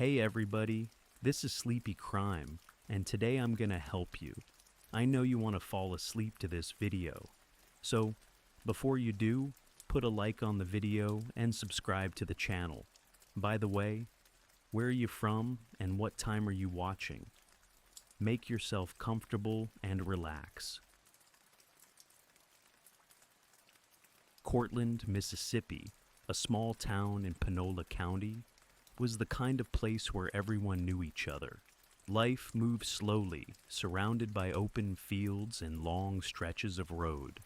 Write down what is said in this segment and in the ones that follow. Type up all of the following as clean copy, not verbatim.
Hey everybody, this is Sleepy Crime, and today I'm gonna help you. I know you want to fall asleep to this video, so before you do, put a like on the video and subscribe to the channel. By the way, where are you from and what time are you watching? Make yourself comfortable and relax. Cortland, Mississippi, a small town in Panola County, was the kind of place where everyone knew each other. Life moved slowly, surrounded by open fields and long stretches of road.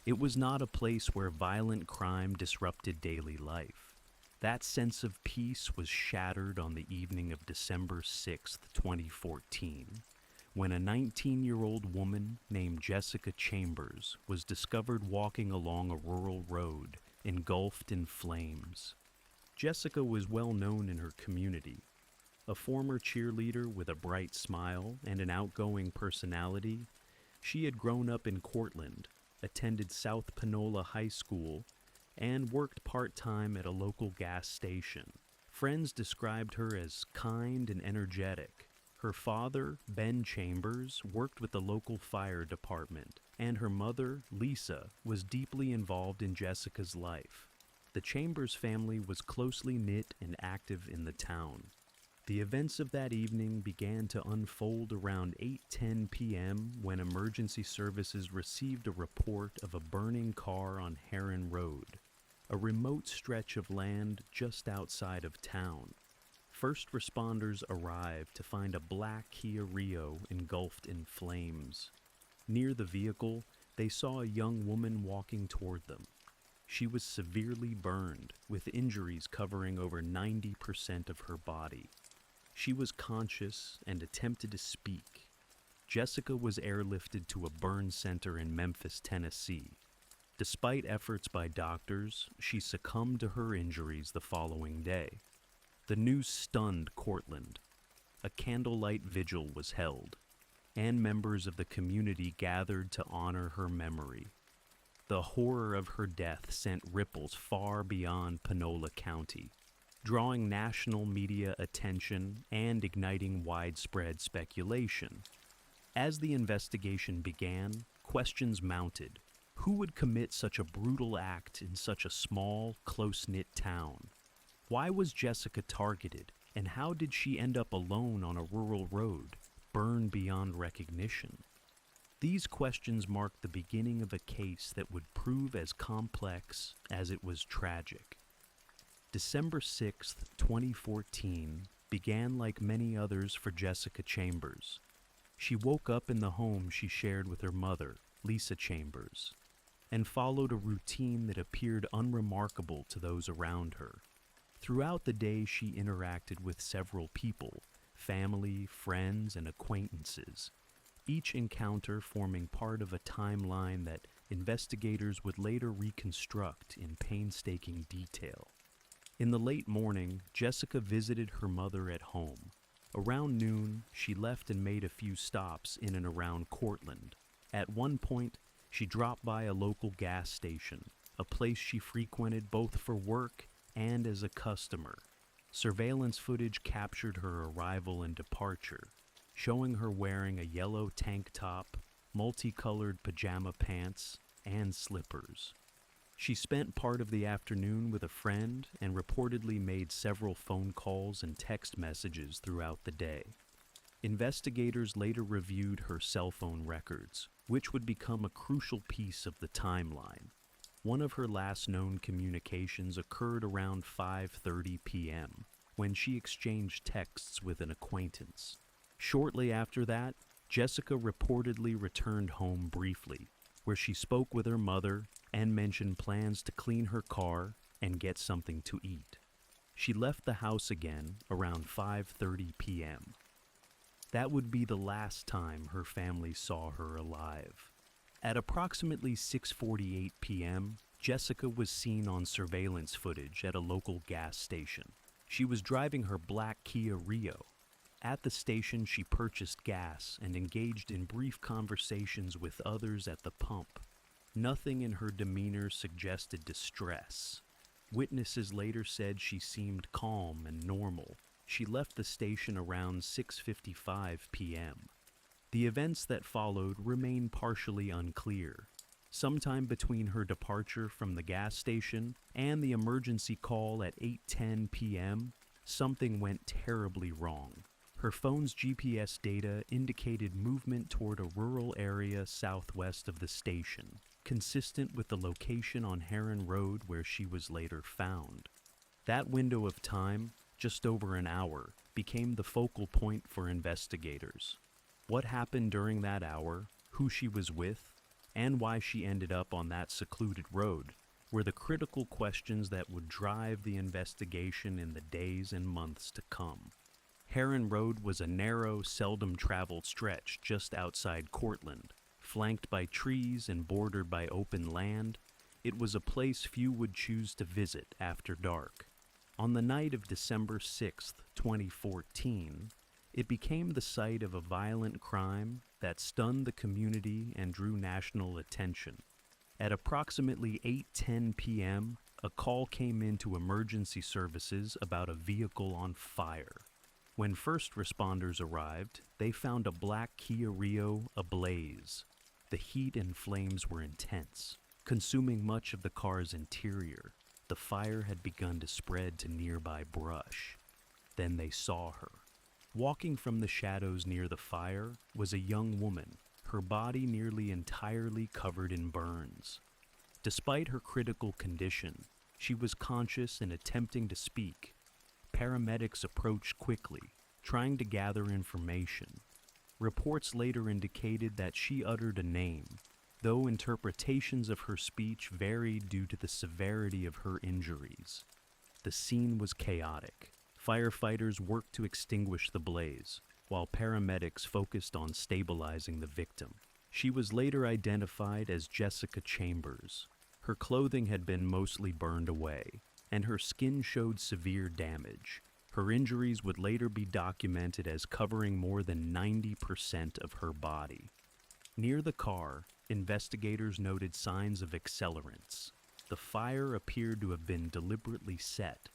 It was not a place where violent crime disrupted daily life. That sense of peace was shattered on the evening of December 6, 2014, when a 19-year-old woman named Jessica Chambers was discovered walking along a rural road, engulfed in flames. Jessica was well known in her community. A former cheerleader with a bright smile and an outgoing personality, she had grown up in Cortland, attended South Panola High School, and worked part-time at a local gas station. Friends described her as kind and energetic. Her father, Ben Chambers, worked with the local fire department, and her mother, Lisa, was deeply involved in Jessica's life. The Chambers family was closely knit and active in the town. The events of that evening began to unfold around 8:10 p.m. when emergency services received a report of a burning car on Heron Road, a remote stretch of land just outside of town. First responders arrived to find a black Kia Rio engulfed in flames. Near the vehicle, they saw a young woman walking toward them. She was severely burned, with injuries covering over 90% of her body. She was conscious and attempted to speak. Jessica was airlifted to a burn center in Memphis, Tennessee. Despite efforts by doctors, she succumbed to her injuries the following day. The news stunned Cortland. A candlelight vigil was held, and members of the community gathered to honor her memory. The horror of her death sent ripples far beyond Panola County, drawing national media attention and igniting widespread speculation. As the investigation began, questions mounted. Who would commit such a brutal act in such a small, close-knit town? Why was Jessica targeted, and how did she end up alone on a rural road, burned beyond recognition? These questions marked the beginning of a case that would prove as complex as it was tragic. December 6, 2014, began like many others for Jessica Chambers. She woke up in the home she shared with her mother, Lisa Chambers, and followed a routine that appeared unremarkable to those around her. Throughout the day, she interacted with several people, family, friends, and acquaintances, each encounter forming part of a timeline that investigators would later reconstruct in painstaking detail. In the late morning, Jessica visited her mother at home. Around noon, she left and made a few stops in and around Cortland. At one point, she dropped by a local gas station, a place she frequented both for work and as a customer. Surveillance footage captured her arrival and departure, showing her wearing a yellow tank top, multicolored pajama pants, and slippers. She spent part of the afternoon with a friend and reportedly made several phone calls and text messages throughout the day. Investigators later reviewed her cell phone records, which would become a crucial piece of the timeline. One of her last known communications occurred around 5:30 p.m., when she exchanged texts with an acquaintance. Shortly after that, Jessica reportedly returned home briefly, where she spoke with her mother and mentioned plans to clean her car and get something to eat. She left the house again around 5:30 p.m. That would be the last time her family saw her alive. At approximately 6:48 p.m., Jessica was seen on surveillance footage at a local gas station. She was driving her black Kia Rio. At the station, she purchased gas and engaged in brief conversations with others at the pump. Nothing in her demeanor suggested distress. Witnesses later said she seemed calm and normal, She left the station around 6:55 p.m. The events that followed remain partially unclear. Sometime between her departure from the gas station and the emergency call at 8:10 p.m., something went terribly wrong. Her phone's GPS data indicated movement toward a rural area southwest of the station, consistent with the location on Heron Road where she was later found. That window of time, just over an hour, became the focal point for investigators. What happened during that hour, who she was with, and why she ended up on that secluded road were the critical questions that would drive the investigation in the days and months to come. Heron Road was a narrow, seldom-traveled stretch just outside Cortland. Flanked by trees and bordered by open land, it was a place few would choose to visit after dark. On the night of December 6, 2014, it became the site of a violent crime that stunned the community and drew national attention. At approximately 8:10 p.m., a call came into emergency services about a vehicle on fire. When first responders arrived, they found a black Kia Rio ablaze. The heat and flames were intense, consuming much of the car's interior. The fire had begun to spread to nearby brush. Then they saw her. Walking from the shadows near the fire was a young woman, her body nearly entirely covered in burns. Despite her critical condition, she was conscious and attempting to speak. Paramedics approached quickly, trying to gather information. Reports later indicated that she uttered a name, though interpretations of her speech varied due to the severity of her injuries. The scene was chaotic. Firefighters worked to extinguish the blaze, while paramedics focused on stabilizing the victim. She was later identified as Jessica Chambers. Her clothing had been mostly burned away, and her skin showed severe damage. Her injuries would later be documented as covering more than 90% of her body. Near the car, investigators noted signs of accelerants. The fire appeared to have been deliberately set,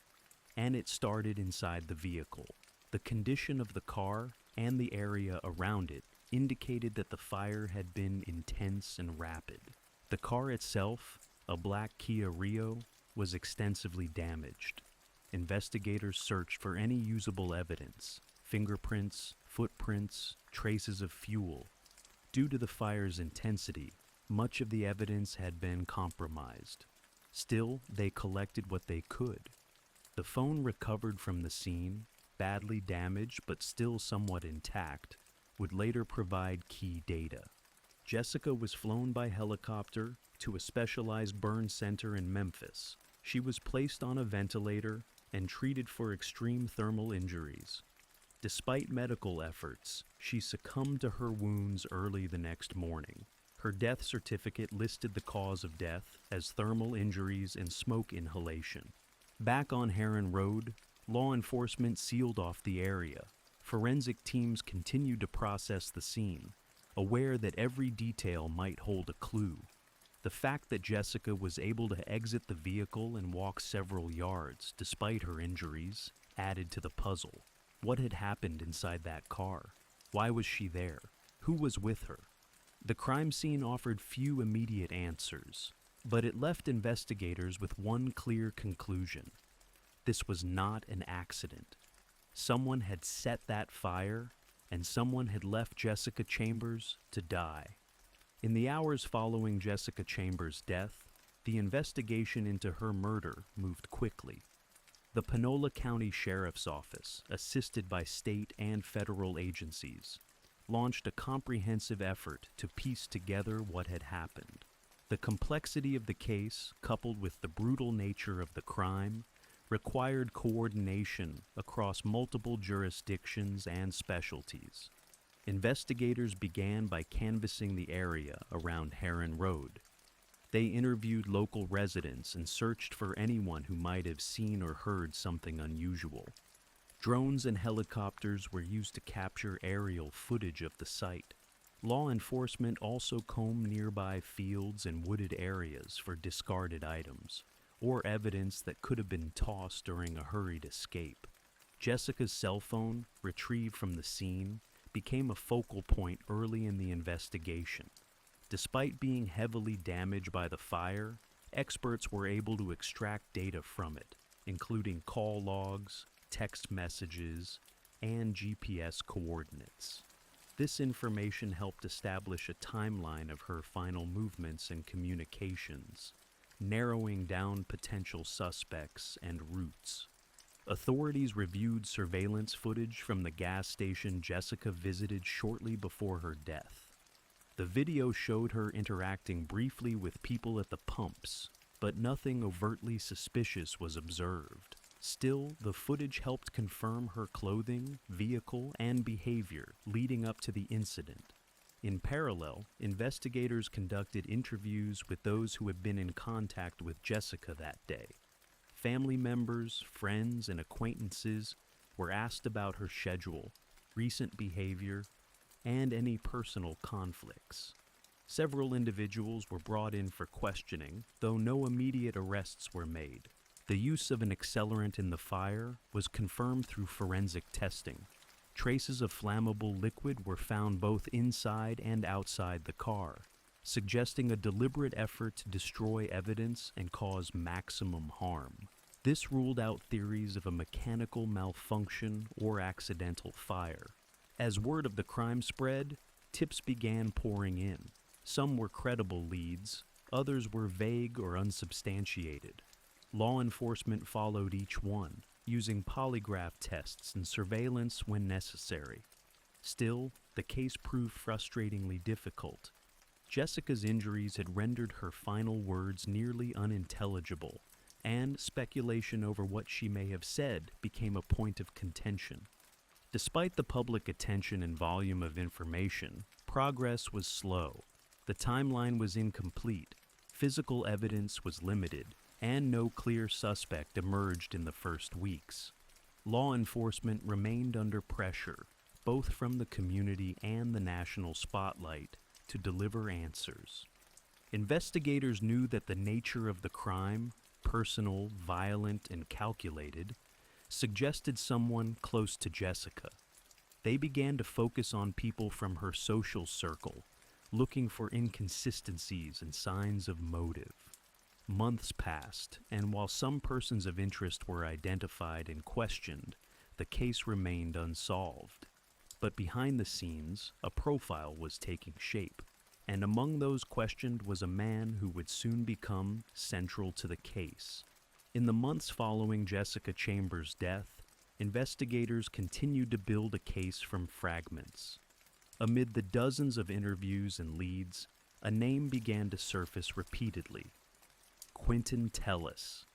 and it started inside the vehicle. The condition of the car and the area around it indicated that the fire had been intense and rapid. The car itself, a black Kia Rio, was extensively damaged. Investigators searched for any usable evidence, fingerprints, footprints, traces of fuel. Due to the fire's intensity, much of the evidence had been compromised. Still, they collected what they could. The phone recovered from the scene, badly damaged but still somewhat intact, would later provide key data. Jessica was flown by helicopter to a specialized burn center in Memphis. She was placed on a ventilator and treated for extreme thermal injuries. Despite medical efforts, she succumbed to her wounds early the next morning. Her death certificate listed the cause of death as thermal injuries and smoke inhalation. Back on Heron Road, law enforcement sealed off the area. Forensic teams continued to process the scene, aware that every detail might hold a clue. The fact that Jessica was able to exit the vehicle and walk several yards despite her injuries added to the puzzle. What had happened inside that car? Why was she there? Who was with her? The crime scene offered few immediate answers, but it left investigators with one clear conclusion. This was not an accident. Someone had set that fire, and someone had left Jessica Chambers to die. In the hours following Jessica Chambers' death, the investigation into her murder moved quickly. The Panola County Sheriff's Office, assisted by state and federal agencies, launched a comprehensive effort to piece together what had happened. The complexity of the case, coupled with the brutal nature of the crime, required coordination across multiple jurisdictions and specialties. Investigators began by canvassing the area around Heron Road. They interviewed local residents and searched for anyone who might have seen or heard something unusual. Drones and helicopters were used to capture aerial footage of the site. Law enforcement also combed nearby fields and wooded areas for discarded items, or evidence that could have been tossed during a hurried escape. Jessica's cell phone, retrieved from the scene, became a focal point early in the investigation. Despite being heavily damaged by the fire, experts were able to extract data from it, including call logs, text messages, and GPS coordinates. This information helped establish a timeline of her final movements and communications, narrowing down potential suspects and routes. Authorities reviewed surveillance footage from the gas station Jessica visited shortly before her death. The video showed her interacting briefly with people at the pumps, but nothing overtly suspicious was observed. Still, the footage helped confirm her clothing, vehicle, and behavior leading up to the incident. In parallel, investigators conducted interviews with those who had been in contact with Jessica that day. Family members, friends, and acquaintances were asked about her schedule, recent behavior, and any personal conflicts. Several individuals were brought in for questioning, though no immediate arrests were made. The use of an accelerant in the fire was confirmed through forensic testing. Traces of flammable liquid were found both inside and outside the car, suggesting a deliberate effort to destroy evidence and cause maximum harm. This ruled out theories of a mechanical malfunction or accidental fire. As word of the crime spread, tips began pouring in. Some were credible leads, others were vague or unsubstantiated. Law enforcement followed each one, using polygraph tests and surveillance when necessary. Still, the case proved frustratingly difficult. Jessica's injuries had rendered her final words nearly unintelligible, and speculation over what she may have said became a point of contention. Despite the public attention and volume of information, progress was slow. The timeline was incomplete, physical evidence was limited, and no clear suspect emerged in the first weeks. Law enforcement remained under pressure, both from the community and the national spotlight, to deliver answers. Investigators knew that the nature of the crime, personal, violent, and calculated, suggested someone close to Jessica. They began to focus on people from her social circle, looking for inconsistencies and signs of motive. Months passed, and while some persons of interest were identified and questioned, the case remained unsolved. But behind the scenes, a profile was taking shape, and among those questioned was a man who would soon become central to the case. In the months following Jessica Chambers' death, investigators continued to build a case from fragments. Amid the dozens of interviews and leads, a name began to surface repeatedly: Quentin Tellis.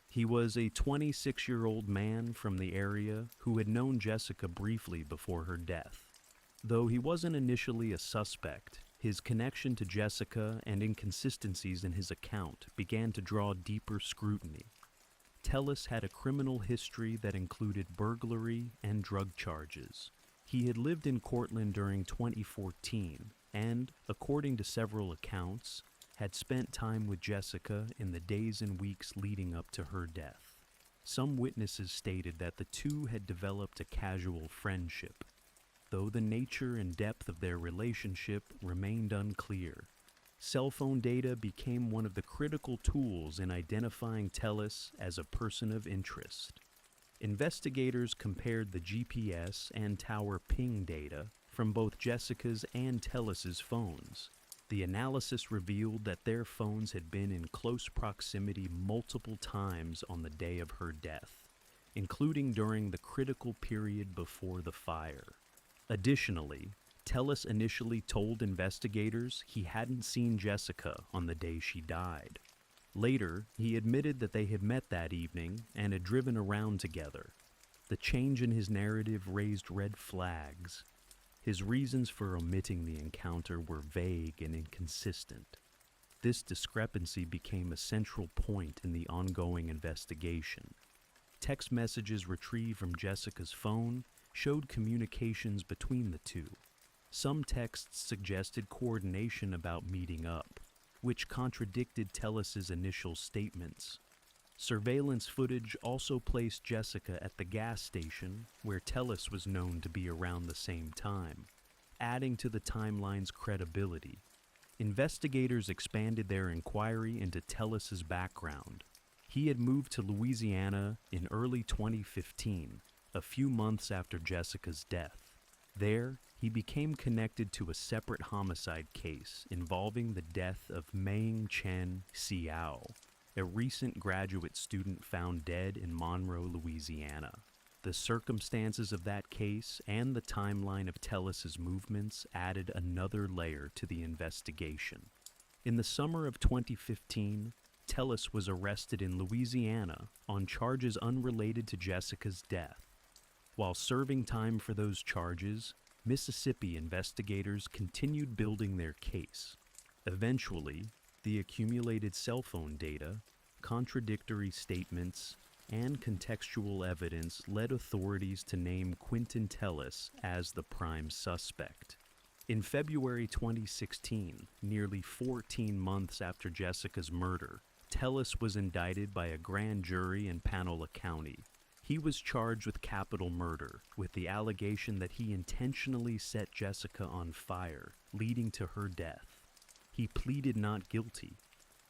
He was a 26-year-old man from the area who had known Jessica briefly before her death. Though he wasn't initially a suspect, his connection to Jessica and inconsistencies in his account began to draw deeper scrutiny. Tellis had a criminal history that included burglary and drug charges. He had lived in Cortland during 2014 and, according to several accounts, had spent time with Jessica in the days and weeks leading up to her death. Some witnesses stated that the two had developed a casual friendship, though the nature and depth of their relationship remained unclear. Cell phone data became one of the critical tools in identifying Tellis as a person of interest. Investigators compared the GPS and tower ping data from both Jessica's and Tellis's phones. The analysis revealed that their phones had been in close proximity multiple times on the day of her death, including during the critical period before the fire. Additionally, Tellis initially told investigators he hadn't seen Jessica on the day she died. Later, he admitted that they had met that evening and had driven around together. The change in his narrative raised red flags. His reasons for omitting the encounter were vague and inconsistent. This discrepancy became a central point in the ongoing investigation. Text messages retrieved from Jessica's phone showed communications between the two. Some texts suggested coordination about meeting up, which contradicted Tellis's initial statements. Surveillance footage also placed Jessica at the gas station where Tellis was known to be around the same time, adding to the timeline's credibility. Investigators expanded their inquiry into Tellis's background. He had moved to Louisiana in early 2015, a few months after Jessica's death. There, he became connected to a separate homicide case involving the death of Maing Chen Xiao, a recent graduate student found dead in Monroe, Louisiana. The circumstances of that case and the timeline of Tellis's movements added another layer to the investigation. In the summer of 2015, Tellis was arrested in Louisiana on charges unrelated to Jessica's death. While serving time for those charges, Mississippi investigators continued building their case. Eventually, the accumulated cell phone data, contradictory statements, and contextual evidence led authorities to name Quentin Tellis as the prime suspect. In February 2016, nearly 14 months after Jessica's murder, Tellis was indicted by a grand jury in Panola County. He was charged with capital murder, with the allegation that he intentionally set Jessica on fire, leading to her death. He pleaded not guilty.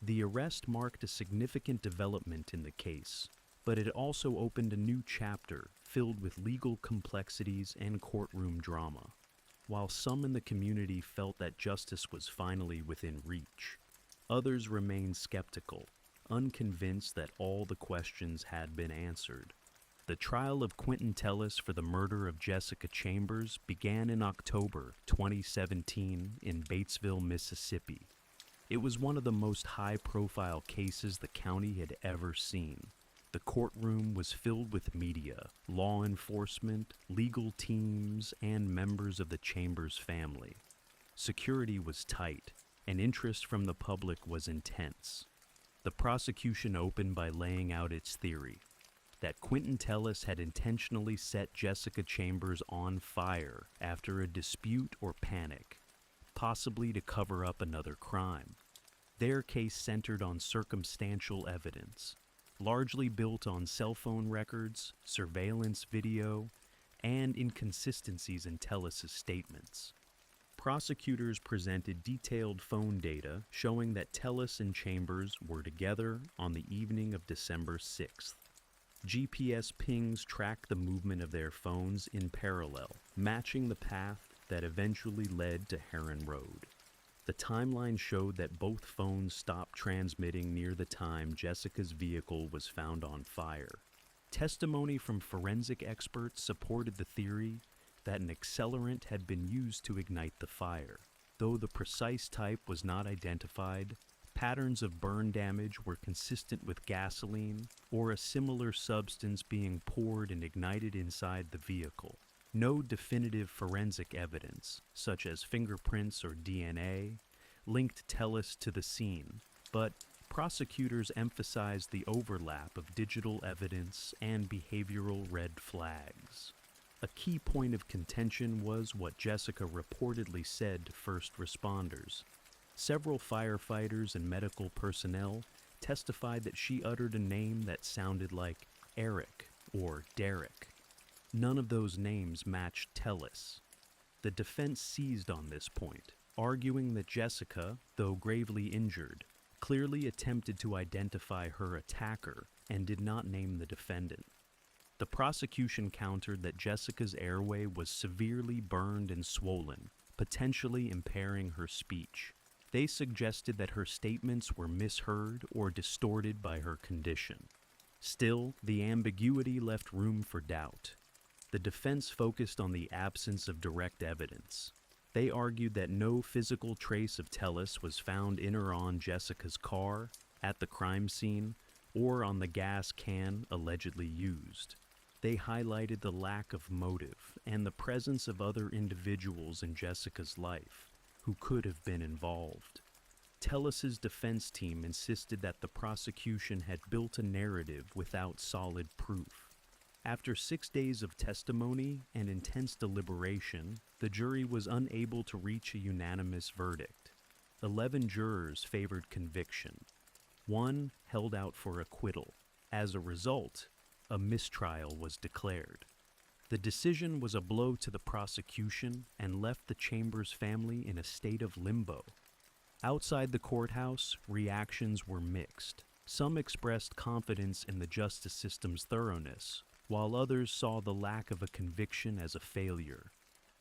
The arrest marked a significant development in the case, but it also opened a new chapter filled with legal complexities and courtroom drama. While some in the community felt that justice was finally within reach, others remained skeptical, unconvinced that all the questions had been answered. The trial of Quentin Tellis for the murder of Jessica Chambers began in October 2017 in Batesville, Mississippi. It was one of the most high-profile cases the county had ever seen. The courtroom was filled with media, law enforcement, legal teams, and members of the Chambers family. Security was tight, and interest from the public was intense. The prosecution opened by laying out its theory that Quentin Tellis had intentionally set Jessica Chambers on fire after a dispute or panic, possibly to cover up another crime. Their case centered on circumstantial evidence, largely built on cell phone records, surveillance video, and inconsistencies in Tellis's statements. Prosecutors presented detailed phone data showing that Tellis and Chambers were together on the evening of December 6th. GPS pings tracked the movement of their phones in parallel, matching the path that eventually led to Heron Road. The timeline showed that both phones stopped transmitting near the time Jessica's vehicle was found on fire. Testimony from forensic experts supported the theory that an accelerant had been used to ignite the fire. Though the precise type was not identified, patterns of burn damage were consistent with gasoline or a similar substance being poured and ignited inside the vehicle. No definitive forensic evidence, such as fingerprints or DNA, linked Tellis to the scene, but prosecutors emphasized the overlap of digital evidence and behavioral red flags. A key point of contention was what Jessica reportedly said to first responders. Several firefighters and medical personnel testified that she uttered a name that sounded like Eric or Derek. None of those names matched Tellis. The defense seized on this point, arguing that Jessica, though gravely injured, clearly attempted to identify her attacker and did not name the defendant. The prosecution countered that Jessica's airway was severely burned and swollen, potentially impairing her speech. They suggested that her statements were misheard or distorted by her condition. Still, the ambiguity left room for doubt. The defense focused on the absence of direct evidence. They argued that no physical trace of Tellis was found in or on Jessica's car, at the crime scene, or on the gas can allegedly used. They highlighted the lack of motive and the presence of other individuals in Jessica's life who could have been involved. Tellis's defense team insisted that the prosecution had built a narrative without solid proof. After 6 days of testimony and intense deliberation, the jury was unable to reach a unanimous verdict. 11 jurors favored conviction. 1 held out for acquittal. As a result, a mistrial was declared. The decision was a blow to the prosecution and left the Chambers family in a state of limbo. Outside the courthouse, reactions were mixed. Some expressed confidence in the justice system's thoroughness, while others saw the lack of a conviction as a failure.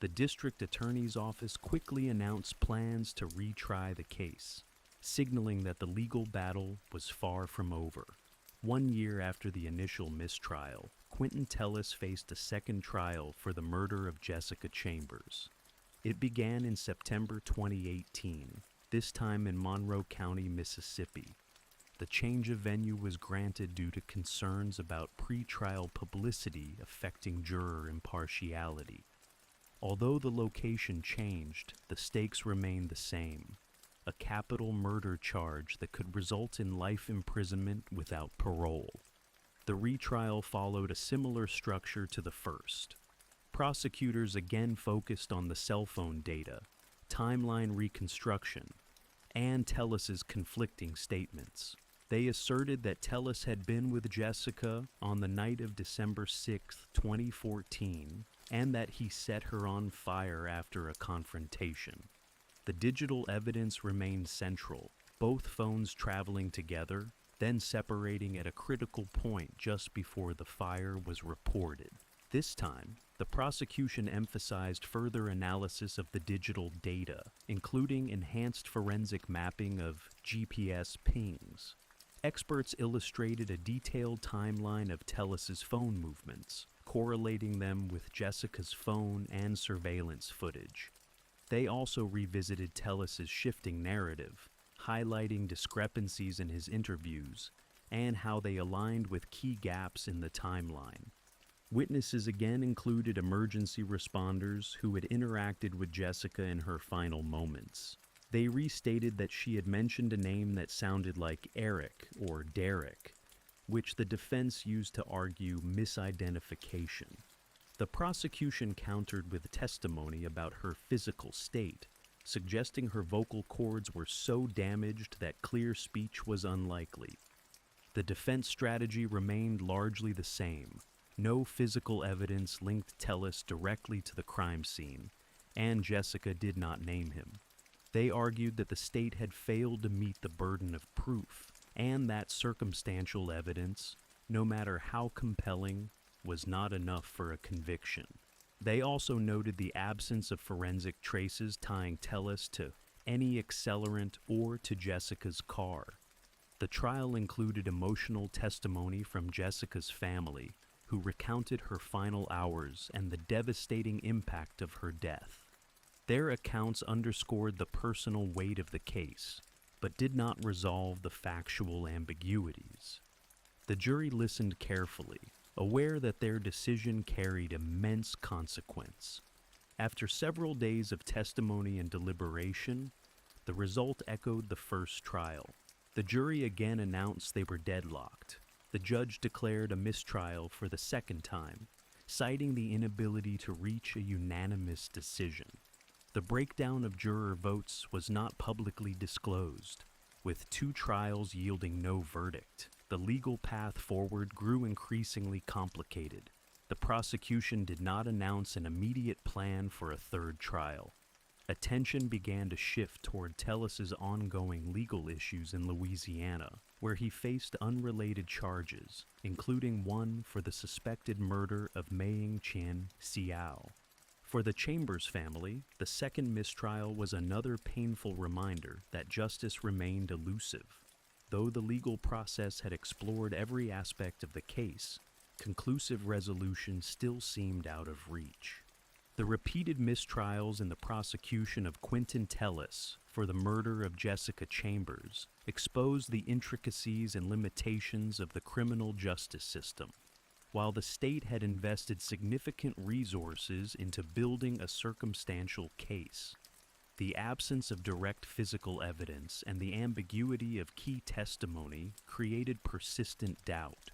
The district attorney's office quickly announced plans to retry the case, signaling that the legal battle was far from over. 1 year after the initial mistrial, Quentin Tellis faced a second trial for the murder of Jessica Chambers. It began in September 2018, this time in Monroe County, Mississippi. The change of venue was granted due to concerns about pretrial publicity affecting juror impartiality. Although the location changed, the stakes remained the same: a capital murder charge that could result in life imprisonment without parole. The retrial followed a similar structure to the first. Prosecutors again focused on the cell phone data, timeline reconstruction, and Tellis's conflicting statements. They asserted that Tellis had been with Jessica on the night of December 6, 2014, and that he set her on fire after a confrontation. The digital evidence remained central, both phones traveling together, then separating at a critical point just before the fire was reported. This time, the prosecution emphasized further analysis of the digital data, including enhanced forensic mapping of GPS pings. Experts illustrated a detailed timeline of Tellis's phone movements, correlating them with Jessica's phone and surveillance footage. They also revisited Tellis's shifting narrative, highlighting discrepancies in his interviews and how they aligned with key gaps in the timeline. Witnesses again included emergency responders who had interacted with Jessica in her final moments. They restated that she had mentioned a name that sounded like Eric or Derek, which the defense used to argue misidentification. The prosecution countered with testimony about her physical state, suggesting her vocal cords were so damaged that clear speech was unlikely. The defense strategy remained largely the same. No physical evidence linked Tellis directly to the crime scene, and Jessica did not name him. They argued that the state had failed to meet the burden of proof, and that circumstantial evidence, no matter how compelling, was not enough for a conviction. They also noted the absence of forensic traces tying Tellis to any accelerant or to Jessica's car. The trial included emotional testimony from Jessica's family, who recounted her final hours and the devastating impact of her death. Their accounts underscored the personal weight of the case, but did not resolve the factual ambiguities. The jury listened carefully, aware that their decision carried immense consequence. After several days of testimony and deliberation, the result echoed the first trial. The jury again announced they were deadlocked. The judge declared a mistrial for the second time, citing the inability to reach a unanimous decision. The breakdown of juror votes was not publicly disclosed, with 2 trials yielding no verdict. The legal path forward grew increasingly complicated. The prosecution did not announce an immediate plan for a third trial. Attention began to shift toward Tellis's ongoing legal issues in Louisiana, where he faced unrelated charges, including one for the suspected murder of Maying Chien Siao. For the Chambers family, the second mistrial was another painful reminder that justice remained elusive. Though the legal process had explored every aspect of the case, conclusive resolution still seemed out of reach. The repeated mistrials in the prosecution of Quentin Tellis for the murder of Jessica Chambers exposed the intricacies and limitations of the criminal justice system. While the state had invested significant resources into building a circumstantial case, the absence of direct physical evidence and the ambiguity of key testimony created persistent doubt.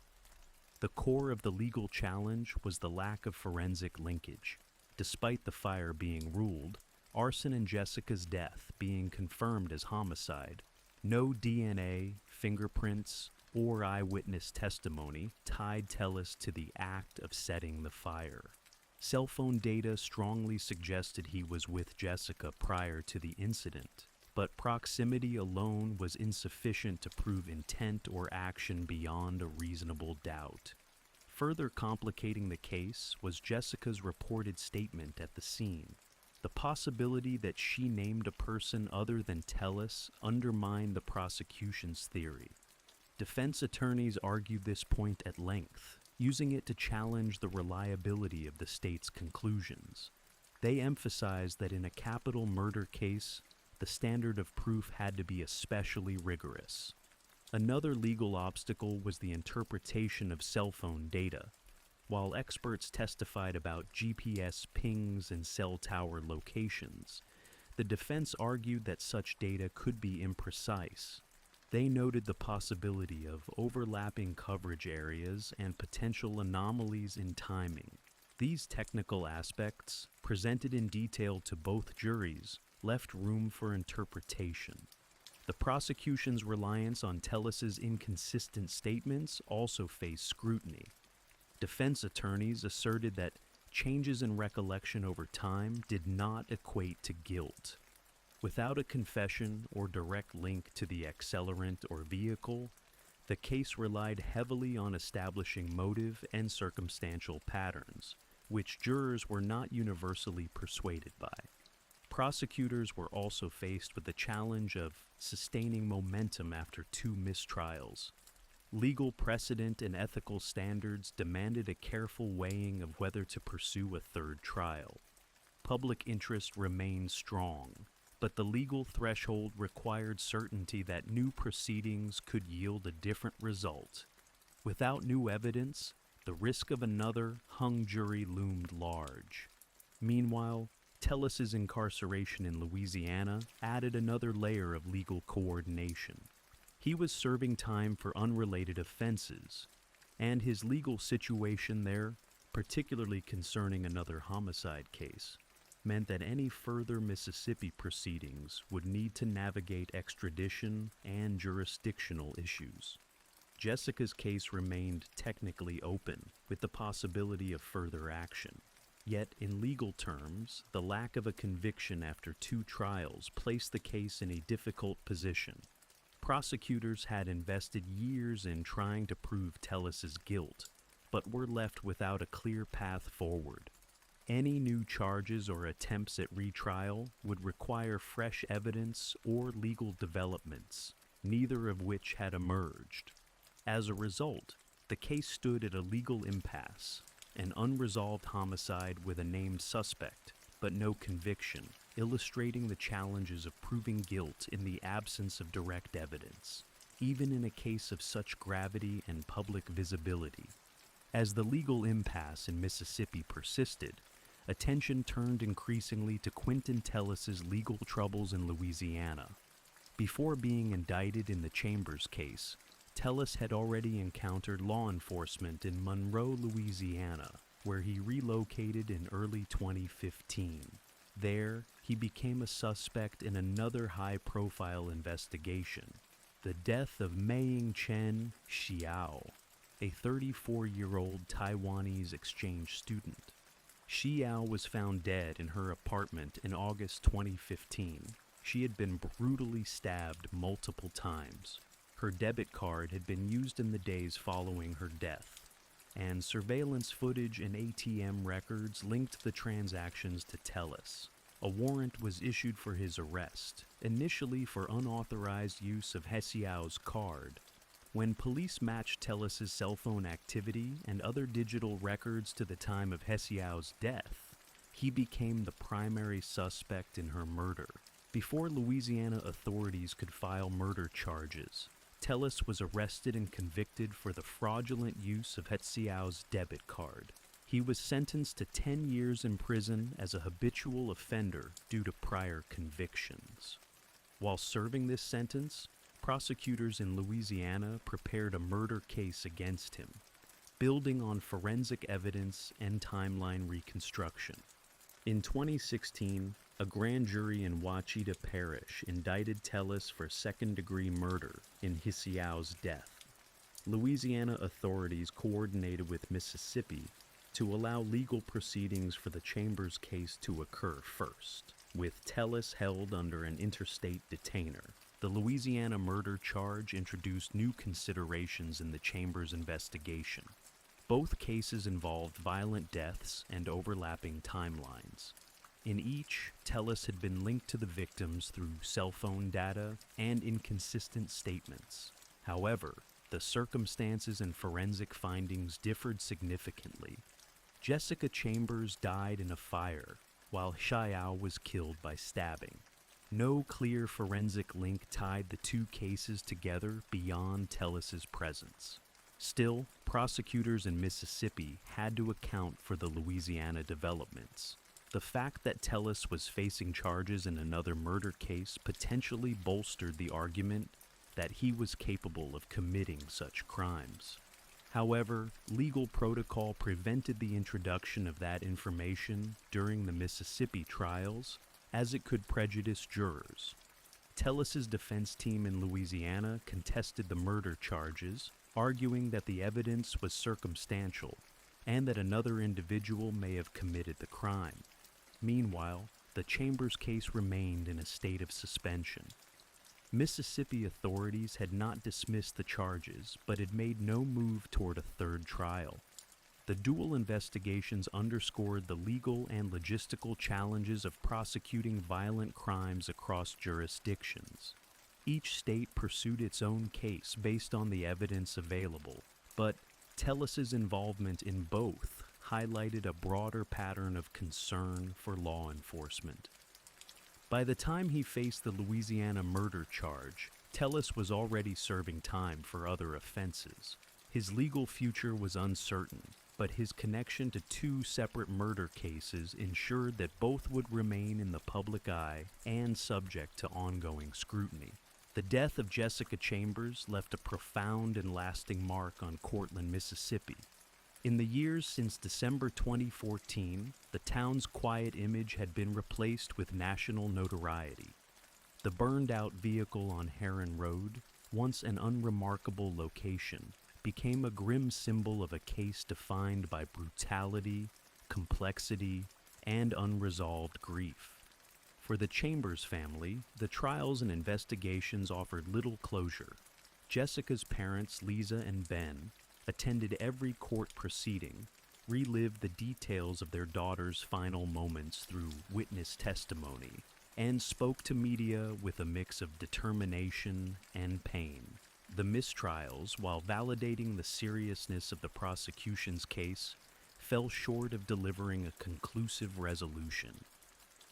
The core of the legal challenge was the lack of forensic linkage. Despite the fire being ruled, arson and Jessica's death being confirmed as homicide, no DNA, fingerprints, or eyewitness testimony tied Tellis to the act of setting the fire. Cell phone data strongly suggested he was with Jessica prior to the incident, but proximity alone was insufficient to prove intent or action beyond a reasonable doubt. Further complicating the case was Jessica's reported statement at the scene. The possibility that she named a person other than Tellis undermined the prosecution's theory. Defense attorneys argued this point at length, using it to challenge the reliability of the state's conclusions. They emphasized that in a capital murder case, the standard of proof had to be especially rigorous. Another legal obstacle was the interpretation of cell phone data. While experts testified about GPS pings and cell tower locations, the defense argued that such data could be imprecise. They noted the possibility of overlapping coverage areas and potential anomalies in timing. These technical aspects, presented in detail to both juries, left room for interpretation. The prosecution's reliance on Tellis's inconsistent statements also faced scrutiny. Defense attorneys asserted that changes in recollection over time did not equate to guilt. Without a confession or direct link to the accelerant or vehicle, the case relied heavily on establishing motive and circumstantial patterns, which jurors were not universally persuaded by. Prosecutors were also faced with the challenge of sustaining momentum after two mistrials. Legal precedent and ethical standards demanded a careful weighing of whether to pursue a third trial. Public interest remained strong, but the legal threshold required certainty that new proceedings could yield a different result. Without new evidence, the risk of another hung jury loomed large. Meanwhile, Tellis's incarceration in Louisiana added another layer of legal coordination. He was serving time for unrelated offenses, and his legal situation there, particularly concerning another homicide case, meant that any further Mississippi proceedings would need to navigate extradition and jurisdictional issues. Jessica's case remained technically open, with the possibility of further action. Yet, in legal terms, the lack of a conviction after two trials placed the case in a difficult position. Prosecutors had invested years in trying to prove Tellis's guilt, but were left without a clear path forward. Any new charges or attempts at retrial would require fresh evidence or legal developments, neither of which had emerged. As a result, the case stood at a legal impasse, an unresolved homicide with a named suspect, but no conviction, illustrating the challenges of proving guilt in the absence of direct evidence, even in a case of such gravity and public visibility. As the legal impasse in Mississippi persisted, attention turned increasingly to Quentin Tellis's legal troubles in Louisiana. Before being indicted in the Chambers case, Tellis had already encountered law enforcement in Monroe, Louisiana, where he relocated in early 2015. There, he became a suspect in another high-profile investigation, the death of Mei Chen Xiao, a 34-year-old Taiwanese exchange student. Xiao was found dead in her apartment in August 2015. She had been brutally stabbed multiple times. Her debit card had been used in the days following her death, and surveillance footage and ATM records linked the transactions to Tellis. A warrant was issued for his arrest, initially for unauthorized use of Xiao's card. When police matched Tellis's cell phone activity and other digital records to the time of Xiao's death, he became the primary suspect in her murder. Before Louisiana authorities could file murder charges, Tellis was arrested and convicted for the fraudulent use of Xiao's debit card. He was sentenced to 10 years in prison as a habitual offender due to prior convictions. While serving this sentence, prosecutors in Louisiana prepared a murder case against him, building on forensic evidence and timeline reconstruction. In 2016, a grand jury in Ouachita Parish indicted Tellis for second-degree murder in Xiao's death. Louisiana authorities coordinated with Mississippi to allow legal proceedings for the Chambers case to occur first, with Tellis held under an interstate detainer. The Louisiana murder charge introduced new considerations in the Chambers investigation. Both cases involved violent deaths and overlapping timelines. In each, Tellis had been linked to the victims through cell phone data and inconsistent statements. However, the circumstances and forensic findings differed significantly. Jessica Chambers died in a fire, while Xiao was killed by stabbing. No clear forensic link tied the two cases together beyond Tellis's presence. Still, prosecutors in Mississippi had to account for the Louisiana developments. The fact that Tellis was facing charges in another murder case potentially bolstered the argument that he was capable of committing such crimes. However, legal protocol prevented the introduction of that information during the Mississippi trials, as it could prejudice jurors. Tellis's defense team in Louisiana contested the murder charges, arguing that the evidence was circumstantial and that another individual may have committed the crime. Meanwhile, the Chambers case remained in a state of suspension. Mississippi authorities had not dismissed the charges, but had made no move toward a third trial. The dual investigations underscored the legal and logistical challenges of prosecuting violent crimes across jurisdictions. Each state pursued its own case based on the evidence available, but Tellis's involvement in both highlighted a broader pattern of concern for law enforcement. By the time he faced the Louisiana murder charge, Tellis was already serving time for other offenses. His legal future was uncertain, but his connection to two separate murder cases ensured that both would remain in the public eye and subject to ongoing scrutiny. The death of Jessica Chambers left a profound and lasting mark on Cortland, Mississippi. In the years since December 2014, the town's quiet image had been replaced with national notoriety. The burned-out vehicle on Heron Road, once an unremarkable location, became a grim symbol of a case defined by brutality, complexity, and unresolved grief. For the Chambers family, the trials and investigations offered little closure. Jessica's parents, Lisa and Ben, attended every court proceeding, relived the details of their daughter's final moments through witness testimony, and spoke to media with a mix of determination and pain. The mistrials, while validating the seriousness of the prosecution's case, fell short of delivering a conclusive resolution.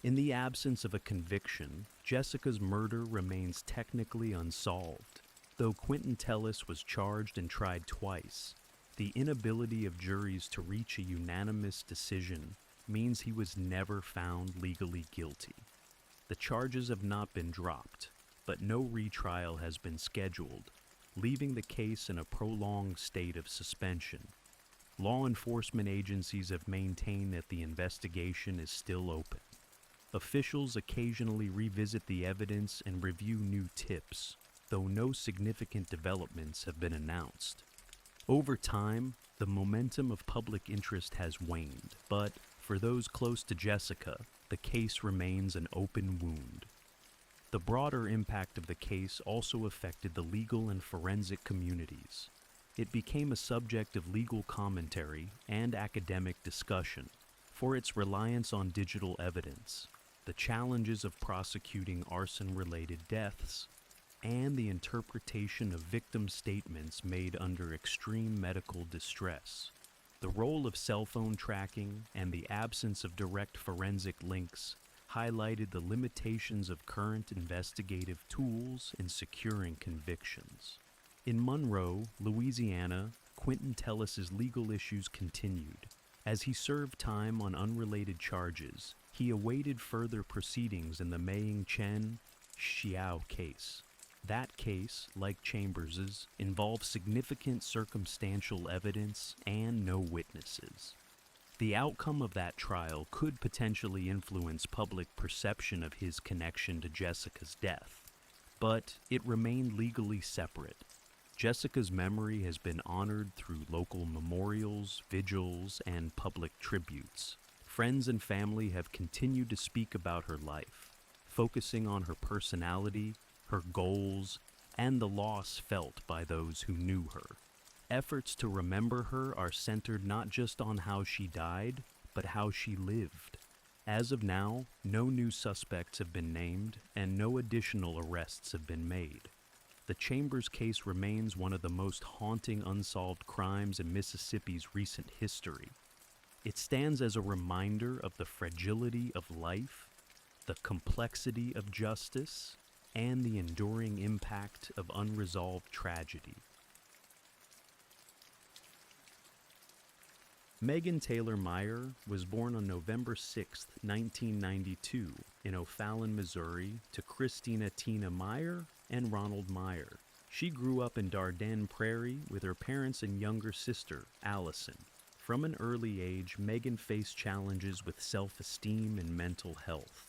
In the absence of a conviction, Jessica's murder remains technically unsolved. Though Quentin Tellis was charged and tried twice, the inability of juries to reach a unanimous decision means he was never found legally guilty. The charges have not been dropped, but no retrial has been scheduled, leaving the case in a prolonged state of suspension. Law enforcement agencies have maintained that the investigation is still open. Officials occasionally revisit the evidence and review new tips, though no significant developments have been announced. Over time, the momentum of public interest has waned, but for those close to Jessica, the case remains an open wound. The broader impact of the case also affected the legal and forensic communities. It became a subject of legal commentary and academic discussion for its reliance on digital evidence, the challenges of prosecuting arson-related deaths, and the interpretation of victim statements made under extreme medical distress. The role of cell phone tracking and the absence of direct forensic links highlighted the limitations of current investigative tools in securing convictions. In Monroe, Louisiana, Quentin Tellis's legal issues continued. As he served time on unrelated charges, he awaited further proceedings in the Maying Chen Xiao case. That case, like Chambers's, involved significant circumstantial evidence and no witnesses. The outcome of that trial could potentially influence public perception of his connection to Jessica's death, but it remained legally separate. Jessica's memory has been honored through local memorials, vigils, and public tributes. Friends and family have continued to speak about her life, focusing on her personality, her goals, and the loss felt by those who knew her. Efforts to remember her are centered not just on how she died, but how she lived. As of now, no new suspects have been named and no additional arrests have been made. The Chambers case remains one of the most haunting unsolved crimes in Mississippi's recent history. It stands as a reminder of the fragility of life, the complexity of justice, and the enduring impact of unresolved tragedy. Megan Taylor Meyer was born on November 6, 1992, in O'Fallon, Missouri, to Christina Tina Meyer and Ronald Meyer. She grew up in Dardenne Prairie with her parents and younger sister, Allison. From an early age, Megan faced challenges with self-esteem and mental health.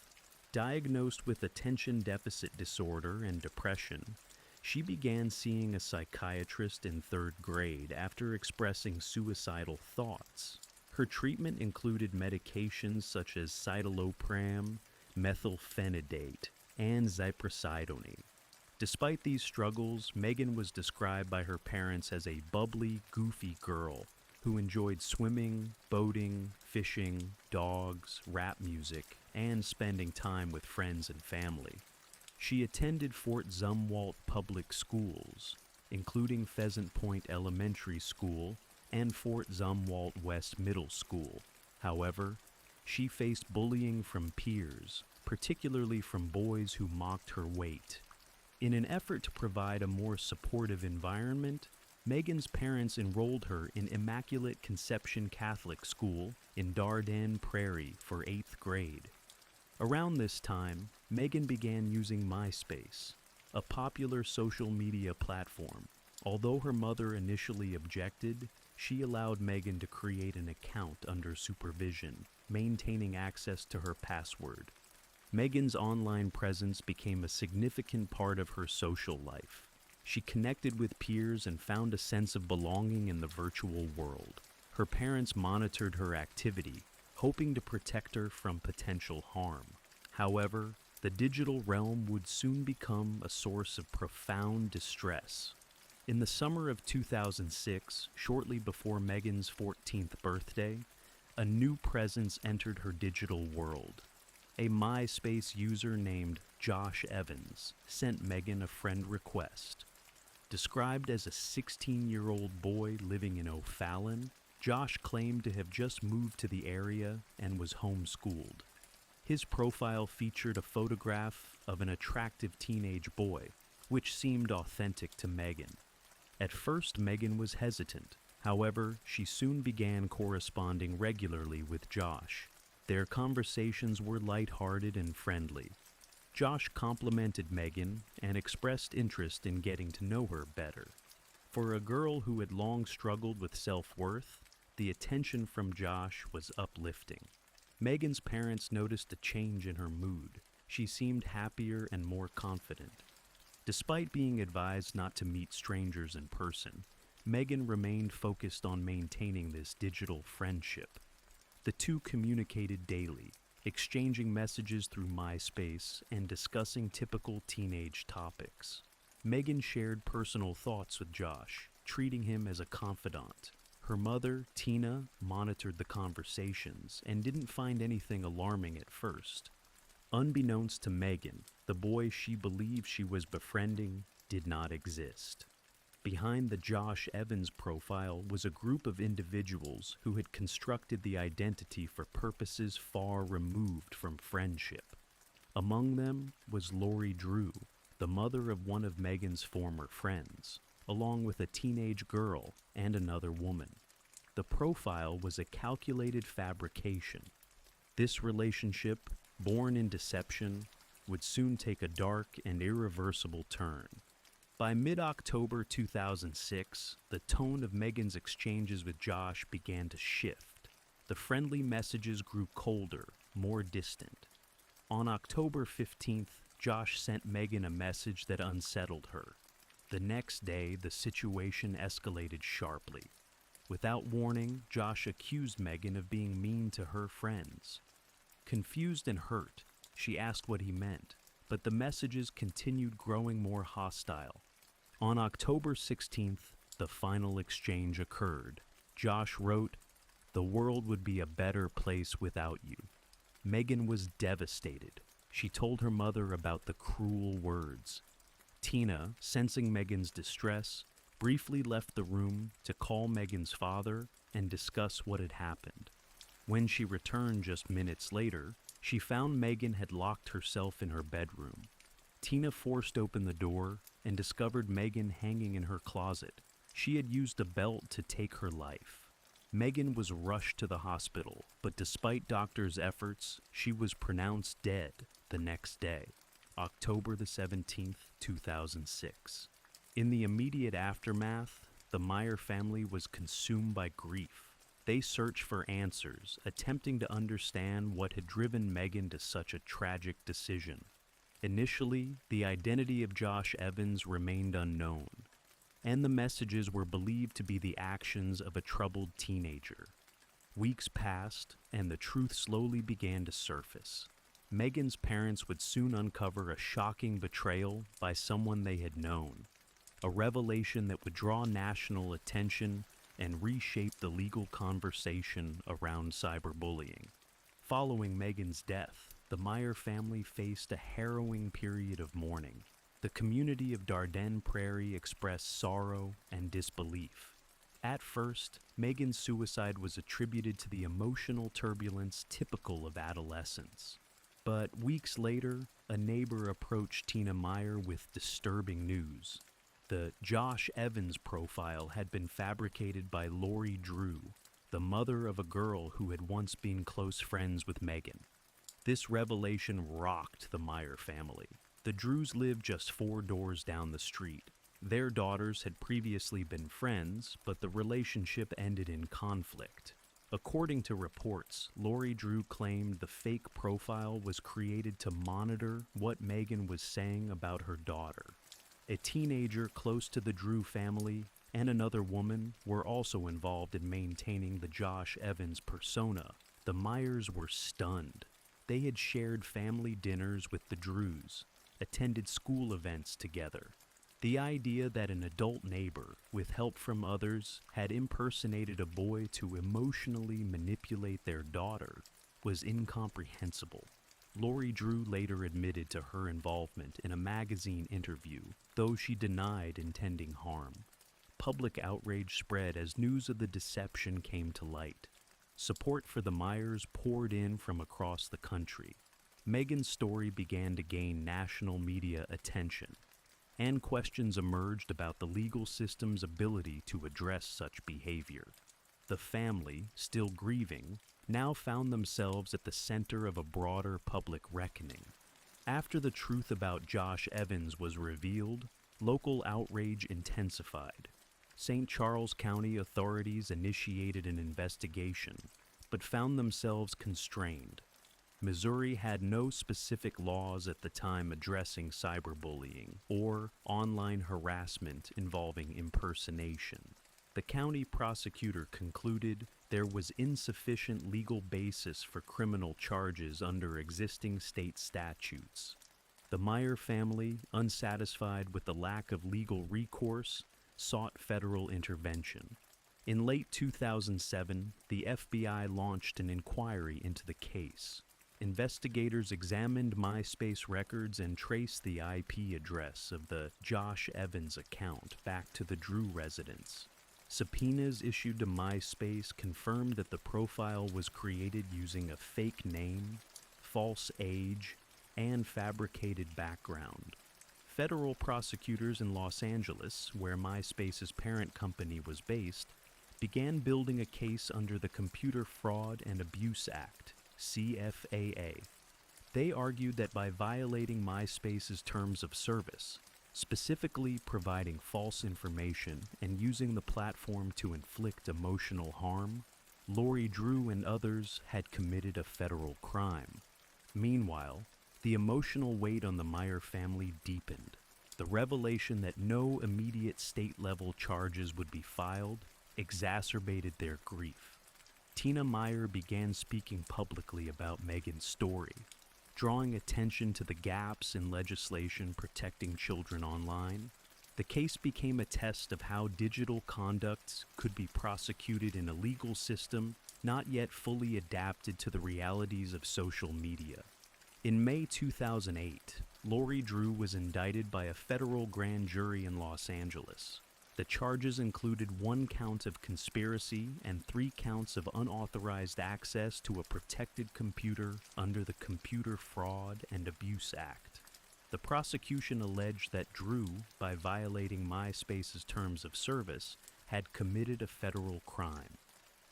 Diagnosed with attention deficit disorder and depression, she began seeing a psychiatrist in third grade after expressing suicidal thoughts. Her treatment included medications such as citalopram, methylphenidate, and zypresidone. Despite these struggles, Megan was described by her parents as a bubbly, goofy girl who enjoyed swimming, boating, fishing, dogs, rap music, and spending time with friends and family. She attended Fort Zumwalt Public Schools, including Pheasant Point Elementary School and Fort Zumwalt West Middle School. However, she faced bullying from peers, particularly from boys who mocked her weight. In an effort to provide a more supportive environment, Megan's parents enrolled her in Immaculate Conception Catholic School in Dardenne Prairie for 8th grade. Around this time, Megan began using MySpace, a popular social media platform. Although her mother initially objected, she allowed Megan to create an account under supervision, maintaining access to her password. Megan's online presence became a significant part of her social life. She connected with peers and found a sense of belonging in the virtual world. Her parents monitored her activity, hoping to protect her from potential harm. However, the digital realm would soon become a source of profound distress. In the summer of 2006, shortly before Megan's 14th birthday, a new presence entered her digital world. A MySpace user named Josh Evans sent Megan a friend request. Described as a 16-year-old boy living in O'Fallon, Josh claimed to have just moved to the area and was homeschooled. His profile featured a photograph of an attractive teenage boy, which seemed authentic to Megan. At first, Megan was hesitant. However, she soon began corresponding regularly with Josh. Their conversations were lighthearted and friendly. Josh complimented Megan and expressed interest in getting to know her better. For a girl who had long struggled with self-worth, the attention from Josh was uplifting. Megan's parents noticed a change in her mood. She seemed happier and more confident. Despite being advised not to meet strangers in person, Megan remained focused on maintaining this digital friendship. The two communicated daily, exchanging messages through MySpace and discussing typical teenage topics. Megan shared personal thoughts with Josh, treating him as a confidant. Her mother, Tina, monitored the conversations and didn't find anything alarming at first. Unbeknownst to Megan, the boy she believed she was befriending did not exist. Behind the Josh Evans profile was a group of individuals who had constructed the identity for purposes far removed from friendship. Among them was Lori Drew, the mother of one of Megan's former friends, along with a teenage girl and another woman. The profile was a calculated fabrication. This relationship, born in deception, would soon take a dark and irreversible turn. By mid-October 2006, the tone of Megan's exchanges with Josh began to shift. The friendly messages grew colder, more distant. On October 15th, Josh sent Megan a message that unsettled her. The next day, the situation escalated sharply. Without warning, Josh accused Megan of being mean to her friends. Confused and hurt, she asked what he meant, but the messages continued growing more hostile. On October 16th, the final exchange occurred. Josh wrote, "The world would be a better place without you." Megan was devastated. She told her mother about the cruel words. Tina, sensing Megan's distress, briefly left the room to call Megan's father and discuss what had happened. When she returned just minutes later, she found Megan had locked herself in her bedroom. Tina forced open the door and discovered Megan hanging in her closet. She had used a belt to take her life. Megan was rushed to the hospital, but despite doctors' efforts, she was pronounced dead the next day, October the 17th, 2006. In the immediate aftermath, the Meyer family was consumed by grief. They searched for answers, attempting to understand what had driven Megan to such a tragic decision. Initially, the identity of Josh Evans remained unknown, and the messages were believed to be the actions of a troubled teenager. Weeks passed, and the truth slowly began to surface. Megan's parents would soon uncover a shocking betrayal by someone they had known, a revelation that would draw national attention and reshape the legal conversation around cyberbullying. Following Megan's death, the Meyer family faced a harrowing period of mourning. The community of Dardenne Prairie expressed sorrow and disbelief. At first, Megan's suicide was attributed to the emotional turbulence typical of adolescence. But weeks later, a neighbor approached Tina Meyer with disturbing news. The Josh Evans profile had been fabricated by Lori Drew, the mother of a girl who had once been close friends with Megan. This revelation rocked the Meyer family. The Drews lived just 4 doors down the street. Their daughters had previously been friends, but the relationship ended in conflict. According to reports, Lori Drew claimed the fake profile was created to monitor what Megan was saying about her daughter. A teenager close to the Drew family and another woman were also involved in maintaining the Josh Evans persona. The Meyers were stunned. They had shared family dinners with the Drews, attended school events together. The idea that an adult neighbor, with help from others, had impersonated a boy to emotionally manipulate their daughter was incomprehensible. Lori Drew later admitted to her involvement in a magazine interview, though she denied intending harm. Public outrage spread as news of the deception came to light. Support for the Meyers poured in from across the country. Megan's story began to gain national media attention, and questions emerged about the legal system's ability to address such behavior. The family, still grieving, now found themselves at the center of a broader public reckoning. After the truth about Josh Evans was revealed, local outrage intensified. St. Charles County authorities initiated an investigation, but found themselves constrained. Missouri had no specific laws at the time addressing cyberbullying or online harassment involving impersonation. The county prosecutor concluded there was insufficient legal basis for criminal charges under existing state statutes. The Meyer family, unsatisfied with the lack of legal recourse, sought federal intervention. In late 2007, the FBI launched an inquiry into the case. Investigators examined MySpace records and traced the IP address of the Josh Evans account back to the Drew residence. Subpoenas issued to MySpace confirmed that the profile was created using a fake name, false age, and fabricated background. Federal prosecutors in Los Angeles, where MySpace's parent company was based, began building a case under the Computer Fraud and Abuse Act, CFAA. They argued that by violating MySpace's terms of service, specifically providing false information and using the platform to inflict emotional harm, Lori Drew and others had committed a federal crime. Meanwhile, the emotional weight on the Meyer family deepened. The revelation that no immediate state-level charges would be filed exacerbated their grief. Tina Meyer began speaking publicly about Megan's story, drawing attention to the gaps in legislation protecting children online. The case became a test of how digital conduct could be prosecuted in a legal system not yet fully adapted to the realities of social media. In May 2008, Lori Drew was indicted by a federal grand jury in Los Angeles. The charges included 1 count of conspiracy and 3 counts of unauthorized access to a protected computer under the Computer Fraud and Abuse Act. The prosecution alleged that Drew, by violating MySpace's terms of service, had committed a federal crime.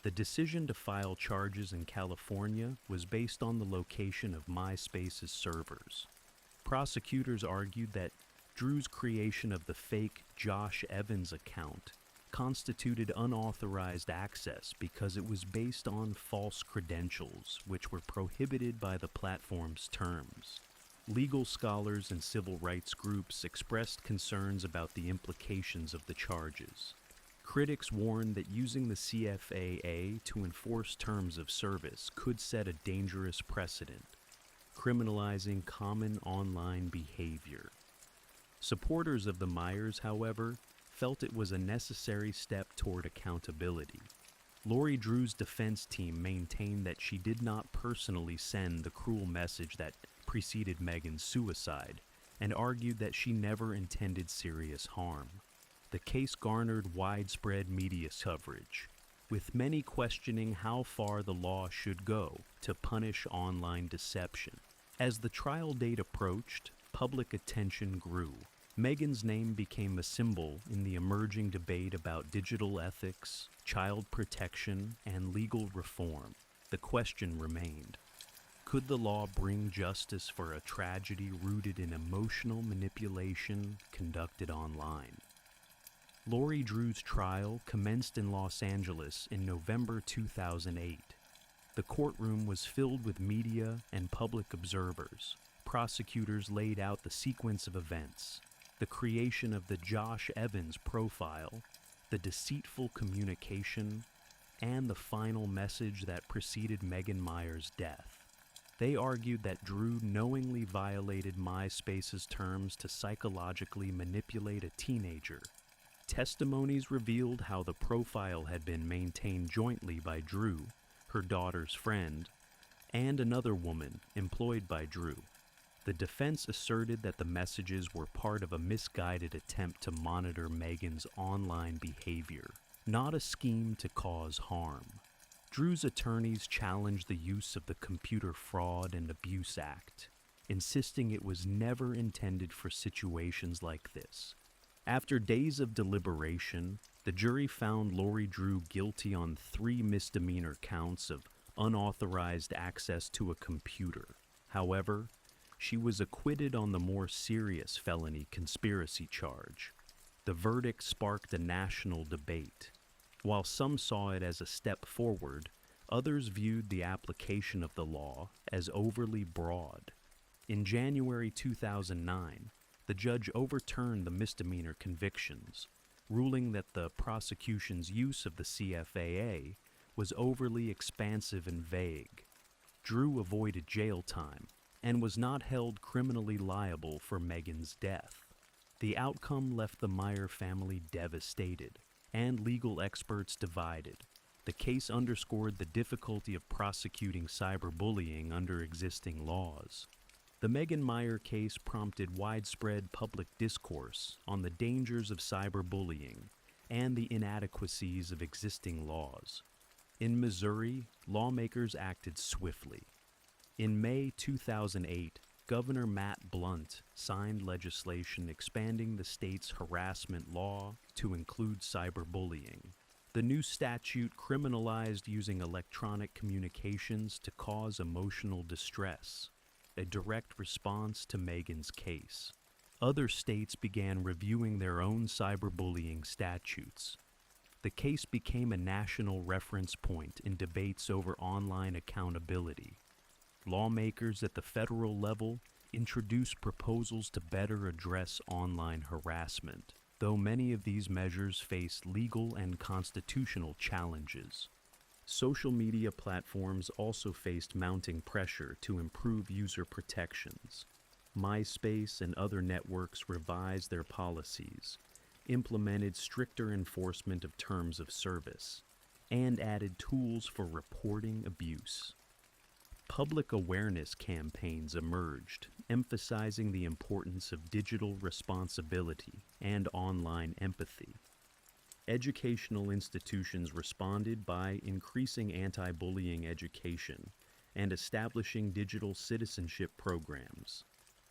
The decision to file charges in California was based on the location of MySpace's servers. Prosecutors argued that Drew's creation of the fake Josh Evans account constituted unauthorized access because it was based on false credentials, which were prohibited by the platform's terms. Legal scholars and civil rights groups expressed concerns about the implications of the charges. Critics warned that using the CFAA to enforce terms of service could set a dangerous precedent, criminalizing common online behavior. Supporters of the Meyers, however, felt it was a necessary step toward accountability. Lori Drew's defense team maintained that she did not personally send the cruel message that preceded Megan's suicide, and argued that she never intended serious harm. The case garnered widespread media coverage, with many questioning how far the law should go to punish online deception. As the trial date approached, public attention grew. Megan's name became a symbol in the emerging debate about digital ethics, child protection, and legal reform. The question remained: could the law bring justice for a tragedy rooted in emotional manipulation conducted online? Lori Drew's trial commenced in Los Angeles in November 2008. The courtroom was filled with media and public observers. Prosecutors laid out the sequence of events: the creation of the Josh Evans profile, the deceitful communication, and the final message that preceded Megan Meyer's death. They argued that Drew knowingly violated MySpace's terms to psychologically manipulate a teenager. Testimonies revealed how the profile had been maintained jointly by Drew, her daughter's friend, and another woman employed by Drew. The defense asserted that the messages were part of a misguided attempt to monitor Megan's online behavior, not a scheme to cause harm. Drew's attorneys challenged the use of the Computer Fraud and Abuse Act, insisting it was never intended for situations like this. After days of deliberation, the jury found Lori Drew guilty on 3 misdemeanor counts of unauthorized access to a computer. However, she was acquitted on the more serious felony conspiracy charge. The verdict sparked a national debate. While some saw it as a step forward, others viewed the application of the law as overly broad. In January 2009, the judge overturned the misdemeanor convictions, ruling that the prosecution's use of the CFAA was overly expansive and vague. Drew avoided jail time and was not held criminally liable for Megan's death. The outcome left the Meyer family devastated and legal experts divided. The case underscored the difficulty of prosecuting cyberbullying under existing laws. The Megan Meyer case prompted widespread public discourse on the dangers of cyberbullying and the inadequacies of existing laws. In Missouri, lawmakers acted swiftly. In May 2008, Governor Matt Blunt signed legislation expanding the state's harassment law to include cyberbullying. The new statute criminalized using electronic communications to cause emotional distress, a direct response to Megan's case. Other states began reviewing their own cyberbullying statutes. The case became a national reference point in debates over online accountability. Lawmakers at the federal level introduced proposals to better address online harassment, though many of these measures face legal and constitutional challenges. Social media platforms also faced mounting pressure to improve user protections. MySpace and other networks revised their policies, implemented stricter enforcement of terms of service, and added tools for reporting abuse. Public awareness campaigns emerged, emphasizing the importance of digital responsibility and online empathy. Educational institutions responded by increasing anti-bullying education and establishing digital citizenship programs.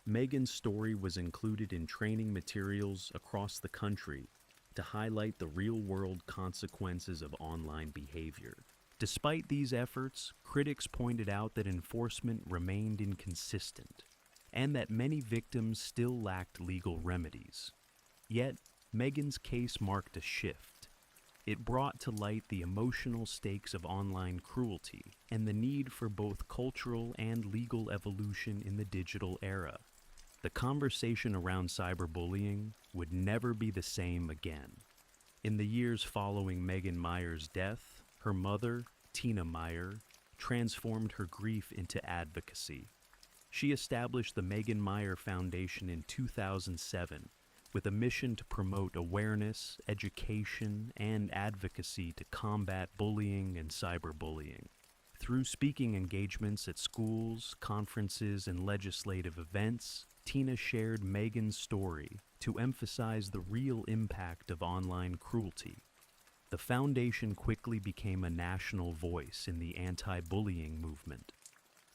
Megan's story was included in training materials across the country to highlight the real-world consequences of online behavior. Despite these efforts, critics pointed out that enforcement remained inconsistent and that many victims still lacked legal remedies. Yet, Megan's case marked a shift. It brought to light the emotional stakes of online cruelty and the need for both cultural and legal evolution in the digital era. The conversation around cyberbullying would never be the same again. In the years following Megan Meyer's death, her mother, Tina Meyer, transformed her grief into advocacy. She established the Megan Meyer Foundation in 2007 with a mission to promote awareness, education, and advocacy to combat bullying and cyberbullying. Through speaking engagements at schools, conferences, and legislative events, Tina shared Megan's story to emphasize the real impact of online cruelty. The foundation quickly became a national voice in the anti-bullying movement.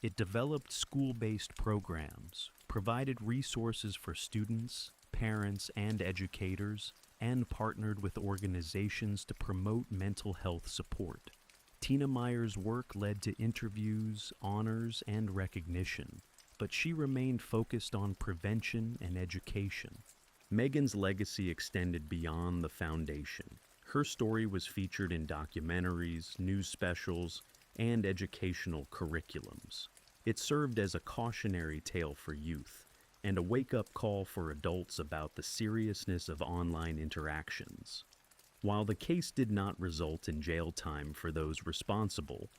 It developed school-based programs, provided resources for students, parents, and educators, and partnered with organizations to promote mental health support. Tina Meyer's work led to interviews, honors, and recognition, but she remained focused on prevention and education. Megan's legacy extended beyond the foundation. Her story was featured in documentaries, news specials, and educational curriculums. It served as a cautionary tale for youth and a wake-up call for adults about the seriousness of online interactions. While the case did not result in jail time for those responsible,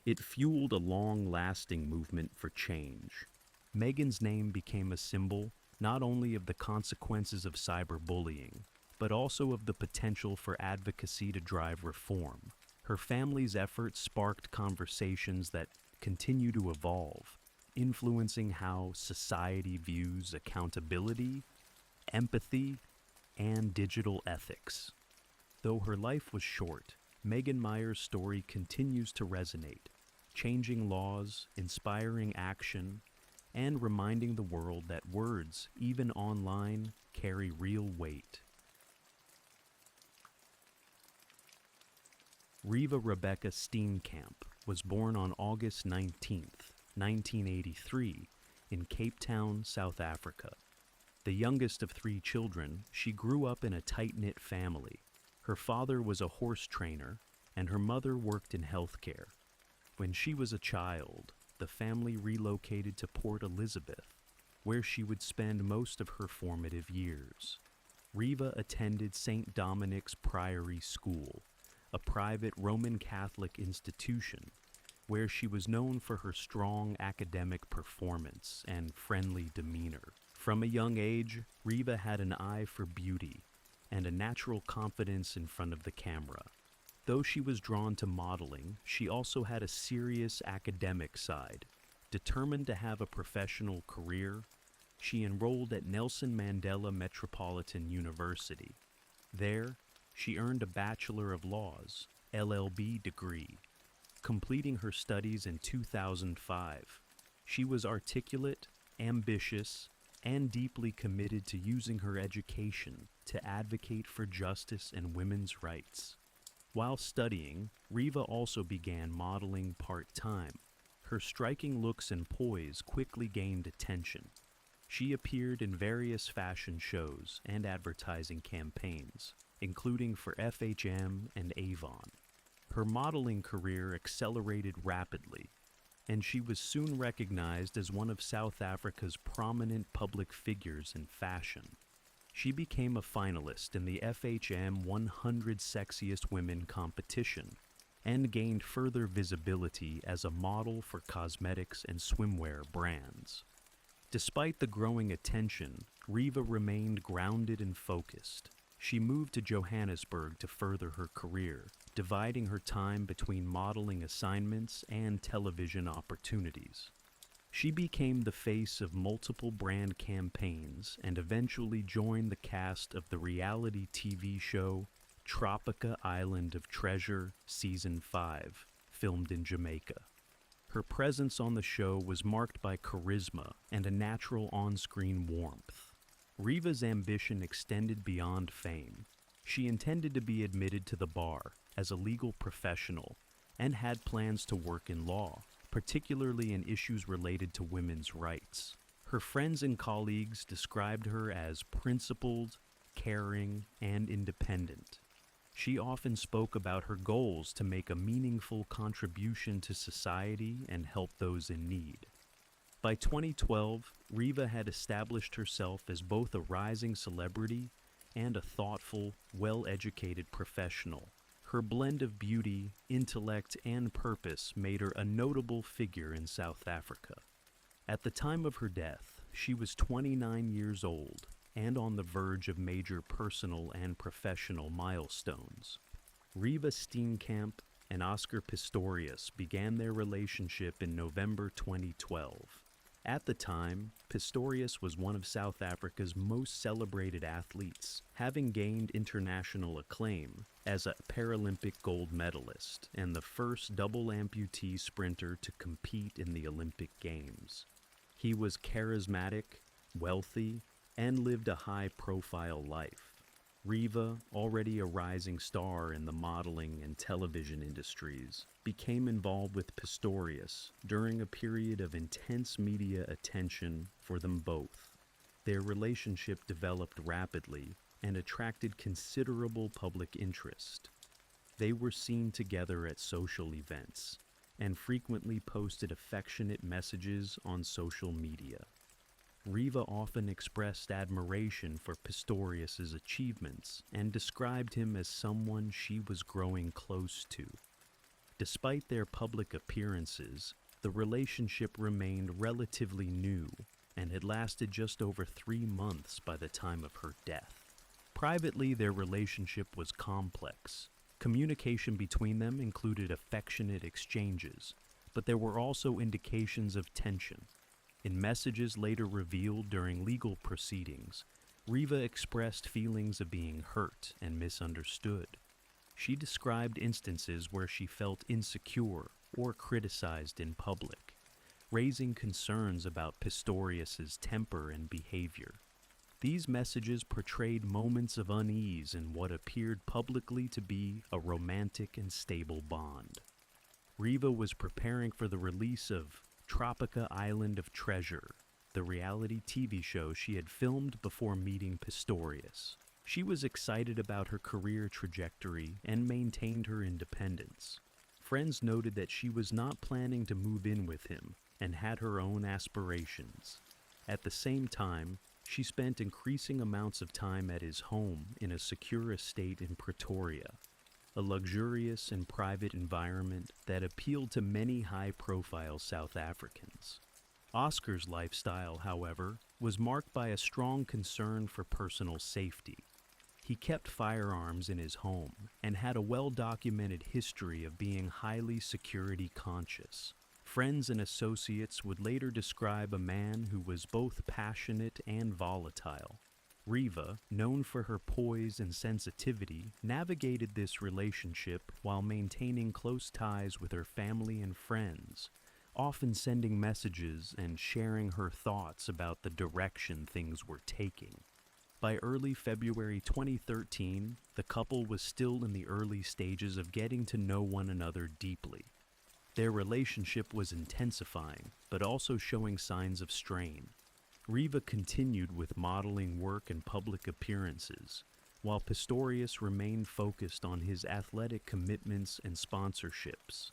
it fueled a long-lasting movement for change. Megan's name became a symbol not only of the consequences of cyberbullying, but also of the potential for advocacy to drive reform. Her family's efforts sparked conversations that continue to evolve, influencing how society views accountability, empathy, and digital ethics. Though her life was short, Megan Meyer's story continues to resonate, changing laws, inspiring action, and reminding the world that words, even online, carry real weight. Riva Rebecca Steenkamp was born on August 19, 1983, in Cape Town, South Africa. The youngest of 3 children, she grew up in a tight-knit family. Her father was a horse trainer, and her mother worked in healthcare. When she was a child, the family relocated to Port Elizabeth, where she would spend most of her formative years. Riva attended St. Dominic's Priory School, a private Roman Catholic institution, where she was known for her strong academic performance and friendly demeanor. From a young age, Riva had an eye for beauty and a natural confidence in front of the camera. Though she was drawn to modeling, she also had a serious academic side. Determined to have a professional career, she enrolled at Nelson Mandela Metropolitan University. There, she earned a Bachelor of Laws, LLB degree. Completing her studies in 2005, she was articulate, ambitious, and deeply committed to using her education to advocate for justice and women's rights. While studying, Riva also began modeling part-time. Her striking looks and poise quickly gained attention. She appeared in various fashion shows and advertising campaigns, including for FHM and Avon. Her modeling career accelerated rapidly, and she was soon recognized as one of South Africa's prominent public figures in fashion. She became a finalist in the FHM 100 Sexiest Women competition and gained further visibility as a model for cosmetics and swimwear brands. Despite the growing attention, Riva remained grounded and focused. She moved to Johannesburg to further her career, dividing her time between modeling assignments and television opportunities. She became the face of multiple brand campaigns and eventually joined the cast of the reality TV show Tropica Island of Treasure Season 5, filmed in Jamaica. Her presence on the show was marked by charisma and a natural on-screen warmth. Riva's ambition extended beyond fame. She intended to be admitted to the bar as a legal professional and had plans to work in law, particularly in issues related to women's rights. Her friends and colleagues described her as principled, caring, and independent. She often spoke about her goals to make a meaningful contribution to society and help those in need. By 2012, Riva had established herself as both a rising celebrity and a thoughtful, well-educated professional. Her blend of beauty, intellect, and purpose made her a notable figure in South Africa. At the time of her death, she was 29 years old and on the verge of major personal and professional milestones. Riva Steenkamp and Oscar Pistorius began their relationship in November 2012. At the time, Pistorius was one of South Africa's most celebrated athletes, having gained international acclaim as a Paralympic gold medalist and the first double amputee sprinter to compete in the Olympic Games. He was charismatic, wealthy, and lived a high-profile life. Riva, already a rising star in the modeling and television industries, became involved with Pistorius during a period of intense media attention for them both. Their relationship developed rapidly and attracted considerable public interest. They were seen together at social events and frequently posted affectionate messages on social media. Riva often expressed admiration for Pistorius's achievements and described him as someone she was growing close to. Despite their public appearances, the relationship remained relatively new and had lasted just over 3 months by the time of her death. Privately, their relationship was complex. Communication between them included affectionate exchanges, but there were also indications of tension. In messages later revealed during legal proceedings, Riva expressed feelings of being hurt and misunderstood. She described instances where she felt insecure or criticized in public, raising concerns about Pistorius's temper and behavior. These messages portrayed moments of unease in what appeared publicly to be a romantic and stable bond. Riva was preparing for the release of Tropica Island of Treasure, the reality TV show she had filmed before meeting Pistorius. She was excited about her career trajectory and maintained her independence. Friends noted that she was not planning to move in with him and had her own aspirations. At the same time, she spent increasing amounts of time at his home in a secure estate in Pretoria, a luxurious and private environment that appealed to many high-profile South Africans. Oscar's lifestyle, however, was marked by a strong concern for personal safety. He kept firearms in his home and had a well-documented history of being highly security conscious. Friends and associates would later describe a man who was both passionate and volatile. Riva, known for her poise and sensitivity, navigated this relationship while maintaining close ties with her family and friends, often sending messages and sharing her thoughts about the direction things were taking. By early February 2013, the couple was still in the early stages of getting to know one another deeply. Their relationship was intensifying, but also showing signs of strain. Riva continued with modeling work and public appearances, while Pistorius remained focused on his athletic commitments and sponsorships.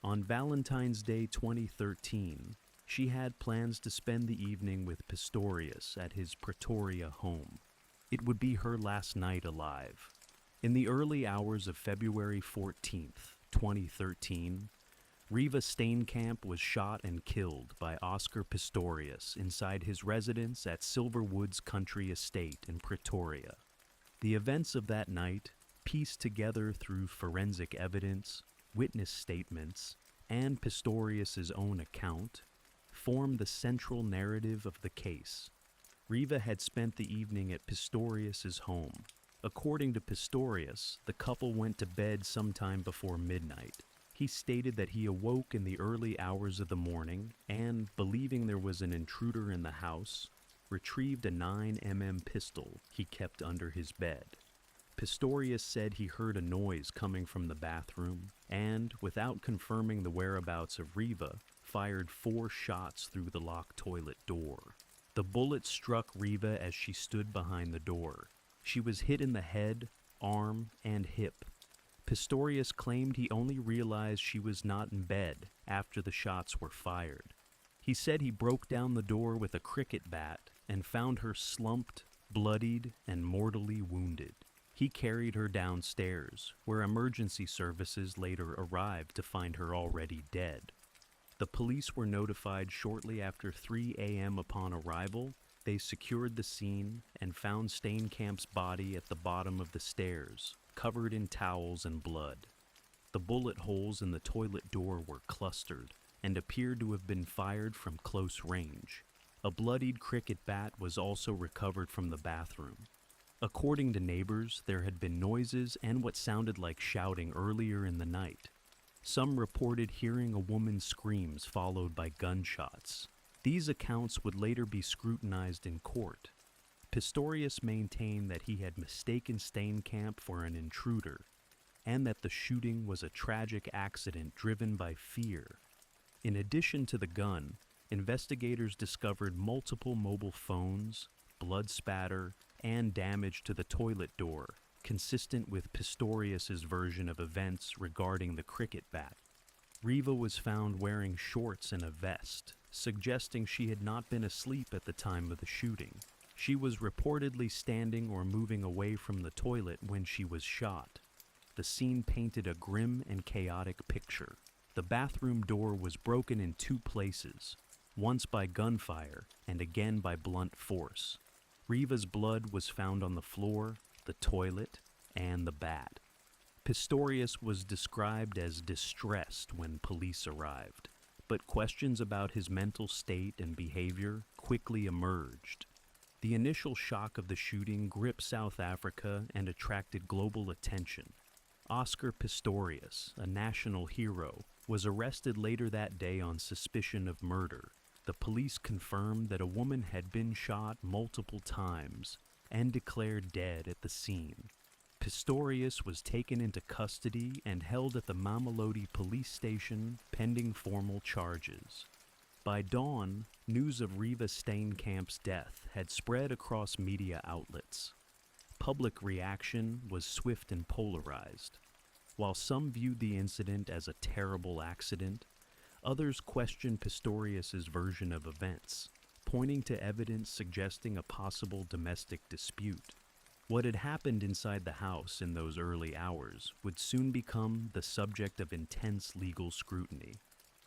On Valentine's Day 2013, she had plans to spend the evening with Pistorius at his Pretoria home. It would be her last night alive. In the early hours of February 14th, 2013, Riva Steenkamp was shot and killed by Oscar Pistorius inside his residence at Silverwoods Country Estate in Pretoria. The events of that night, pieced together through forensic evidence, witness statements, and Pistorius's own account, form the central narrative of the case. Riva had spent the evening at Pistorius's home. According to Pistorius, the couple went to bed sometime before midnight. He stated that he awoke in the early hours of the morning and, believing there was an intruder in the house, retrieved a 9mm pistol he kept under his bed. Pistorius said he heard a noise coming from the bathroom and, without confirming the whereabouts of Riva, fired 4 shots through the locked toilet door. The bullet struck Riva as she stood behind the door. She was hit in the head, arm, and hip. Pistorius claimed he only realized she was not in bed after the shots were fired. He said he broke down the door with a cricket bat and found her slumped, bloodied, and mortally wounded. He carried her downstairs, where emergency services later arrived to find her already dead. The police were notified shortly after 3 a.m. Upon arrival. They secured the scene and found Steenkamp's body at the bottom of the stairs, covered in towels and blood. The bullet holes in the toilet door were clustered and appeared to have been fired from close range. A bloodied cricket bat was also recovered from the bathroom. According to neighbors, there had been noises and what sounded like shouting earlier in the night. Some reported hearing a woman's screams followed by gunshots. These accounts would later be scrutinized in court. Pistorius maintained that he had mistaken Steenkamp for an intruder, and that the shooting was a tragic accident driven by fear. In addition to the gun, investigators discovered multiple mobile phones, blood spatter, and damage to the toilet door, consistent with Pistorius's version of events regarding the cricket bat. Riva was found wearing shorts and a vest, suggesting she had not been asleep at the time of the shooting. She was reportedly standing or moving away from the toilet when she was shot. The scene painted a grim and chaotic picture. The bathroom door was broken in 2 places, once by gunfire and again by blunt force. Riva's blood was found on the floor, the toilet, and the bat. Pistorius was described as distressed when police arrived, but questions about his mental state and behavior quickly emerged. The initial shock of the shooting gripped South Africa and attracted global attention. Oscar Pistorius, a national hero, was arrested later that day on suspicion of murder. The police confirmed that a woman had been shot multiple times and declared dead at the scene. Pistorius was taken into custody and held at the Mamelodi police station pending formal charges. By dawn, news of Riva Steenkamp's death had spread across media outlets. Public reaction was swift and polarized. While some viewed the incident as a terrible accident, others questioned Pistorius's version of events, pointing to evidence suggesting a possible domestic dispute. What had happened inside the house in those early hours would soon become the subject of intense legal scrutiny.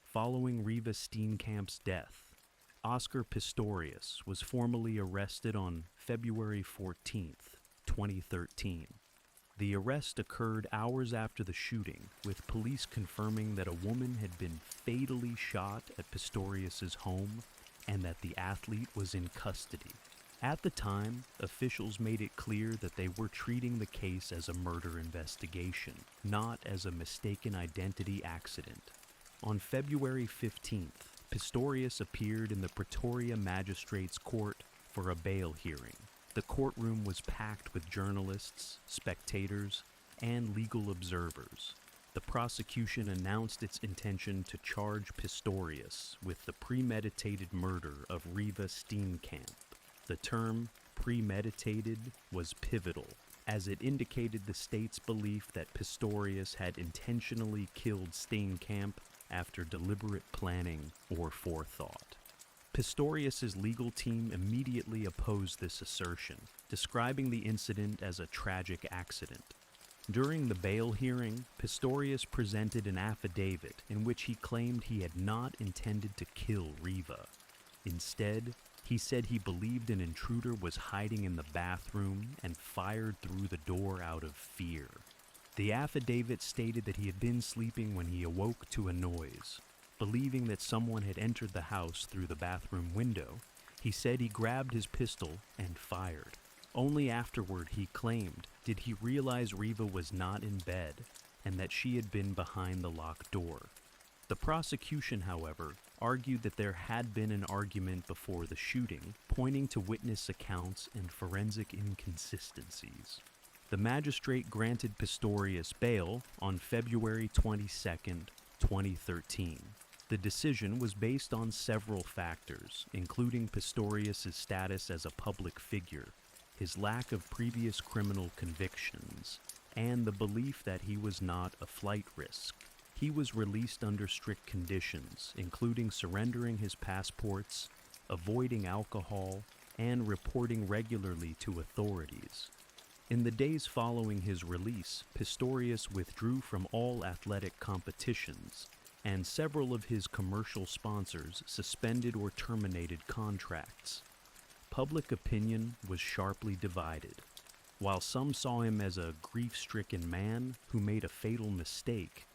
Following Riva Steenkamp's death, Oscar Pistorius was formally arrested on February 14th, 2013. The arrest occurred hours after the shooting, with police confirming that a woman had been fatally shot at Pistorius's home and that the athlete was in custody. At the time, officials made it clear that they were treating the case as a murder investigation, not as a mistaken identity accident. On February 15th, Pistorius appeared in the Pretoria Magistrates Court for a bail hearing. The courtroom was packed with journalists, spectators, and legal observers. The prosecution announced its intention to charge Pistorius with the premeditated murder of Riva Steenkamp. The term premeditated was pivotal, as it indicated the state's belief that Pistorius had intentionally killed Steenkamp after deliberate planning or forethought. Pistorius's legal team immediately opposed this assertion, describing the incident as a tragic accident. During the bail hearing, Pistorius presented an affidavit in which he claimed he had not intended to kill Riva. Instead, he said he believed an intruder was hiding in the bathroom and fired through the door out of fear. The affidavit stated that he had been sleeping when he awoke to a noise. Believing that someone had entered the house through the bathroom window, he said he grabbed his pistol and fired. Only afterward, he claimed, did he realize Riva was not in bed and that she had been behind the locked door. The prosecution, however, argued that there had been an argument before the shooting, pointing to witness accounts and forensic inconsistencies. The magistrate granted Pistorius bail on February 22, 2013. The decision was based on several factors, including Pistorius's status as a public figure, his lack of previous criminal convictions, and the belief that he was not a flight risk. He was released under strict conditions, including surrendering his passports, avoiding alcohol, and reporting regularly to authorities. In the days following his release, Pistorius withdrew from all athletic competitions, and several of his commercial sponsors suspended or terminated contracts. Public opinion was sharply divided. While some saw him as a grief-stricken man who made a fatal mistake,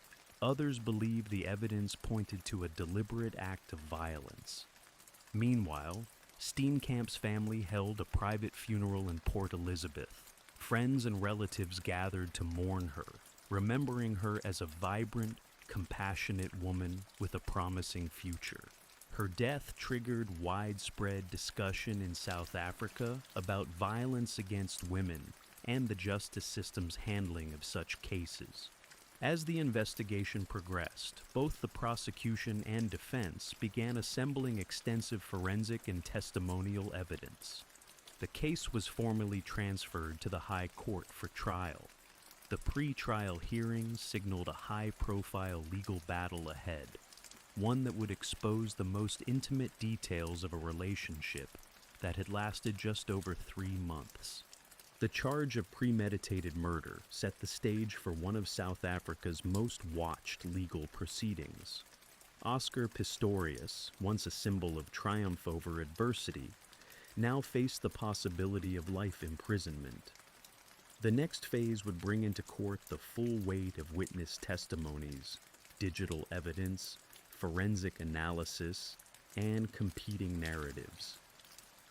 others believed the evidence pointed to a deliberate act of violence. Meanwhile, Steenkamp's family held a private funeral in Port Elizabeth. Friends and relatives gathered to mourn her, remembering her as a vibrant, compassionate woman with a promising future. Her death triggered widespread discussion in South Africa about violence against women and the justice system's handling of such cases. As the investigation progressed, both the prosecution and defense began assembling extensive forensic and testimonial evidence. The case was formally transferred to the High Court for trial. The pre-trial hearings signaled a high-profile legal battle ahead, one that would expose the most intimate details of a relationship that had lasted just over 3 months. The charge of premeditated murder set the stage for one of South Africa's most watched legal proceedings. Oscar Pistorius, once a symbol of triumph over adversity, now faced the possibility of life imprisonment. The next phase would bring into court the full weight of witness testimonies, digital evidence, forensic analysis, and competing narratives.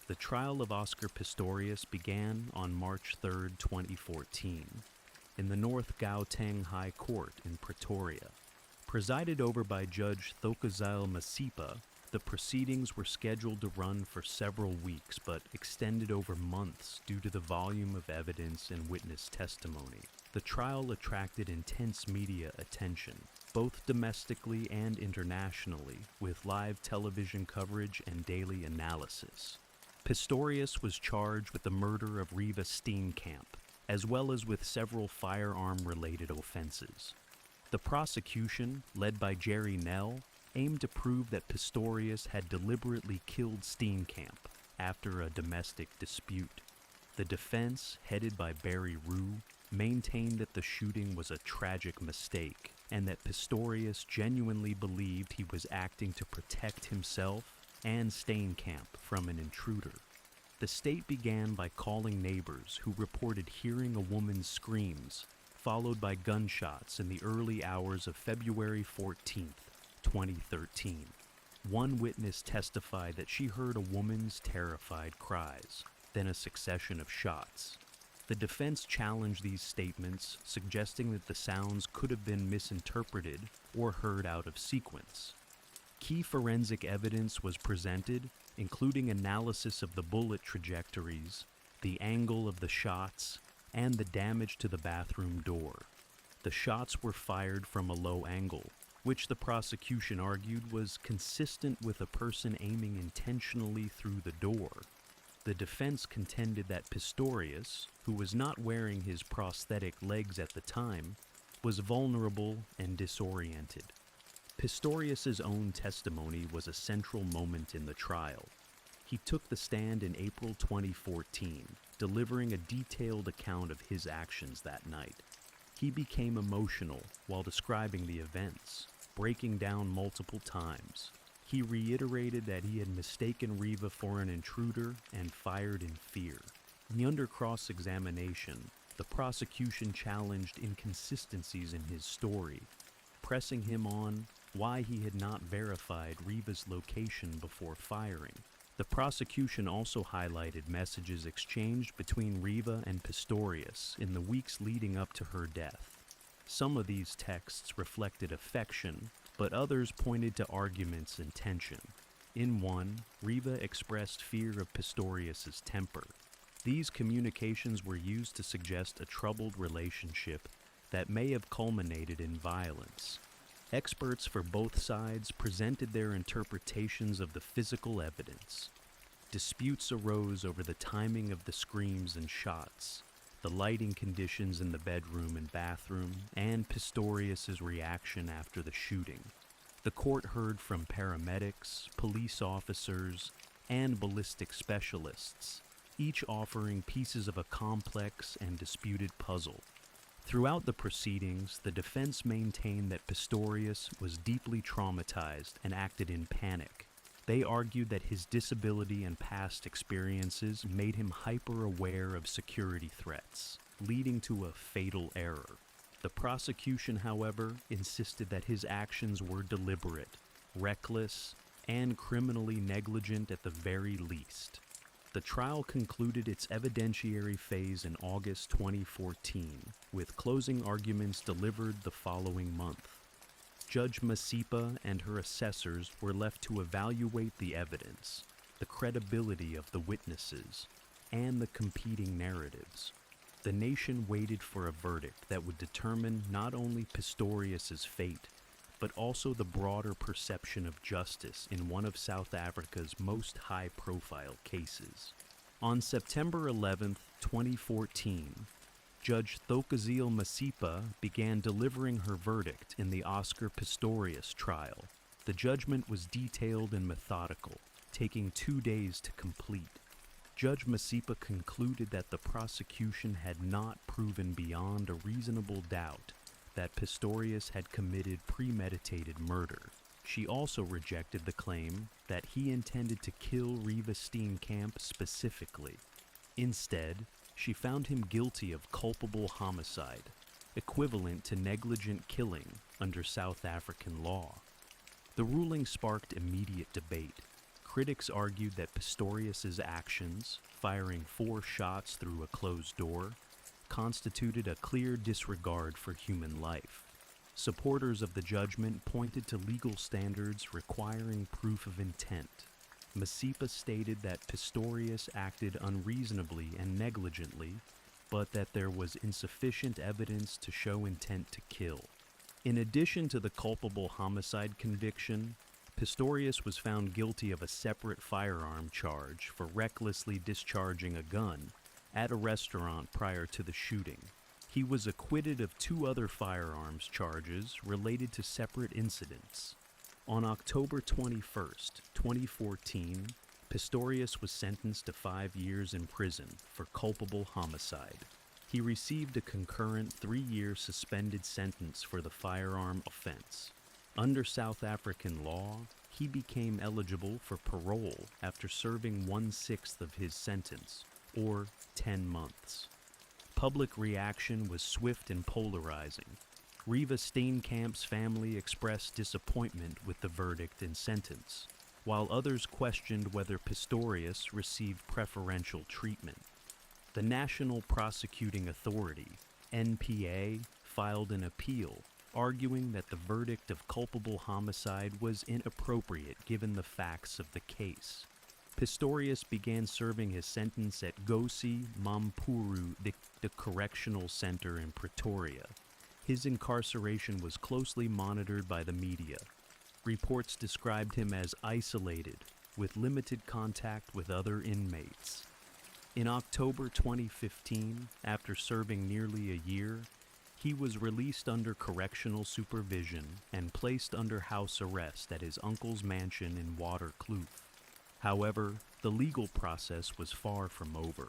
The trial of Oscar Pistorius began on March 3, 2014, in the North Gauteng High Court in Pretoria. Presided over by Judge Thokozile Masipa, the proceedings were scheduled to run for several weeks but extended over months due to the volume of evidence and witness testimony. The trial attracted intense media attention, both domestically and internationally, with live television coverage and daily analysis. Pistorius was charged with the murder of Riva Steenkamp, as well as with several firearm-related offenses. The prosecution, led by Jerry Nell, aimed to prove that Pistorius had deliberately killed Steenkamp after a domestic dispute. The defense, headed by Barry Rue, maintained that the shooting was a tragic mistake and that Pistorius genuinely believed he was acting to protect himself and Steenkamp from an intruder. The state began by calling neighbors who reported hearing a woman's screams, followed by gunshots in the early hours of February 14, 2013. One witness testified that she heard a woman's terrified cries, then a succession of shots. The defense challenged these statements, suggesting that the sounds could have been misinterpreted or heard out of sequence. Key forensic evidence was presented, including analysis of the bullet trajectories, the angle of the shots, and the damage to the bathroom door. The shots were fired from a low angle, which the prosecution argued was consistent with a person aiming intentionally through the door. The defense contended that Pistorius, who was not wearing his prosthetic legs at the time, was vulnerable and disoriented. Pistorius's own testimony was a central moment in the trial. He took the stand in April 2014, delivering a detailed account of his actions that night. He became emotional while describing the events, breaking down multiple times. He reiterated that he had mistaken Riva for an intruder and fired in fear. Under cross-examination, the prosecution challenged inconsistencies in his story, pressing him on why he had not verified Riva's location before firing. The prosecution also highlighted messages exchanged between Riva and Pistorius in the weeks leading up to her death. Some of these texts reflected affection, but others pointed to arguments and tension. In one, Riva expressed fear of Pistorius's temper. These communications were used to suggest a troubled relationship that may have culminated in violence. Experts for both sides presented their interpretations of the physical evidence. Disputes arose over the timing of the screams and shots, the lighting conditions in the bedroom and bathroom, and Pistorius's reaction after the shooting. The court heard from paramedics, police officers, and ballistic specialists, each offering pieces of a complex and disputed puzzle. Throughout the proceedings, the defense maintained that Pistorius was deeply traumatized and acted in panic. They argued that his disability and past experiences made him hyper-aware of security threats, leading to a fatal error. The prosecution, however, insisted that his actions were deliberate, reckless, and criminally negligent at the very least. The trial concluded its evidentiary phase in August 2014, with closing arguments delivered the following month. Judge Masipa and her assessors were left to evaluate the evidence, the credibility of the witnesses, and the competing narratives. The nation waited for a verdict that would determine not only Pistorius's fate, but also the broader perception of justice in one of South Africa's most high-profile cases. On September 11, 2014, Judge Thokozile Masipa began delivering her verdict in the Oscar Pistorius trial. The judgment was detailed and methodical, taking 2 days to complete. Judge Masipa concluded that the prosecution had not proven beyond a reasonable doubt that Pistorius had committed premeditated murder. She also rejected the claim that he intended to kill Riva Steenkamp specifically. Instead, she found him guilty of culpable homicide, equivalent to negligent killing under South African law. The ruling sparked immediate debate. Critics argued that Pistorius's actions, firing 4 shots through a closed door, constituted a clear disregard for human life. Supporters of the judgment pointed to legal standards requiring proof of intent. Masipa stated that Pistorius acted unreasonably and negligently, but that there was insufficient evidence to show intent to kill. In addition to the culpable homicide conviction, Pistorius was found guilty of a separate firearm charge for recklessly discharging a gun at a restaurant prior to the shooting. He was acquitted of 2 other firearms charges related to separate incidents. On October 21, 2014, Pistorius was sentenced to 5 years in prison for culpable homicide. He received a concurrent 3-year suspended sentence for the firearm offense. Under South African law, he became eligible for parole after serving 1/6 of his sentence, or 10 months. Public reaction was swift and polarizing. Riva Steenkamp's family expressed disappointment with the verdict and sentence, while others questioned whether Pistorius received preferential treatment. The National Prosecuting Authority, NPA, filed an appeal, arguing that the verdict of culpable homicide was inappropriate given the facts of the case. Pistorius began serving his sentence at Gosi Mampuru, the correctional center in Pretoria. His incarceration was closely monitored by the media. Reports described him as isolated, with limited contact with other inmates. In October 2015, after serving nearly a year, He was released under correctional supervision and placed under house arrest at his uncle's mansion in Waterkloof. However, the legal process was far from over.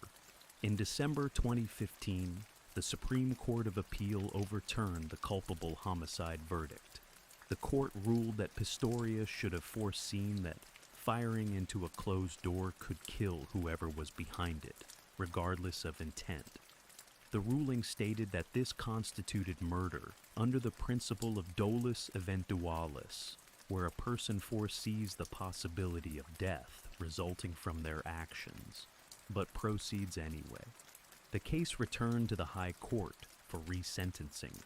In December 2015, the Supreme Court of Appeal overturned the culpable homicide verdict. The court ruled that Pistorius should have foreseen that firing into a closed door could kill whoever was behind it, regardless of intent. The ruling stated that this constituted murder under the principle of dolus eventualis, where a person foresees the possibility of death resulting from their actions, but proceeds anyway. The case returned to the High Court for resentencing.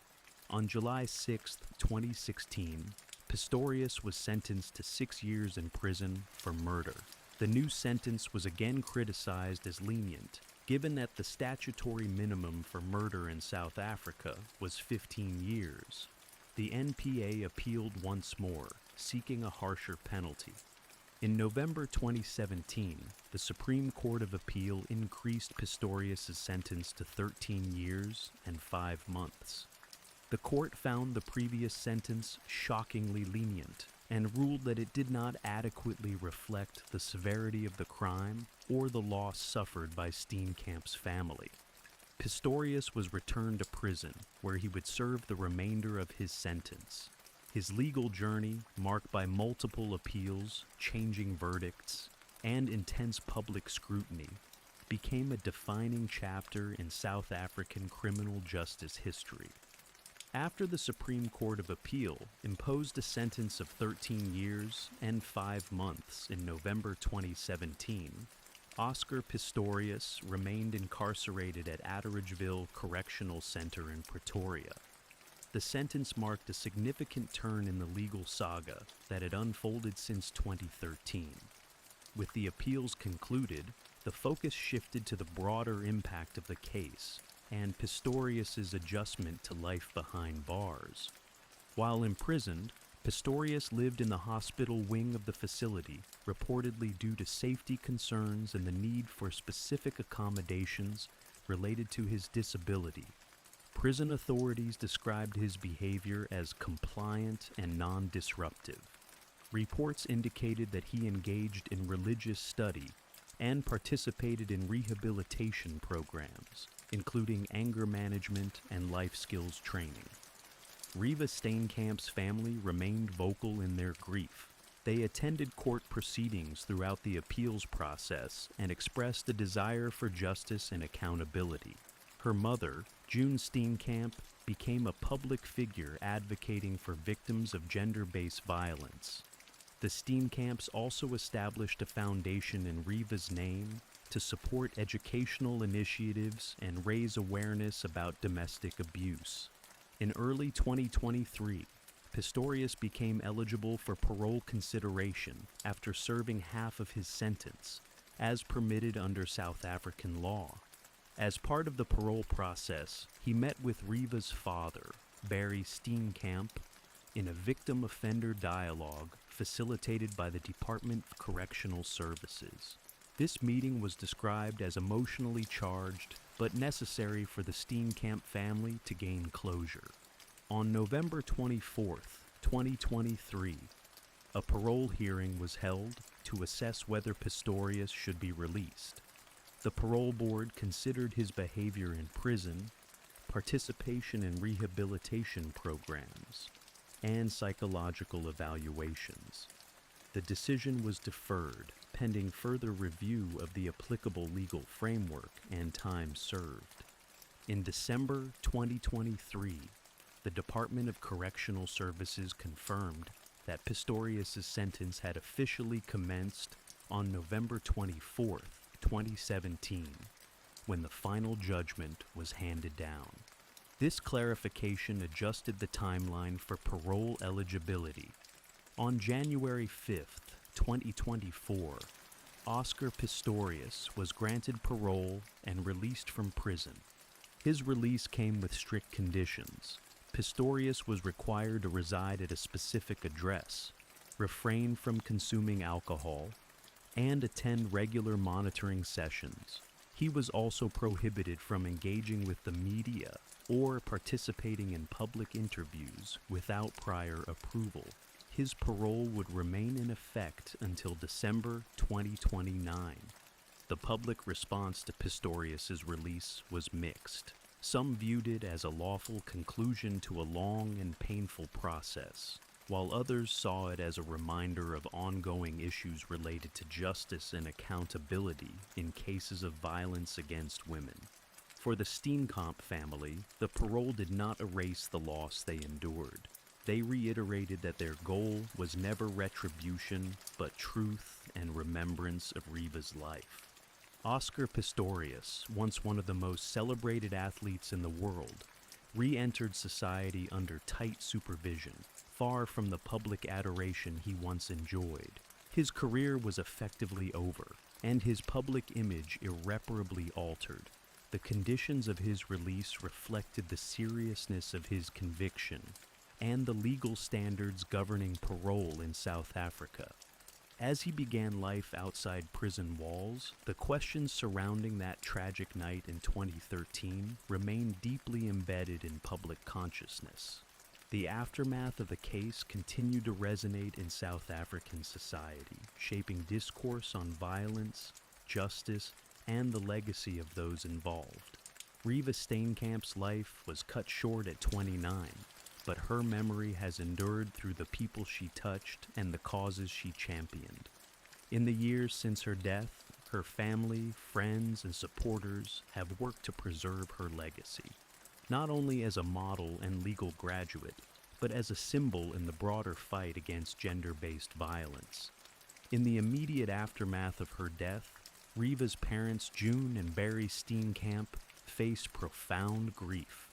On July 6, 2016, Pistorius was sentenced to 6 years in prison for murder. The new sentence was again criticized as lenient, given that the statutory minimum for murder in South Africa was 15 years. The NPA appealed once more, seeking a harsher penalty. In November 2017, the Supreme Court of Appeal increased Pistorius' sentence to 13 years and 5 months. The court found the previous sentence shockingly lenient and ruled that it did not adequately reflect the severity of the crime or the loss suffered by Steenkamp's family. Pistorius was returned to prison, where he would serve the remainder of his sentence. His legal journey, marked by multiple appeals, changing verdicts, and intense public scrutiny, became a defining chapter in South African criminal justice history. After the Supreme Court of Appeal imposed a sentence of 13 years and 5 months in November 2017, Oscar Pistorius remained incarcerated at Atteridgeville Correctional Center in Pretoria. The sentence marked a significant turn in the legal saga that had unfolded since 2013. With the appeals concluded, the focus shifted to the broader impact of the case and Pistorius' adjustment to life behind bars. While imprisoned, Pistorius lived in the hospital wing of the facility, reportedly due to safety concerns and the need for specific accommodations related to his disability. Prison authorities described his behavior as compliant and non-disruptive. Reports indicated that he engaged in religious study and participated in rehabilitation programs, including anger management and life skills training. Reva Steenkamp's family remained vocal in their grief. They attended court proceedings throughout the appeals process and expressed a desire for justice and accountability. Her mother, June Steenkamp, became a public figure advocating for victims of gender-based violence. The Steenkamps also established a foundation in Reva's name to support educational initiatives and raise awareness about domestic abuse. In early 2023, Pistorius became eligible for parole consideration after serving half of his sentence, as permitted under South African law. As part of the parole process, he met with Reva's father, Barry Steenkamp, in a victim offender dialogue facilitated by the Department of Correctional Services. This meeting was described as emotionally charged, but necessary for the Steenkamp family to gain closure. On November 24, 2023, a parole hearing was held to assess whether Pistorius should be released. The parole board considered his behavior in prison, participation in rehabilitation programs, and psychological evaluations. The decision was deferred, pending further review of the applicable legal framework and time served. In December 2023, the Department of Correctional Services confirmed that Pistorius' sentence had officially commenced on November 24, 2017, when the final judgment was handed down. This clarification adjusted the timeline for parole eligibility. On January 5, 2024, Oscar Pistorius was granted parole and released from prison. His release came with strict conditions. Pistorius was required to reside at a specific address, refrain from consuming alcohol, and attend regular monitoring sessions. He was also prohibited from engaging with the media or participating in public interviews without prior approval. His parole would remain in effect until December 2029. The public response to Pistorius's release was mixed. Some viewed it as a lawful conclusion to a long and painful process, while others saw it as a reminder of ongoing issues related to justice and accountability in cases of violence against women. For the Steenkamp family, the parole did not erase the loss they endured. They reiterated that their goal was never retribution, but truth and remembrance of Riva's life. Oscar Pistorius, once one of the most celebrated athletes in the world, re-entered society under tight supervision, far from the public adoration he once enjoyed. His career was effectively over, and his public image irreparably altered. The conditions of his release reflected the seriousness of his conviction and the legal standards governing parole in South Africa. As he began life outside prison walls, the questions surrounding that tragic night in 2013 remained deeply embedded in public consciousness. The aftermath of the case continued to resonate in South African society, shaping discourse on violence, justice, and the legacy of those involved. Riva Steenkamp's life was cut short at 29, but her memory has endured through the people she touched and the causes she championed. In the years since her death, her family, friends, and supporters have worked to preserve her legacy, not only as a model and legal graduate, but as a symbol in the broader fight against gender-based violence. In the immediate aftermath of her death, Riva's parents, June and Barry Steenkamp, faced profound grief.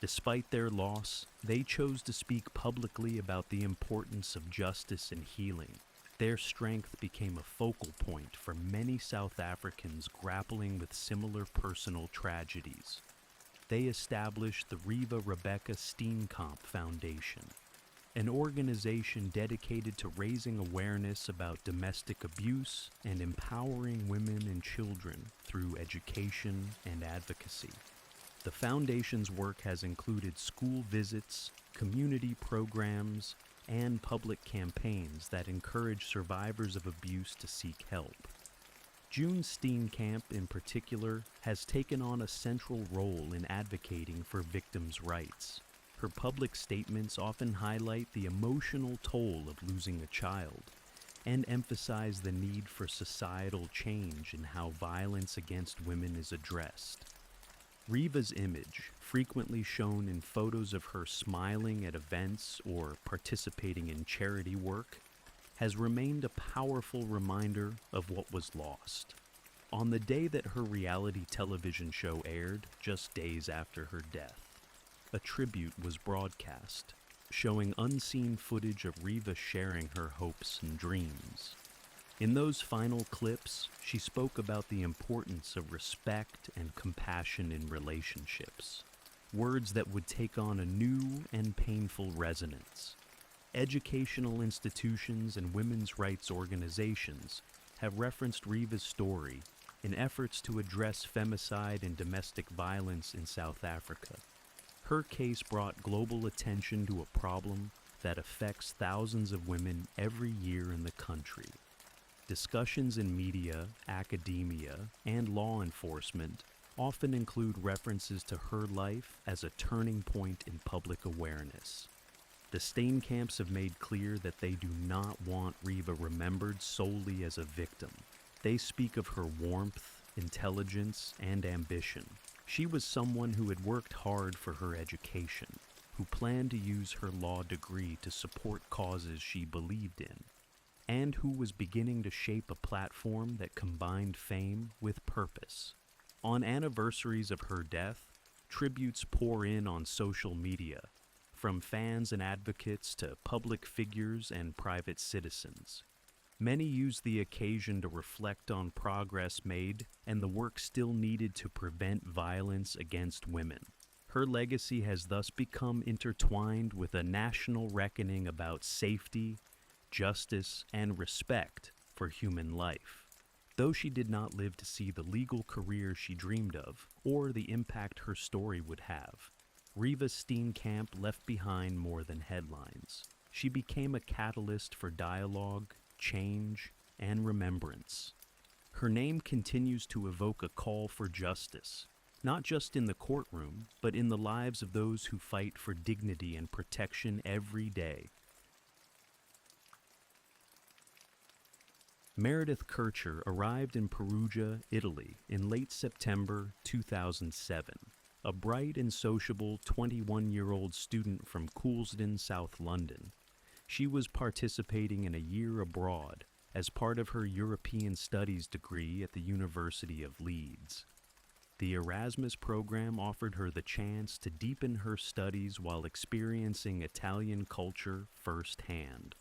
Despite their loss, they chose to speak publicly about the importance of justice and healing. Their strength became a focal point for many South Africans grappling with similar personal tragedies. They established the Riva Rebecca Steenkamp Foundation, an organization dedicated to raising awareness about domestic abuse and empowering women and children through education and advocacy. The foundation's work has included school visits, community programs, and public campaigns that encourage survivors of abuse to seek help. June Steenkamp, in particular, has taken on a central role in advocating for victims' rights. Her public statements often highlight the emotional toll of losing a child and emphasize the need for societal change in how violence against women is addressed. Riva's image, frequently shown in photos of her smiling at events or participating in charity work, has remained a powerful reminder of what was lost. On the day that her reality television show aired, just days after her death, a tribute was broadcast, showing unseen footage of Riva sharing her hopes and dreams. In those final clips, she spoke about the importance of respect and compassion in relationships, words that would take on a new and painful resonance. Educational institutions and women's rights organizations have referenced Riva's story in efforts to address femicide and domestic violence in South Africa. Her case brought global attention to a problem that affects thousands of women every year in the country. Discussions in media, academia, and law enforcement often include references to her life as a turning point in public awareness. The Steenkamps have made clear that they do not want Riva remembered solely as a victim. They speak of her warmth, intelligence, and ambition. She was someone who had worked hard for her education, who planned to use her law degree to support causes she believed in, and who was beginning to shape a platform that combined fame with purpose. On anniversaries of her death, tributes pour in on social media, from fans and advocates to public figures and private citizens. Many use the occasion to reflect on progress made and the work still needed to prevent violence against women. Her legacy has thus become intertwined with a national reckoning about safety, justice, and respect for human life. Though she did not live to see the legal career she dreamed of, or the impact her story would have, Riva Steenkamp left behind more than headlines. She became a catalyst for dialogue, change, and remembrance. Her name continues to evoke a call for justice, not just in the courtroom, but in the lives of those who fight for dignity and protection every day. Meredith Kircher arrived in Perugia, Italy in late September 2007, a bright and sociable 21-year-old student from Coulsdon, South London. She was participating in a year abroad as part of her European Studies degree at the University of Leeds. The Erasmus program offered her the chance to deepen her studies while experiencing Italian culture firsthand.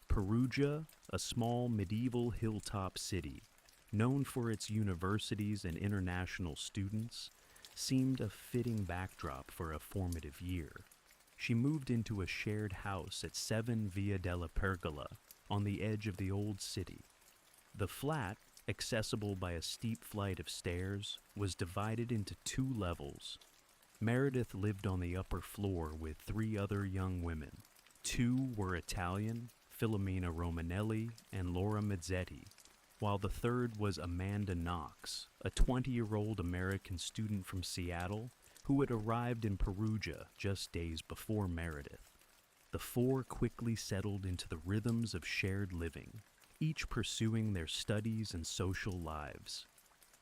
Perugia, a small medieval hilltop city, known for its universities and international students, seemed a fitting backdrop for a formative year. She moved into a shared house at 7 Via della Pergola, on the edge of the old city. The flat, accessible by a steep flight of stairs, was divided into 2 levels. Meredith lived on the upper floor with 3 other young women. 2 were Italian, Filomena Romanelli and Laura Mazzetti, while the third was Amanda Knox, a 20-year-old American student from Seattle who had arrived in Perugia just days before Meredith. The 4 quickly settled into the rhythms of shared living, each pursuing their studies and social lives.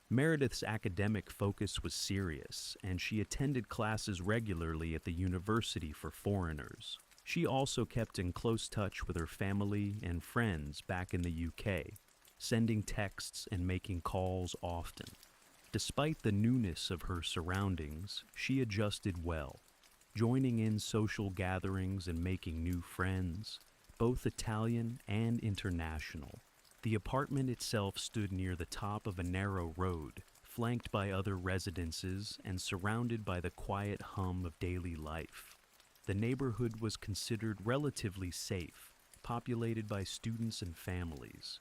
Meredith's academic focus was serious, and she attended classes regularly at the University for Foreigners. She also kept in close touch with her family and friends back in the UK, sending texts and making calls often. Despite the newness of her surroundings, she adjusted well, joining in social gatherings and making new friends, both Italian and international. The apartment itself stood near the top of a narrow road, flanked by other residences and surrounded by the quiet hum of daily life. The neighborhood was considered relatively safe, populated by students and families.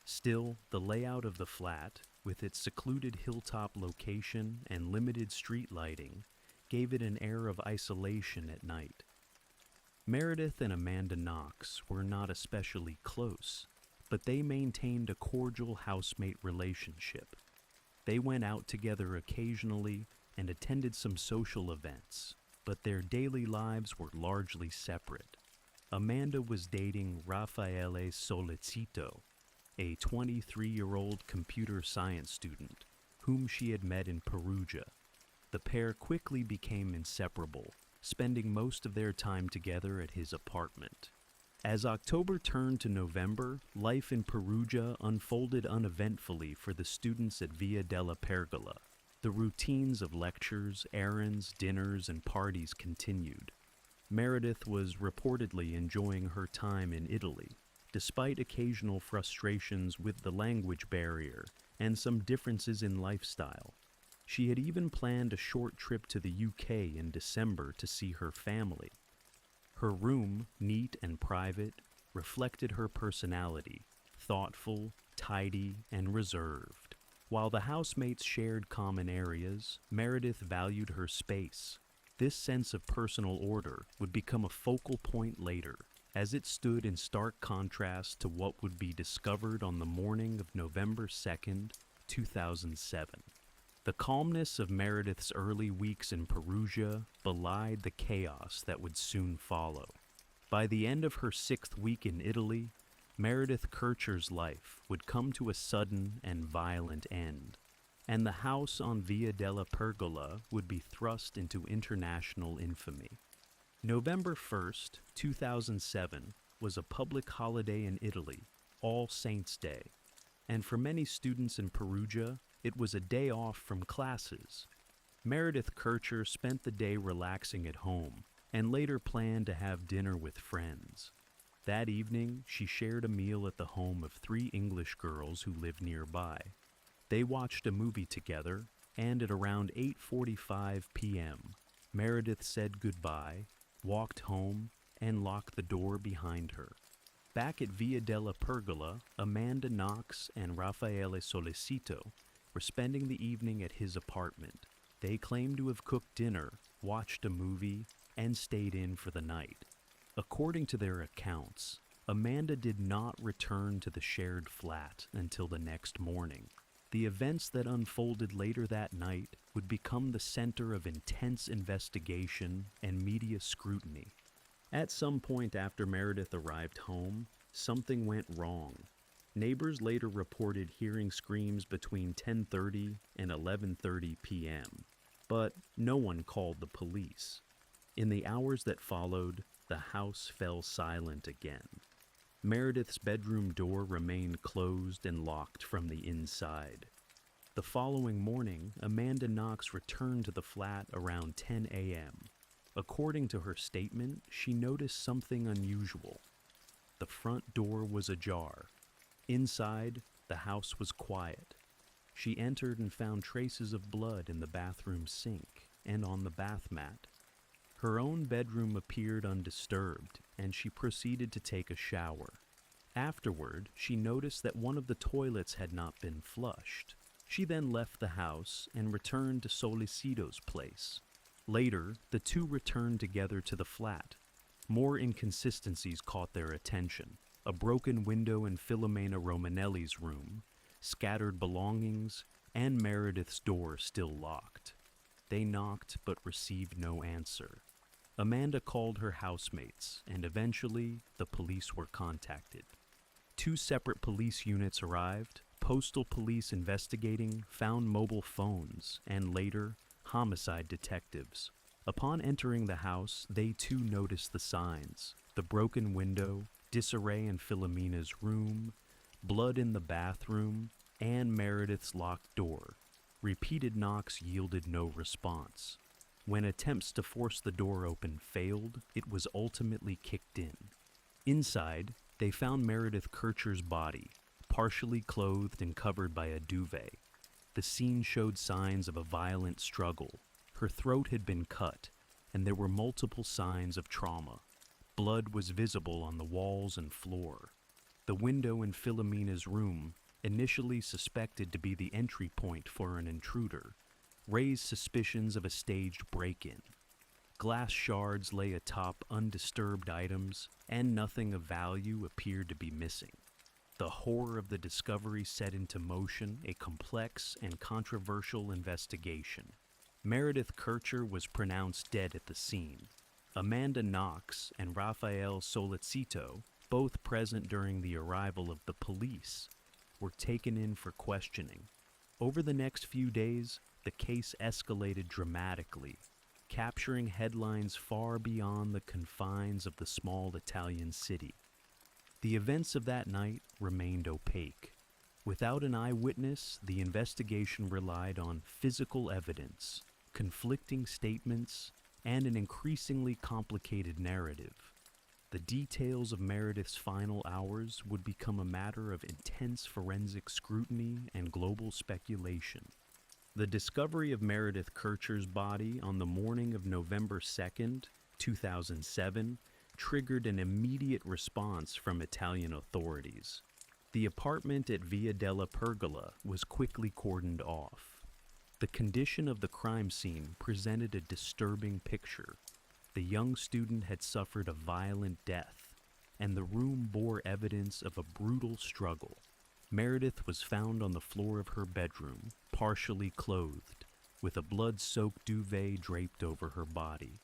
Still, the layout of the flat, with its secluded hilltop location and limited street lighting, gave it an air of isolation at night. Meredith and Amanda Knox were not especially close, but they maintained a cordial housemate relationship. They went out together occasionally and attended some social events, but their daily lives were largely separate. Amanda was dating Raffaele Solicito, a 23-year-old computer science student whom she had met in Perugia. The pair quickly became inseparable, spending most of their time together at his apartment. As October turned to November, life in Perugia unfolded uneventfully for the students at Via della Pergola. The routines of lectures, errands, dinners, and parties continued. Meredith was reportedly enjoying her time in Italy, despite occasional frustrations with the language barrier and some differences in lifestyle. She had even planned a short trip to the UK in December to see her family. Her room, neat and private, reflected her personality, thoughtful, tidy, and reserved. While the housemates shared common areas, Meredith valued her space. This sense of personal order would become a focal point later, as it stood in stark contrast to what would be discovered on the morning of November 2nd, 2007. The calmness of Meredith's early weeks in Perugia belied the chaos that would soon follow. By the end of her 6th week in Italy, Meredith Kircher's life would come to a sudden and violent end, and the house on Via della Pergola would be thrust into international infamy. November 1st, 2007 was a public holiday in Italy, All Saints' Day, and for many students in Perugia, it was a day off from classes. Meredith Kircher spent the day relaxing at home and later planned to have dinner with friends. That evening, she shared a meal at the home of 3 English girls who lived nearby. They watched a movie together, and at around 8:45 p.m., Meredith said goodbye, walked home, and locked the door behind her. Back at Via della Pergola, Amanda Knox and Raffaele Solicito were spending the evening at his apartment. They claimed to have cooked dinner, watched a movie, and stayed in for the night. According to their accounts, Amanda did not return to the shared flat until the next morning. The events that unfolded later that night would become the center of intense investigation and media scrutiny. At some point after Meredith arrived home, something went wrong. Neighbors later reported hearing screams between 10:30 and 11:30 p.m., but no one called the police. In the hours that followed, the house fell silent again. Meredith's bedroom door remained closed and locked from the inside. The following morning, Amanda Knox returned to the flat around 10 a.m. According to her statement, she noticed something unusual. The front door was ajar. Inside, the house was quiet. She entered and found traces of blood in the bathroom sink and on the bath mat. Her own bedroom appeared undisturbed, and she proceeded to take a shower. Afterward, she noticed that one of the toilets had not been flushed. She then left the house and returned to Solicito's place. Later, the two returned together to the flat. More inconsistencies caught their attention. A broken window in Filomena Romanelli's room, scattered belongings, and Meredith's door still locked. They knocked but received no answer. Amanda called her housemates, and eventually the police were contacted. 2 separate police units arrived. Postal police investigating found mobile phones, and later, homicide detectives. Upon entering the house, they too noticed the signs: the broken window, disarray in Filomena's room, blood in the bathroom, and Meredith's locked door. Repeated knocks yielded no response. When attempts to force the door open failed, it was ultimately kicked in. Inside, they found Meredith Kircher's body, partially clothed and covered by a duvet. The scene showed signs of a violent struggle. Her throat had been cut, and there were multiple signs of trauma. Blood was visible on the walls and floor. The window in Filomena's room, initially suspected to be the entry point for an intruder, raised suspicions of a staged break-in. Glass shards lay atop undisturbed items, and nothing of value appeared to be missing. The horror of the discovery set into motion a complex and controversial investigation. Meredith Kircher was pronounced dead at the scene. Amanda Knox and Raffaele Solicito, both present during the arrival of the police, were taken in for questioning. Over the next few days, the case escalated dramatically, capturing headlines far beyond the confines of the small Italian city. The events of that night remained opaque. Without an eyewitness, the investigation relied on physical evidence, conflicting statements, and an increasingly complicated narrative. The details of Meredith's final hours would become a matter of intense forensic scrutiny and global speculation. The discovery of Meredith Kircher's body on the morning of November 2nd, 2007, triggered an immediate response from Italian authorities. The apartment at Via della Pergola was quickly cordoned off. The condition of the crime scene presented a disturbing picture. The young student had suffered a violent death, and the room bore evidence of a brutal struggle. Meredith was found on the floor of her bedroom, partially clothed, with a blood-soaked duvet draped over her body.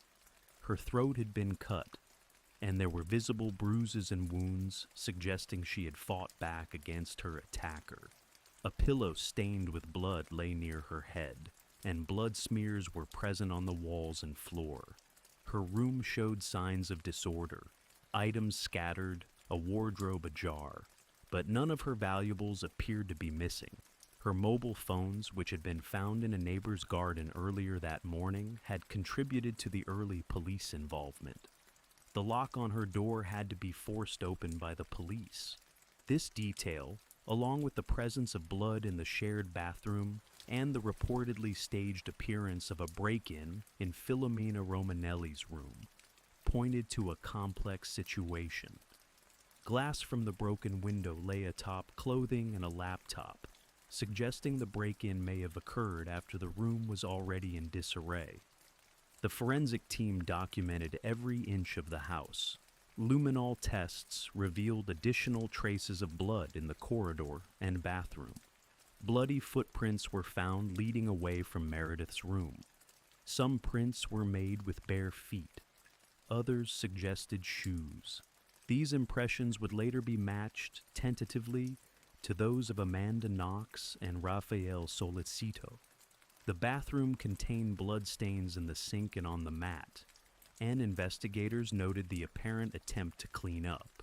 Her throat had been cut, and there were visible bruises and wounds suggesting she had fought back against her attacker. A pillow stained with blood lay near her head, and blood smears were present on the walls and floor. Her room showed signs of disorder, items scattered, a wardrobe ajar, but none of her valuables appeared to be missing. Her mobile phones, which had been found in a neighbor's garden earlier that morning, had contributed to the early police involvement. The lock on her door had to be forced open by the police. This detail, along with the presence of blood in the shared bathroom and the reportedly staged appearance of a break-in in Filomena Romanelli's room, pointed to a complex situation. Glass from the broken window lay atop clothing and a laptop, suggesting the break-in may have occurred after the room was already in disarray. The forensic team documented every inch of the house. Luminol tests revealed additional traces of blood in the corridor and bathroom. Bloody footprints were found leading away from Meredith's room. Some prints were made with bare feet. Others suggested shoes. These impressions would later be matched, tentatively, to those of Amanda Knox and Rafael Solicito. The bathroom contained bloodstains in the sink and on the mat, and investigators noted the apparent attempt to clean up.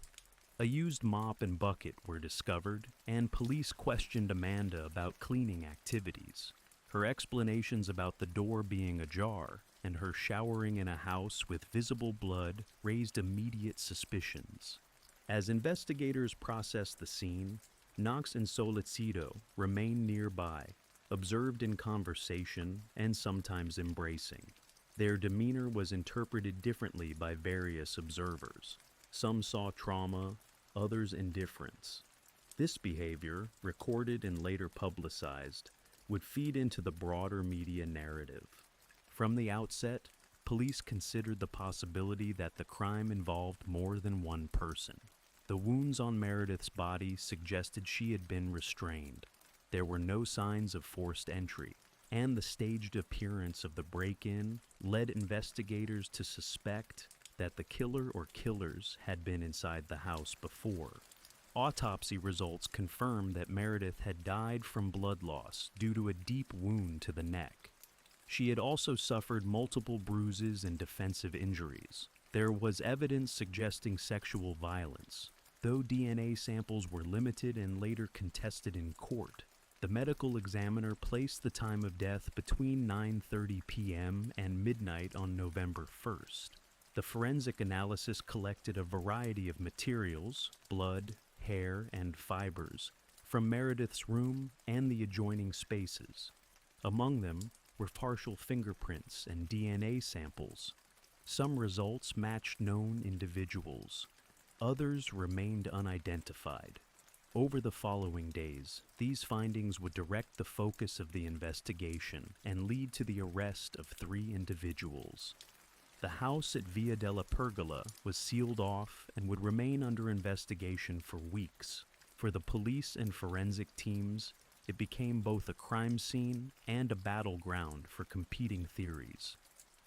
A used mop and bucket were discovered, and police questioned Amanda about cleaning activities. Her explanations about the door being ajar and her showering in a house with visible blood raised immediate suspicions. As investigators processed the scene, Knox and Solicito remained nearby, observed in conversation and sometimes embracing. Their demeanor was interpreted differently by various observers. Some saw trauma, others indifference. This behavior, recorded and later publicized, would feed into the broader media narrative. From the outset, police considered the possibility that the crime involved more than one person. The wounds on Meredith's body suggested she had been restrained. There were no signs of forced entry, and the staged appearance of the break-in led investigators to suspect that the killer or killers had been inside the house before. Autopsy results confirmed that Meredith had died from blood loss due to a deep wound to the neck. She had also suffered multiple bruises and defensive injuries. There was evidence suggesting sexual violence, though DNA samples were limited and later contested in court. The medical examiner placed the time of death between 9:30 p.m. and midnight on November 1st. The forensic analysis collected a variety of materials, blood, hair, and fibers, from Meredith's room and the adjoining spaces. Among them were partial fingerprints and DNA samples. Some results matched known individuals. Others remained unidentified. Over the following days, these findings would direct the focus of the investigation and lead to the arrest of 3 individuals. The house at Via della Pergola was sealed off and would remain under investigation for weeks. For the police and forensic teams, it became both a crime scene and a battleground for competing theories.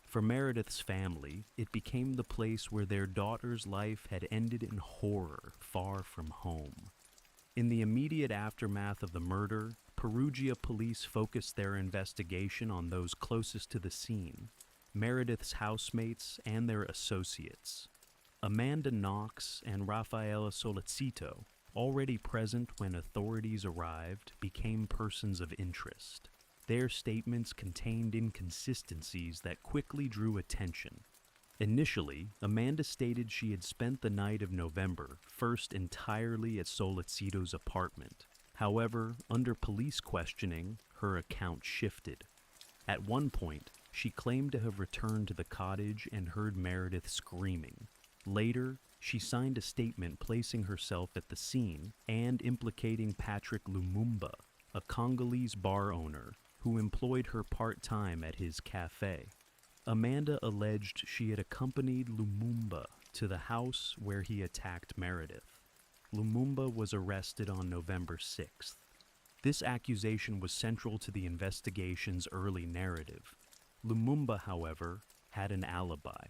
For Meredith's family, it became the place where their daughter's life had ended in horror far from home. In the immediate aftermath of the murder, Perugia police focused their investigation on those closest to the scene, Meredith's housemates and their associates. Amanda Knox and Rafaela Solicito, already present when authorities arrived, became persons of interest. Their statements contained inconsistencies that quickly drew attention. Initially, Amanda stated she had spent the night of November 1st entirely at Solicito's apartment. However, under police questioning, her account shifted. At one point, she claimed to have returned to the cottage and heard Meredith screaming. Later, she signed a statement placing herself at the scene and implicating Patrick Lumumba, a Congolese bar owner who employed her part-time at his cafe. Amanda alleged she had accompanied Lumumba to the house where he attacked Meredith. Lumumba was arrested on November 6th. This accusation was central to the investigation's early narrative. Lumumba, however, had an alibi.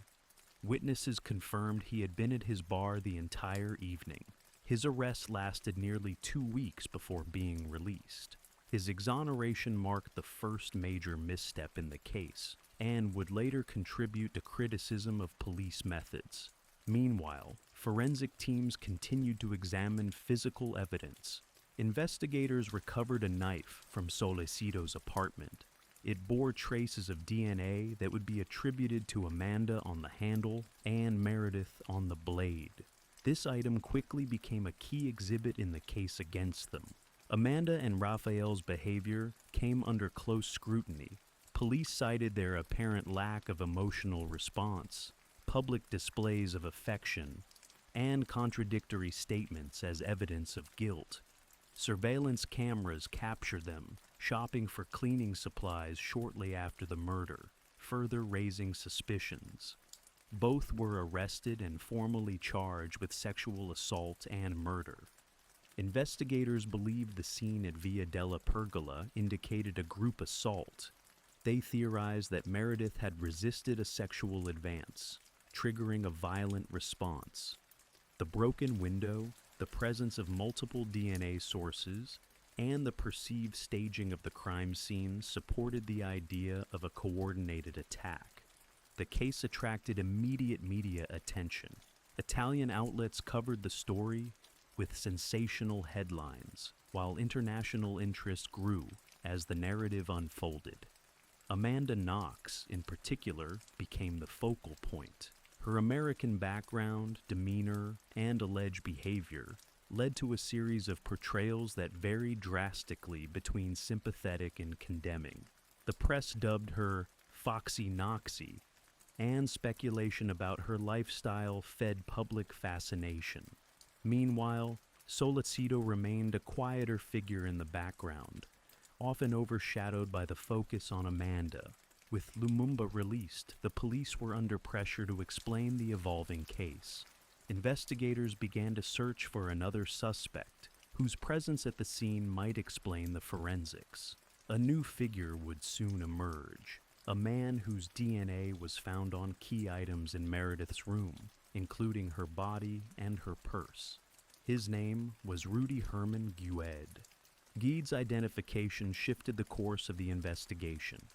Witnesses confirmed he had been at his bar the entire evening. His arrest lasted nearly 2 weeks before being released. His exoneration marked the first major misstep in the case, and would later contribute to criticism of police methods. Meanwhile, forensic teams continued to examine physical evidence. Investigators recovered a knife from Solicito's apartment. It bore traces of DNA that would be attributed to Amanda on the handle and Meredith on the blade. This item quickly became a key exhibit in the case against them. Amanda and Raphael's behavior came under close scrutiny. Police cited their apparent lack of emotional response, public displays of affection, and contradictory statements as evidence of guilt. Surveillance cameras captured them shopping for cleaning supplies shortly after the murder, further raising suspicions. Both were arrested and formally charged with sexual assault and murder. Investigators believed the scene at Via della Pergola indicated a group assault. They theorized that Meredith had resisted a sexual advance, triggering a violent response. The broken window, the presence of multiple DNA sources, and the perceived staging of the crime scene supported the idea of a coordinated attack. The case attracted immediate media attention. Italian outlets covered the story with sensational headlines, while international interest grew as the narrative unfolded. Amanda Knox, in particular, became the focal point. Her American background, demeanor, and alleged behavior led to a series of portrayals that varied drastically between sympathetic and condemning. The press dubbed her Foxy Knoxy, and speculation about her lifestyle fed public fascination. Meanwhile, Sollecito remained a quieter figure in the background, often overshadowed by the focus on Amanda. With Lumumba released, the police were under pressure to explain the evolving case. Investigators began to search for another suspect, whose presence at the scene might explain the forensics. A new figure would soon emerge, a man whose DNA was found on key items in Meredith's room, including her body and her purse. His name was Rudy Herman Gued. Gued's identification shifted the course of the investigation.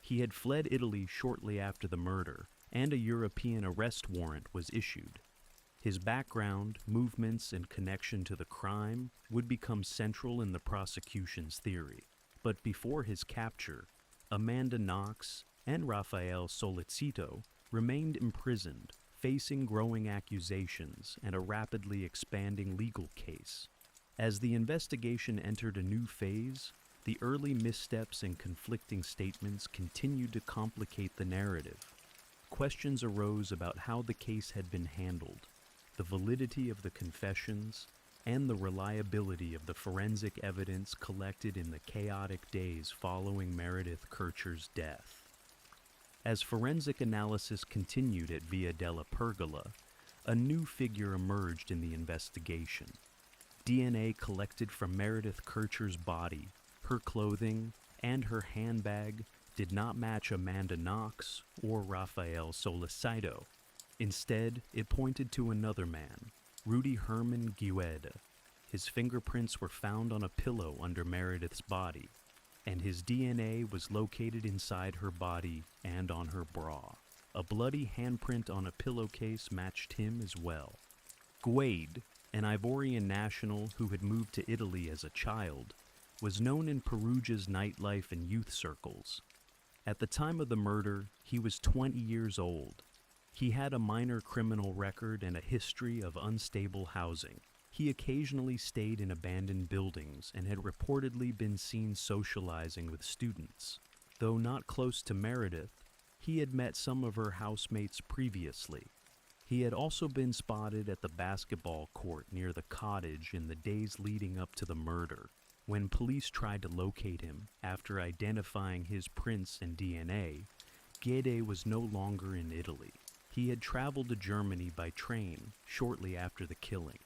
He had fled Italy shortly after the murder, and a European arrest warrant was issued. His background, movements, and connection to the crime would become central in the prosecution's theory. But before his capture, Amanda Knox and Rafael Sollecito remained imprisoned, facing growing accusations and a rapidly expanding legal case. As the investigation entered a new phase, the early missteps and conflicting statements continued to complicate the narrative. Questions arose about how the case had been handled, the validity of the confessions, and the reliability of the forensic evidence collected in the chaotic days following Meredith Kircher's death. As forensic analysis continued at Via della Pergola, a new figure emerged in the investigation. DNA collected from Meredith Kircher's body, her clothing, and her handbag did not match Amanda Knox or Rafael Sollecito. Instead, it pointed to another man, Rudy Herman Gued. His fingerprints were found on a pillow under Meredith's body, and his DNA was located inside her body and on her bra. A bloody handprint on a pillowcase matched him as well. Gued, an Ivorian national who had moved to Italy as a child, was known in Perugia's nightlife and youth circles. At the time of the murder, he was 20 years old. He had a minor criminal record and a history of unstable housing. He occasionally stayed in abandoned buildings and had reportedly been seen socializing with students. Though not close to Meredith, he had met some of her housemates previously. He had also been spotted at the basketball court near the cottage in the days leading up to the murder. When police tried to locate him after identifying his prints and DNA, Guede was no longer in Italy. He had traveled to Germany by train shortly after the killing.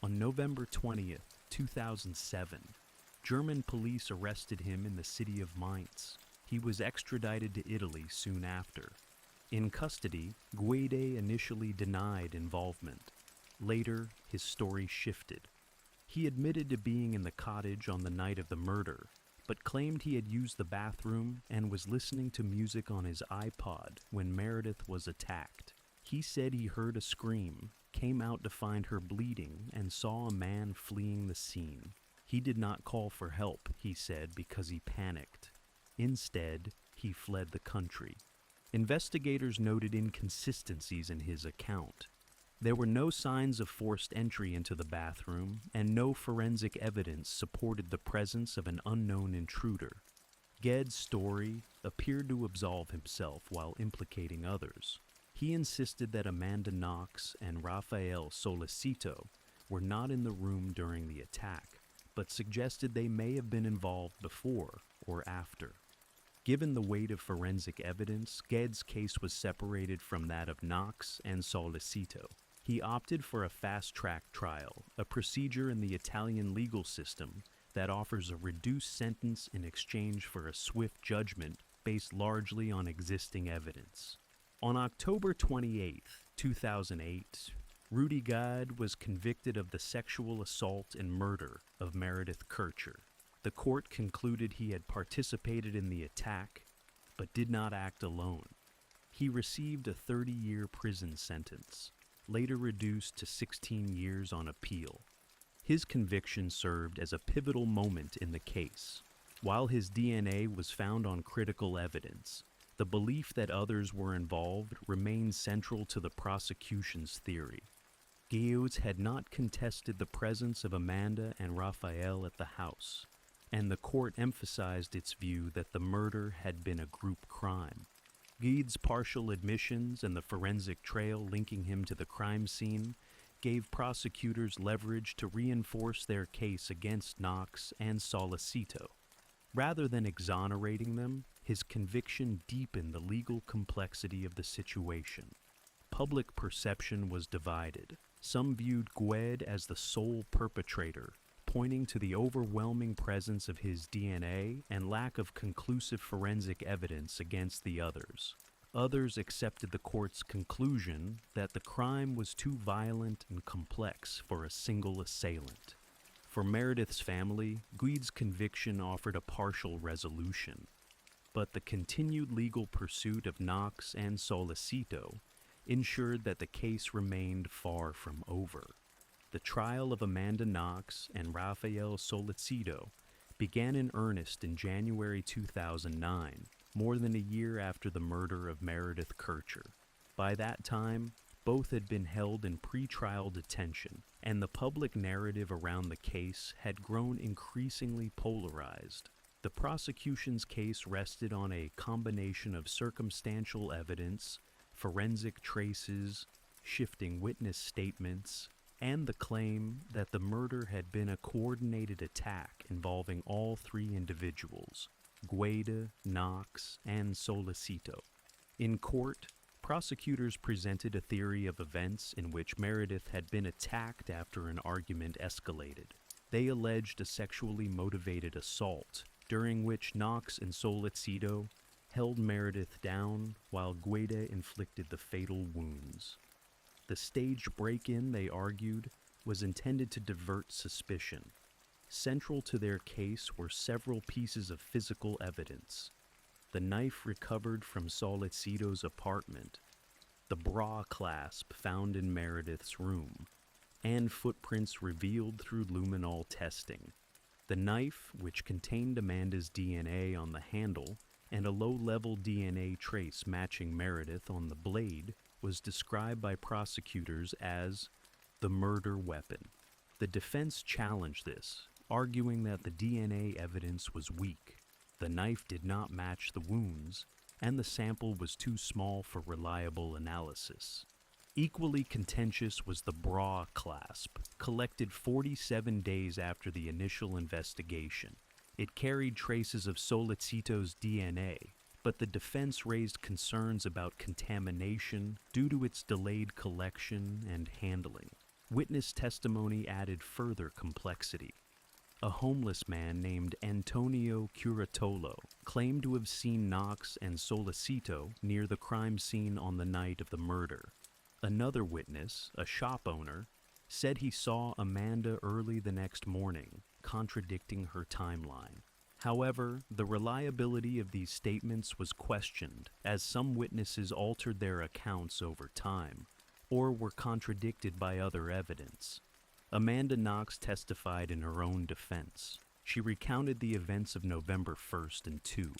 On November 20th, 2007, German police arrested him in the city of Mainz. He was extradited to Italy soon after. In custody, Guede initially denied involvement. Later, his story shifted. He admitted to being in the cottage on the night of the murder, but claimed he had used the bathroom and was listening to music on his iPod when Meredith was attacked. He said he heard a scream, came out to find her bleeding, and saw a man fleeing the scene. He did not call for help, he said, because he panicked. Instead, he fled the country. Investigators noted inconsistencies in his account. There were no signs of forced entry into the bathroom, and no forensic evidence supported the presence of an unknown intruder. Gued's story appeared to absolve himself while implicating others. He insisted that Amanda Knox and Rafael Solicito were not in the room during the attack, but suggested they may have been involved before or after. Given the weight of forensic evidence, Guedes' case was separated from that of Knox and Solicito. He opted for a fast-track trial, a procedure in the Italian legal system that offers a reduced sentence in exchange for a swift judgment based largely on existing evidence. On October 28, 2008, Rudy Guede was convicted of the sexual assault and murder of Meredith Kircher. The court concluded he had participated in the attack, but did not act alone. He received a 30-year prison sentence, later reduced to 16 years on appeal. His conviction served as a pivotal moment in the case. While his DNA was found on critical evidence, the belief that others were involved remained central to the prosecution's theory. Guedes had not contested the presence of Amanda and Rafael at the house, and the court emphasized its view that the murder had been a group crime. Guedes' partial admissions and the forensic trail linking him to the crime scene gave prosecutors leverage to reinforce their case against Knox and Solicito. Rather than exonerating them, his conviction deepened the legal complexity of the situation. Public perception was divided. Some viewed Guede as the sole perpetrator, pointing to the overwhelming presence of his DNA and lack of conclusive forensic evidence against the others. Others accepted the court's conclusion that the crime was too violent and complex for a single assailant. For Meredith's family, Guedes' conviction offered a partial resolution, but the continued legal pursuit of Knox and Solicito ensured that the case remained far from over. The trial of Amanda Knox and Rafael Solicito began in earnest in January 2009, more than a year after the murder of Meredith Kircher. By that time, both had been held in pretrial detention, and the public narrative around the case had grown increasingly polarized. The prosecution's case rested on a combination of circumstantial evidence, forensic traces, shifting witness statements, and the claim that the murder had been a coordinated attack involving all three individuals, Guede, Knox, and Solicito. In court, prosecutors presented a theory of events in which Meredith had been attacked after an argument escalated. They alleged a sexually motivated assault, during which Knox and Solicito held Meredith down while Guede inflicted the fatal wounds. The staged break-in, they argued, was intended to divert suspicion. Central to their case were several pieces of physical evidence: the knife recovered from Solicito's apartment, the bra clasp found in Meredith's room, and footprints revealed through luminol testing. The knife, which contained Amanda's DNA on the handle and a low-level DNA trace matching Meredith on the blade, was described by prosecutors as the murder weapon. The defense challenged this, arguing that the DNA evidence was weak. The knife did not match the wounds, and the sample was too small for reliable analysis. Equally contentious was the bra clasp, collected 47 days after the initial investigation. It carried traces of Solicito's DNA, but the defense raised concerns about contamination due to its delayed collection and handling. Witness testimony added further complexity. A homeless man named Antonio Curatolo claimed to have seen Knox and Solicito near the crime scene on the night of the murder. Another witness, a shop owner, said he saw Amanda early the next morning, contradicting her timeline. However, the reliability of these statements was questioned, as some witnesses altered their accounts over time, or were contradicted by other evidence. Amanda Knox testified in her own defense. She recounted the events of November 1st and 2,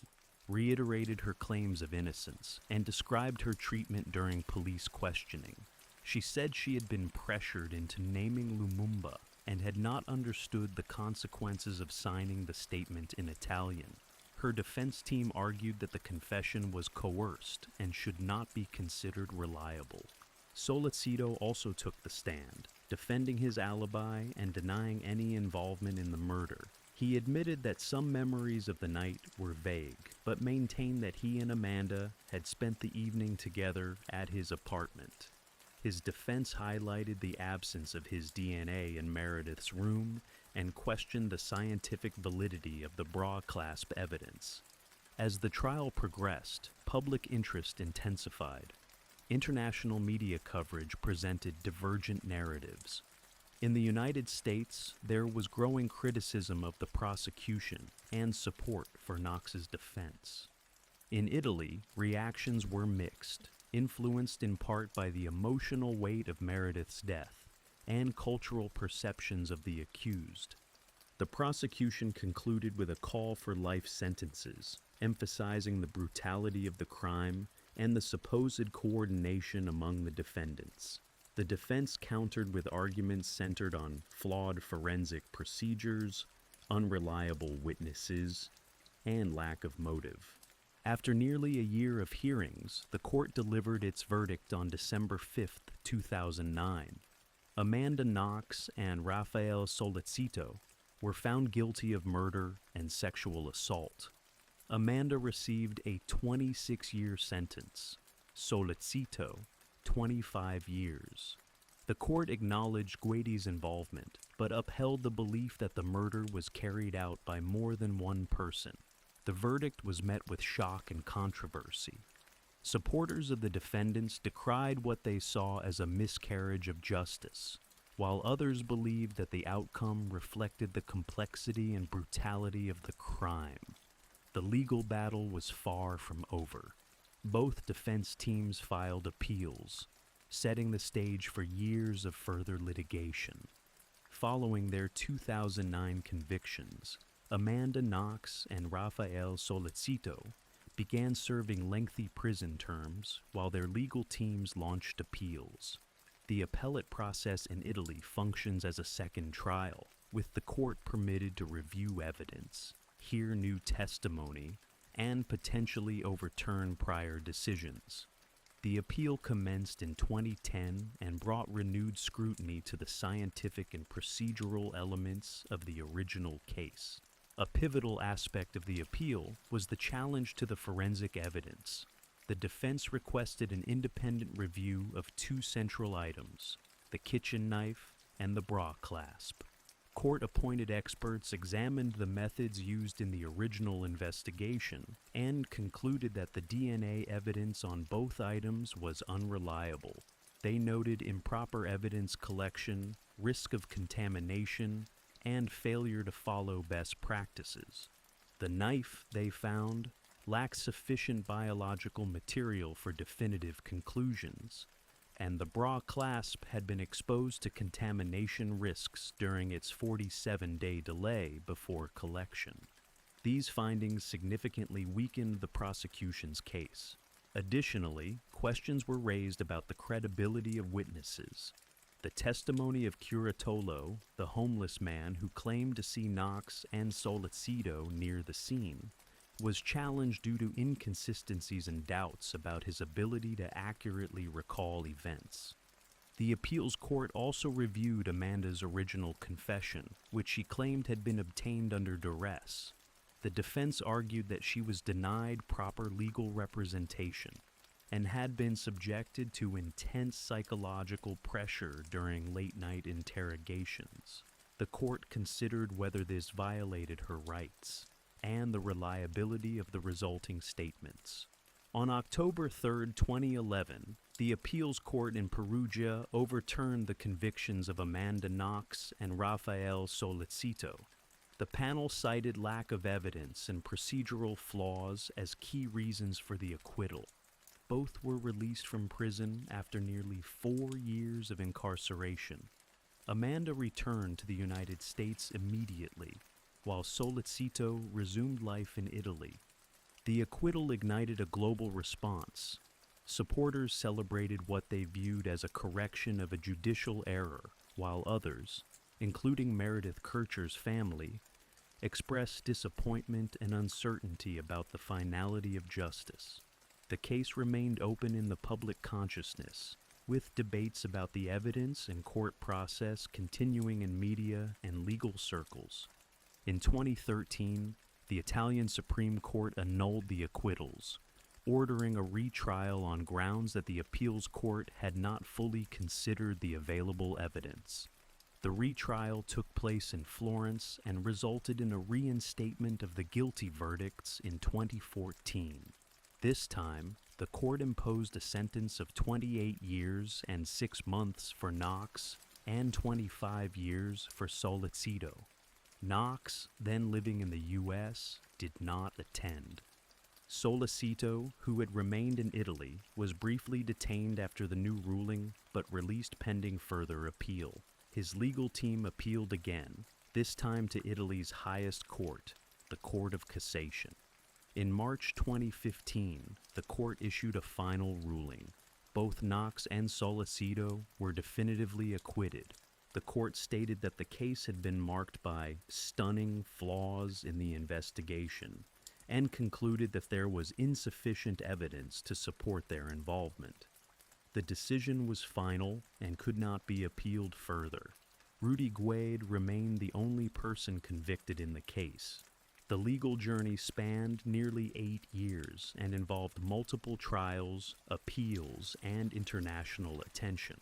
reiterated her claims of innocence, and described her treatment during police questioning. She said she had been pressured into naming Lumumba and had not understood the consequences of signing the statement in Italian. Her defense team argued that the confession was coerced and should not be considered reliable. Solicito also took the stand, defending his alibi and denying any involvement in the murder. He admitted that some memories of the night were vague, but maintained that he and Amanda had spent the evening together at his apartment. His defense highlighted the absence of his DNA in Meredith's room and questioned the scientific validity of the bra clasp evidence. As the trial progressed, public interest intensified. International media coverage presented divergent narratives. In the United States, there was growing criticism of the prosecution and support for Knox's defense. In Italy, reactions were mixed, influenced in part by the emotional weight of Meredith's death and cultural perceptions of the accused. The prosecution concluded with a call for life sentences, emphasizing the brutality of the crime and the supposed coordination among the defendants. The defense countered with arguments centered on flawed forensic procedures, unreliable witnesses, and lack of motive. After nearly a year of hearings, the court delivered its verdict on December 5, 2009. Amanda Knox and Rafael Solicito were found guilty of murder and sexual assault. Amanda received a 26-year sentence. Solicito, 25 years. The court acknowledged Guidi's involvement, but upheld the belief that the murder was carried out by more than one person. The verdict was met with shock and controversy. Supporters of the defendants decried what they saw as a miscarriage of justice, while others believed that the outcome reflected the complexity and brutality of the crime. The legal battle was far from over. Both defense teams filed appeals, setting the stage for years of further litigation. Following their 2009 convictions, Amanda Knox and Rafael Solicito began serving lengthy prison terms while their legal teams launched appeals. The appellate process in Italy functions as a second trial, with the court permitted to review evidence, hear new testimony, and potentially overturn prior decisions. The appeal commenced in 2010 and brought renewed scrutiny to the scientific and procedural elements of the original case. A pivotal aspect of the appeal was the challenge to the forensic evidence. The defense requested an independent review of two central items, the kitchen knife and the bra clasp. Court-appointed experts examined the methods used in the original investigation and concluded that the DNA evidence on both items was unreliable. They noted improper evidence collection, risk of contamination, and failure to follow best practices. The knife, they found, lacked sufficient biological material for definitive conclusions, and the bra clasp had been exposed to contamination risks during its 47-day delay before collection. These findings significantly weakened the prosecution's case. Additionally, questions were raised about the credibility of witnesses. The testimony of Curatolo, the homeless man who claimed to see Knox and Solicito near the scene, was challenged due to inconsistencies and doubts about his ability to accurately recall events. The appeals court also reviewed Amanda's original confession, which she claimed had been obtained under duress. The defense argued that she was denied proper legal representation and had been subjected to intense psychological pressure during late-night interrogations. The court considered whether this violated her rights and the reliability of the resulting statements. On October 3, 2011, the appeals court in Perugia overturned the convictions of Amanda Knox and Rafael Solicito. The panel cited lack of evidence and procedural flaws as key reasons for the acquittal. Both were released from prison after nearly 4 years of incarceration. Amanda returned to the United States immediately, while Solicito resumed life in Italy. The acquittal ignited a global response. Supporters celebrated what they viewed as a correction of a judicial error, while others, including Meredith Kircher's family, expressed disappointment and uncertainty about the finality of justice. The case remained open in the public consciousness, with debates about the evidence and court process continuing in media and legal circles. In 2013, the Italian Supreme Court annulled the acquittals, ordering a retrial on grounds that the appeals court had not fully considered the available evidence. The retrial took place in Florence and resulted in a reinstatement of the guilty verdicts in 2014. This time, the court imposed a sentence of 28 years and 6 months for Knox and 25 years for Solicito. Knox, then living in the U.S., did not attend. Solicito, who had remained in Italy, was briefly detained after the new ruling but released pending further appeal. His legal team appealed again, this time to Italy's highest court, the Court of Cassation. In March 2015, the court issued a final ruling. Both Knox and Solicito were definitively acquitted. The court stated that the case had been marked by stunning flaws in the investigation and concluded that there was insufficient evidence to support their involvement. The decision was final and could not be appealed further. Rudy Guade remained the only person convicted in the case. The legal journey spanned nearly 8 years and involved multiple trials, appeals, and international attention.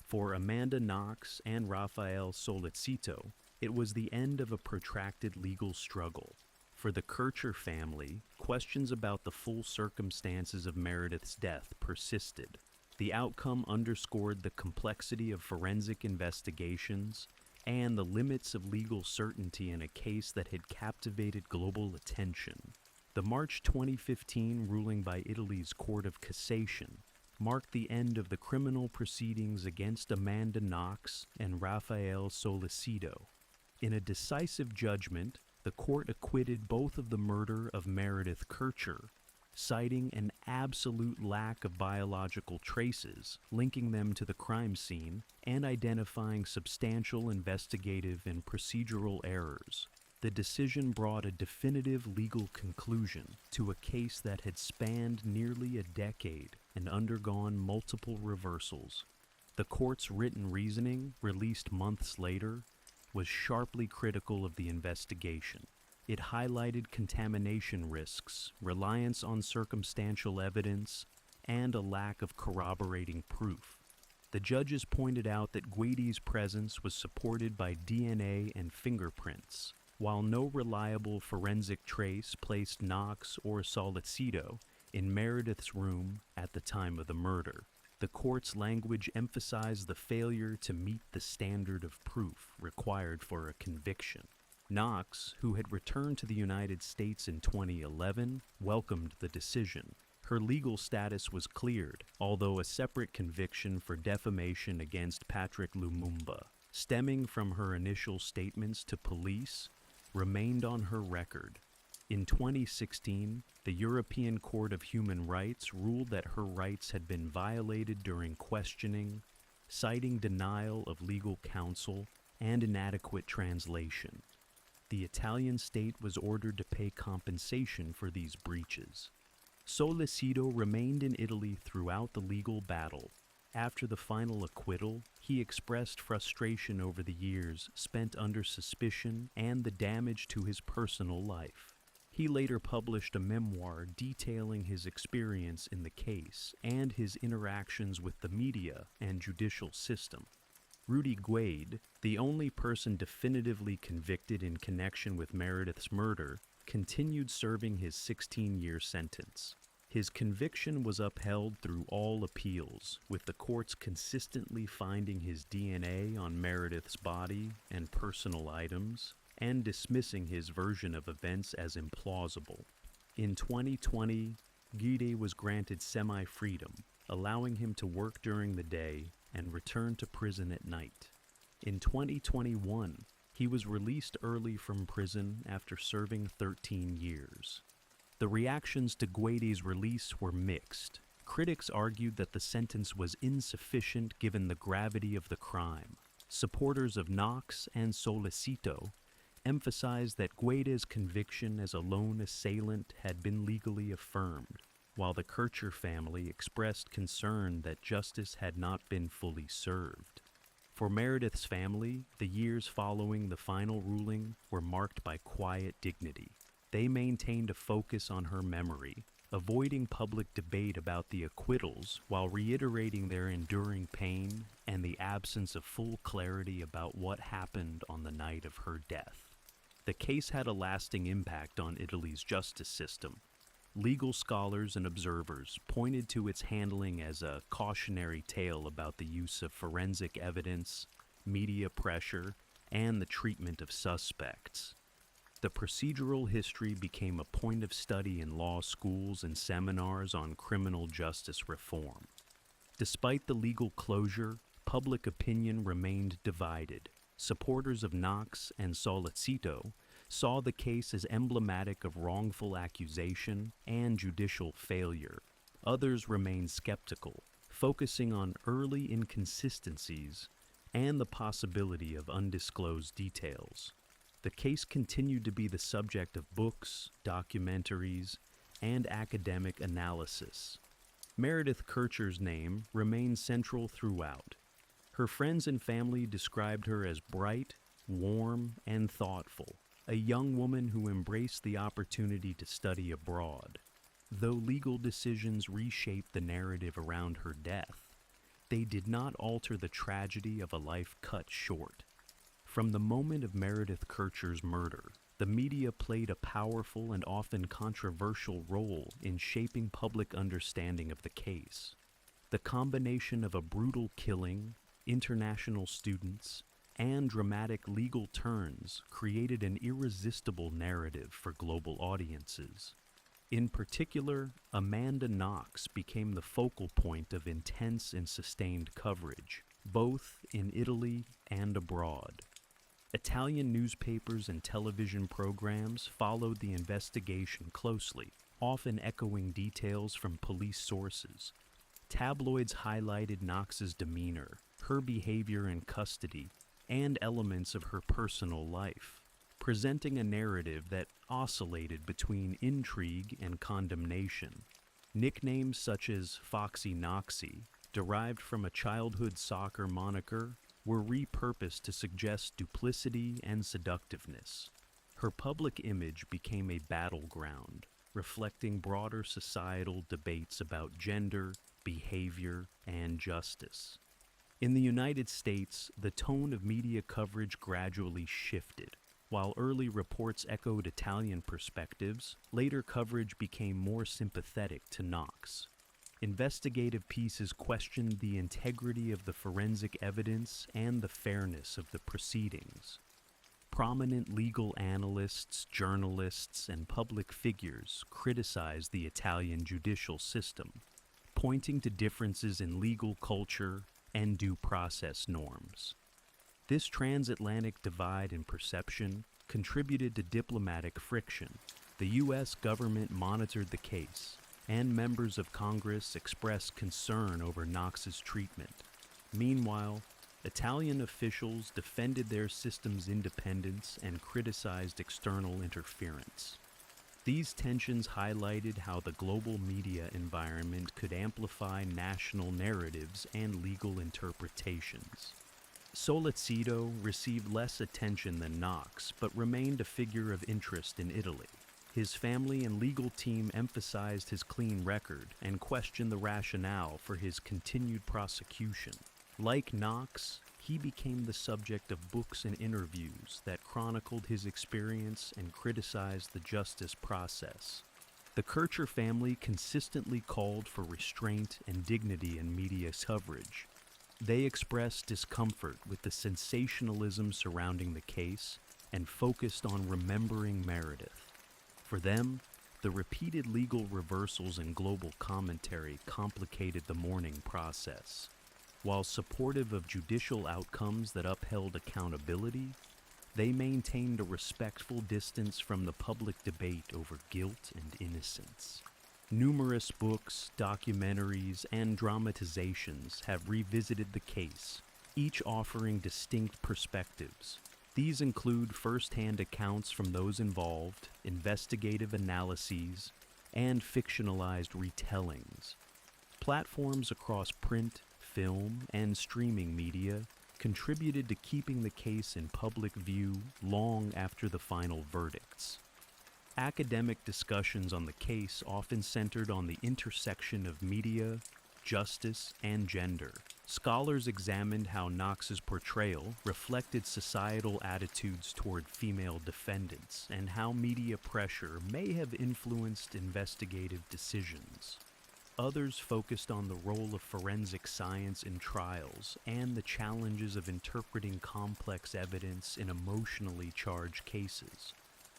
For Amanda Knox and Rafael Solicito, it was the end of a protracted legal struggle. For the Kircher family, questions about the full circumstances of Meredith's death persisted. The outcome underscored the complexity of forensic investigations and the limits of legal certainty in a case that had captivated global attention. The March 2015 ruling by Italy's Court of Cassation marked the end of the criminal proceedings against Amanda Knox and Rafael Solicito. In a decisive judgment, the court acquitted both of the murder of Meredith Kircher, citing an absolute lack of biological traces linking them to the crime scene and identifying substantial investigative and procedural errors. The decision brought a definitive legal conclusion to a case that had spanned nearly a decade and undergone multiple reversals. The court's written reasoning, released months later, was sharply critical of the investigation. It highlighted contamination risks, reliance on circumstantial evidence, and a lack of corroborating proof. The judges pointed out that Guaidi's presence was supported by DNA and fingerprints. While no reliable forensic trace placed Knox or Solicito in Meredith's room at the time of the murder, the court's language emphasized the failure to meet the standard of proof required for a conviction. Knox, who had returned to the United States in 2011, welcomed the decision. Her legal status was cleared, although a separate conviction for defamation against Patrick Lumumba, stemming from her initial statements to police, remained on her record. In 2016, the European Court of Human Rights ruled that her rights had been violated during questioning, citing denial of legal counsel and inadequate translation. The Italian state was ordered to pay compensation for these breaches. Solicito remained in Italy throughout the legal battle. After the final acquittal, he expressed frustration over the years spent under suspicion and the damage to his personal life. He later published a memoir detailing his experience in the case and his interactions with the media and judicial system. Rudy Guade, the only person definitively convicted in connection with Meredith's murder, continued serving his 16-year sentence. His conviction was upheld through all appeals, with the courts consistently finding his DNA on Meredith's body and personal items, and dismissing his version of events as implausible. In 2020, Guide was granted semi-freedom, allowing him to work during the day and return to prison at night. In 2021, he was released early from prison after serving 13 years. The reactions to Guaidi's release were mixed. Critics argued that the sentence was insufficient given the gravity of the crime. Supporters of Knox and Solicito emphasized that Guaida's conviction as a lone assailant had been legally affirmed, while the Kircher family expressed concern that justice had not been fully served. For Meredith's family, the years following the final ruling were marked by quiet dignity. They maintained a focus on her memory, avoiding public debate about the acquittals while reiterating their enduring pain and the absence of full clarity about what happened on the night of her death. The case had a lasting impact on Italy's justice system. Legal scholars and observers pointed to its handling as a cautionary tale about the use of forensic evidence, media pressure, and the treatment of suspects. The procedural history became a point of study in law schools and seminars on criminal justice reform. Despite the legal closure, public opinion remained divided. Supporters of Knox and Sollecito saw the case as emblematic of wrongful accusation and judicial failure. Others remained skeptical, focusing on early inconsistencies and the possibility of undisclosed details. The case continued to be the subject of books, documentaries, and academic analysis. Meredith Kircher's name remained central throughout. Her friends and family described her as bright, warm, and thoughtful, a young woman who embraced the opportunity to study abroad. Though legal decisions reshaped the narrative around her death, they did not alter the tragedy of a life cut short. From the moment of Meredith Kircher's murder, the media played a powerful and often controversial role in shaping public understanding of the case. The combination of a brutal killing, international students, and dramatic legal turns created an irresistible narrative for global audiences. In particular, Amanda Knox became the focal point of intense and sustained coverage, both in Italy and abroad. Italian newspapers and television programs followed the investigation closely, often echoing details from police sources. Tabloids highlighted Knox's demeanor, her behavior in custody, and elements of her personal life, presenting a narrative that oscillated between intrigue and condemnation. Nicknames such as Foxy Knoxy, derived from a childhood soccer moniker, were repurposed to suggest duplicity and seductiveness. Her public image became a battleground, reflecting broader societal debates about gender, behavior, and justice. In the United States, the tone of media coverage gradually shifted. While early reports echoed Italian perspectives, later coverage became more sympathetic to Knox. Investigative pieces questioned the integrity of the forensic evidence and the fairness of the proceedings. Prominent legal analysts, journalists, and public figures criticized the Italian judicial system, pointing to differences in legal culture and due process norms. This transatlantic divide in perception contributed to diplomatic friction. The U.S. government monitored the case, and members of Congress expressed concern over Knox's treatment. Meanwhile, Italian officials defended their system's independence and criticized external interference. These tensions highlighted how the global media environment could amplify national narratives and legal interpretations. Sollecito received less attention than Knox, but remained a figure of interest in Italy. His family and legal team emphasized his clean record and questioned the rationale for his continued prosecution. Like Knox, he became the subject of books and interviews that chronicled his experience and criticized the justice process. The Kircher family consistently called for restraint and dignity in media coverage. They expressed discomfort with the sensationalism surrounding the case and focused on remembering Meredith. For them, the repeated legal reversals and global commentary complicated the mourning process. While supportive of judicial outcomes that upheld accountability, they maintained a respectful distance from the public debate over guilt and innocence. Numerous books, documentaries, and dramatizations have revisited the case, each offering distinct perspectives. These include first-hand accounts from those involved, investigative analyses, and fictionalized retellings. Platforms across print, film, and streaming media contributed to keeping the case in public view long after the final verdicts. Academic discussions on the case often centered on the intersection of media, justice, and gender. Scholars examined how Knox's portrayal reflected societal attitudes toward female defendants and how media pressure may have influenced investigative decisions. Others focused on the role of forensic science in trials and the challenges of interpreting complex evidence in emotionally charged cases.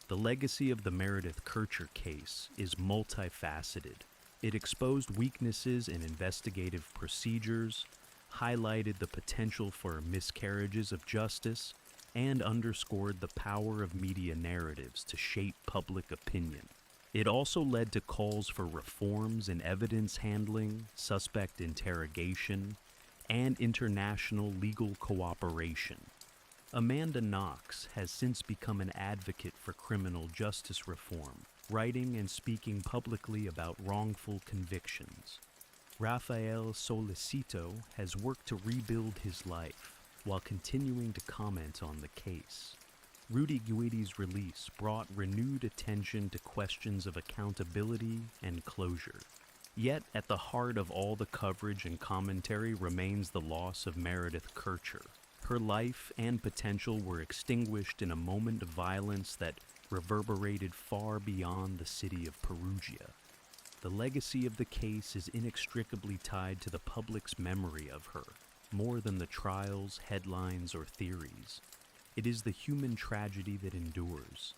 The legacy of the Meredith Kercher case is multifaceted. It exposed weaknesses in investigative procedures, highlighted the potential for miscarriages of justice, and underscored the power of media narratives to shape public opinion. It also led to calls for reforms in evidence handling, suspect interrogation, and international legal cooperation. Amanda Knox has since become an advocate for criminal justice reform, writing and speaking publicly about wrongful convictions. Rafael Solicito has worked to rebuild his life while continuing to comment on the case. Rudy Guidi's release brought renewed attention to questions of accountability and closure. Yet, at the heart of all the coverage and commentary remains the loss of Meredith Kercher. Her life and potential were extinguished in a moment of violence that reverberated far beyond the city of Perugia. The legacy of the case is inextricably tied to the public's memory of her, more than the trial's headlines or theories. It is the human tragedy that endures.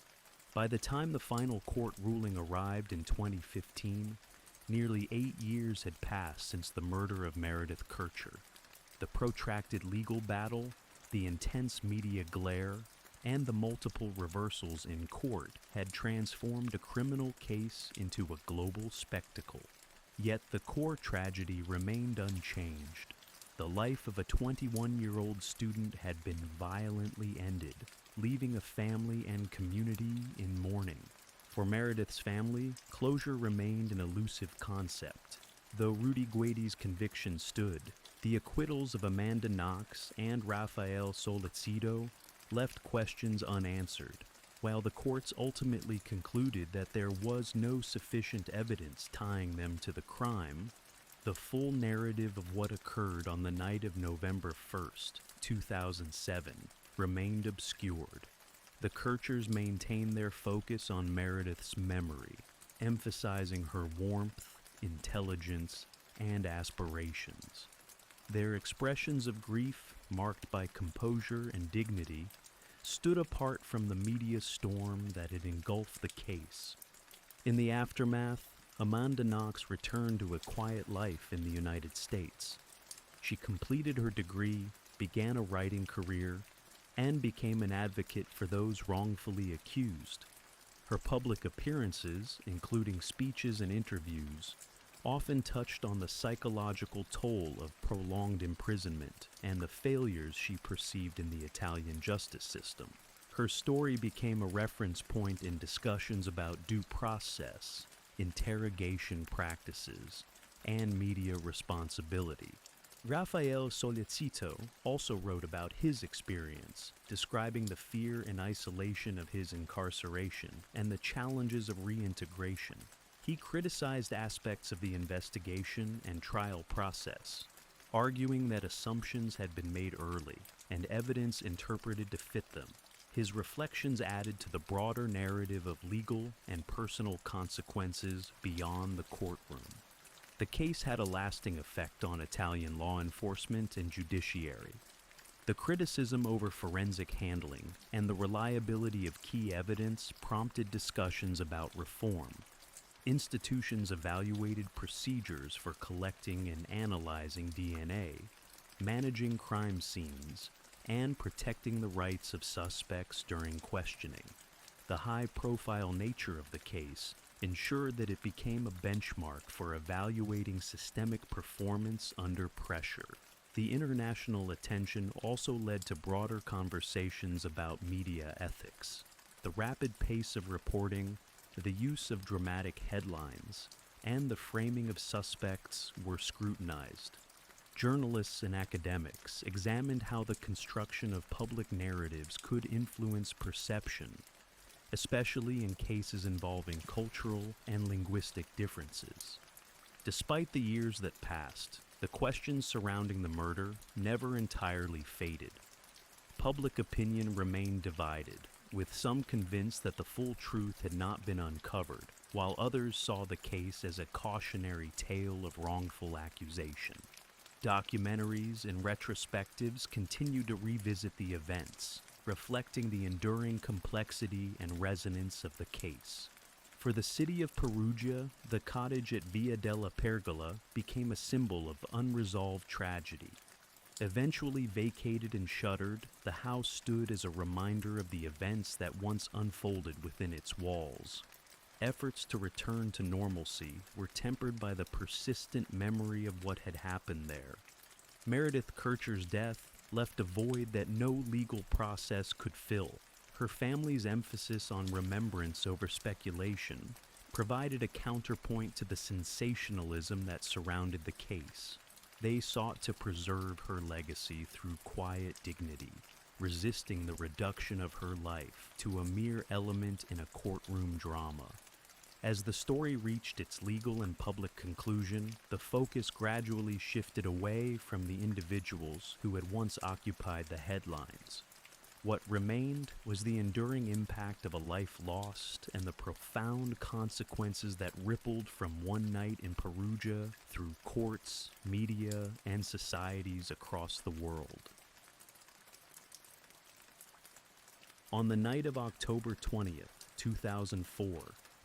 By the time the final court ruling arrived in 2015, nearly 8 years had passed since the murder of Meredith Kercher. The protracted legal battle, the intense media glare, and the multiple reversals in court had transformed a criminal case into a global spectacle. Yet the core tragedy remained unchanged. The life of a 21-year-old student had been violently ended, leaving a family and community in mourning. For Meredith's family, closure remained an elusive concept. Though Rudy Guidi's conviction stood, the acquittals of Amanda Knox and Rafael Solicito left questions unanswered. While the courts ultimately concluded that there was no sufficient evidence tying them to the crime, the full narrative of what occurred on the night of November 1st, 2007, remained obscured. The Kerchers maintained their focus on Meredith's memory, emphasizing her warmth, intelligence, and aspirations. Their expressions of grief, marked by composure and dignity, stood apart from the media storm that had engulfed the case. In the aftermath, Amanda Knox returned to a quiet life in the United States. She completed her degree, began a writing career, and became an advocate for those wrongfully accused. Her public appearances, including speeches and interviews, often touched on the psychological toll of prolonged imprisonment and the failures she perceived in the Italian justice system. Her story became a reference point in discussions about due process, interrogation practices, and media responsibility. Rafael Solicito also wrote about his experience, describing the fear and isolation of his incarceration and the challenges of reintegration. He criticized aspects of the investigation and trial process, arguing that assumptions had been made early and evidence interpreted to fit them. His reflections added to the broader narrative of legal and personal consequences beyond the courtroom. The case had a lasting effect on Italian law enforcement and judiciary. The criticism over forensic handling and the reliability of key evidence prompted discussions about reform. Institutions evaluated procedures for collecting and analyzing DNA, managing crime scenes, and protecting the rights of suspects during questioning. The high-profile nature of the case ensured that it became a benchmark for evaluating systemic performance under pressure. The international attention also led to broader conversations about media ethics. The rapid pace of reporting, the use of dramatic headlines, and the framing of suspects were scrutinized. Journalists and academics examined how the construction of public narratives could influence perception, especially in cases involving cultural and linguistic differences. Despite the years that passed, the questions surrounding the murder never entirely faded. Public opinion remained divided, with some convinced that the full truth had not been uncovered, while others saw the case as a cautionary tale of wrongful accusation. Documentaries and retrospectives continued to revisit the events, reflecting the enduring complexity and resonance of the case. For the city of Perugia, the cottage at Via della Pergola became a symbol of unresolved tragedy. Eventually vacated and shuttered, the house stood as a reminder of the events that once unfolded within its walls. Efforts to return to normalcy were tempered by the persistent memory of what had happened there. Meredith Kircher's death left a void that no legal process could fill. Her family's emphasis on remembrance over speculation provided a counterpoint to the sensationalism that surrounded the case. They sought to preserve her legacy through quiet dignity, resisting the reduction of her life to a mere element in a courtroom drama. As the story reached its legal and public conclusion, the focus gradually shifted away from the individuals who had once occupied the headlines. What remained was the enduring impact of a life lost and the profound consequences that rippled from one night in Perugia through courts, media, and societies across the world. On the night of October 20th, 2004,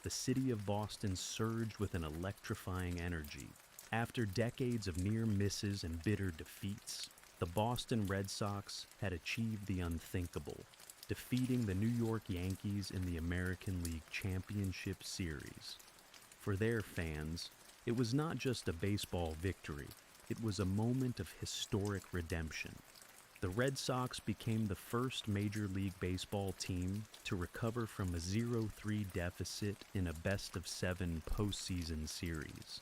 the city of Boston surged with an electrifying energy. After decades of near misses and bitter defeats, the Boston Red Sox had achieved the unthinkable, defeating the New York Yankees in the American League Championship Series. For their fans, it was not just a baseball victory, it was a moment of historic redemption. The Red Sox became the first Major League Baseball team to recover from a 0-3 deficit in a best-of-7 postseason series.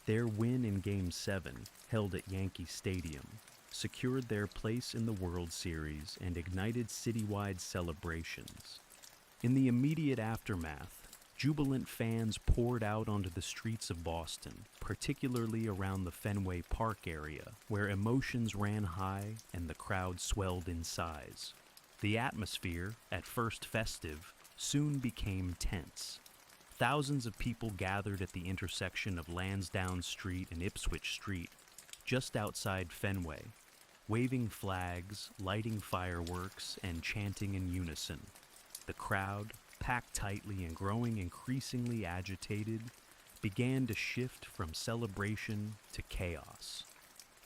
Their win in Game 7, held at Yankee Stadium, secured their place in the World Series and ignited citywide celebrations. In the immediate aftermath, jubilant fans poured out onto the streets of Boston, particularly around the Fenway Park area, where emotions ran high and the crowd swelled in size. The atmosphere, at first festive, soon became tense. Thousands of people gathered at the intersection of Lansdowne Street and Ipswich Street, just outside Fenway, waving flags, lighting fireworks, and chanting in unison. The crowd, packed tightly and growing increasingly agitated, began to shift from celebration to chaos.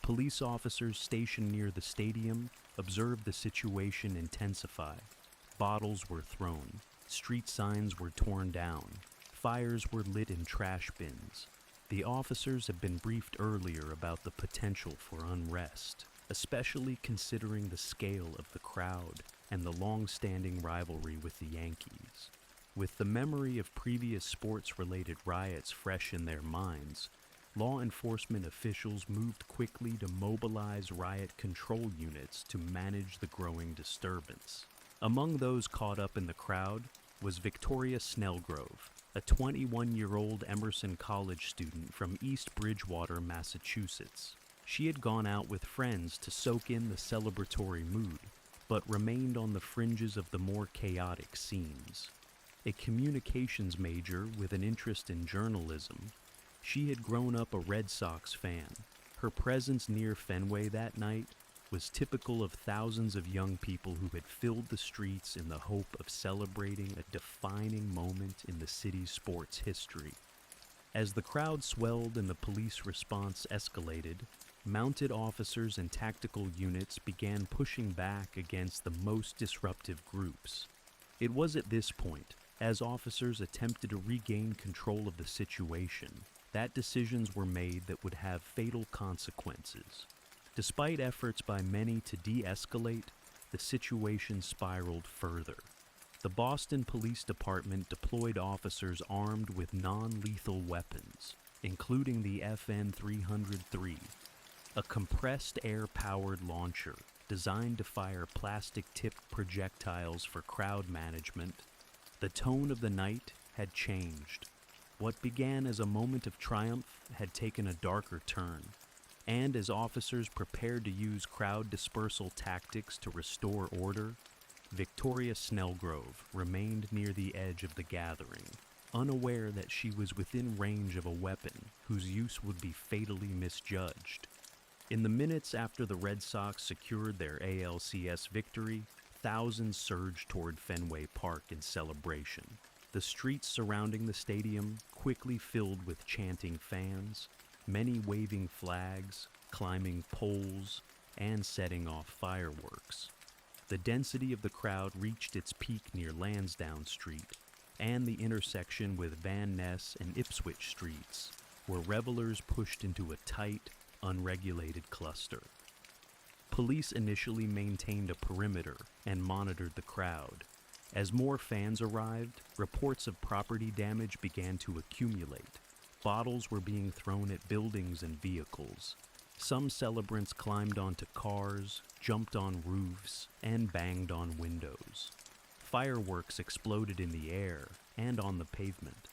Police officers stationed near the stadium observed the situation intensify. Bottles were thrown, street signs were torn down, fires were lit in trash bins. The officers had been briefed earlier about the potential for unrest, especially considering the scale of the crowd and the long-standing rivalry with the Yankees. With the memory of previous sports-related riots fresh in their minds, law enforcement officials moved quickly to mobilize riot control units to manage the growing disturbance. Among those caught up in the crowd was Victoria Snellgrove, a 21-year-old Emerson College student from East Bridgewater, Massachusetts. She had gone out with friends to soak in the celebratory mood, but remained on the fringes of the more chaotic scenes. A communications major with an interest in journalism, she had grown up a Red Sox fan. Her presence near Fenway that night was typical of thousands of young people who had filled the streets in the hope of celebrating a defining moment in the city's sports history. As the crowd swelled and the police response escalated, mounted officers and tactical units began pushing back against the most disruptive groups. It was at this point, as officers attempted to regain control of the situation, that decisions were made that would have fatal consequences. Despite efforts by many to de-escalate, the situation spiraled further. The Boston Police Department deployed officers armed with non-lethal weapons, including the FN 303, a compressed air-powered launcher designed to fire plastic-tipped projectiles for crowd management. The tone of the night had changed. What began as a moment of triumph had taken a darker turn, and as officers prepared to use crowd dispersal tactics to restore order, Victoria Snellgrove remained near the edge of the gathering, unaware that she was within range of a weapon whose use would be fatally misjudged. In the minutes after the Red Sox secured their ALCS victory, thousands surged toward Fenway Park in celebration. The streets surrounding the stadium quickly filled with chanting fans, many waving flags, climbing poles, and setting off fireworks. The density of the crowd reached its peak near Lansdowne Street and the intersection with Van Ness and Ipswich Streets, where revelers pushed into a tight, unregulated cluster. Police initially maintained a perimeter and monitored the crowd. As more fans arrived, reports of property damage began to accumulate. Bottles were being thrown at buildings and vehicles. Some celebrants climbed onto cars, jumped on roofs, and banged on windows. Fireworks exploded in the air and on the pavement.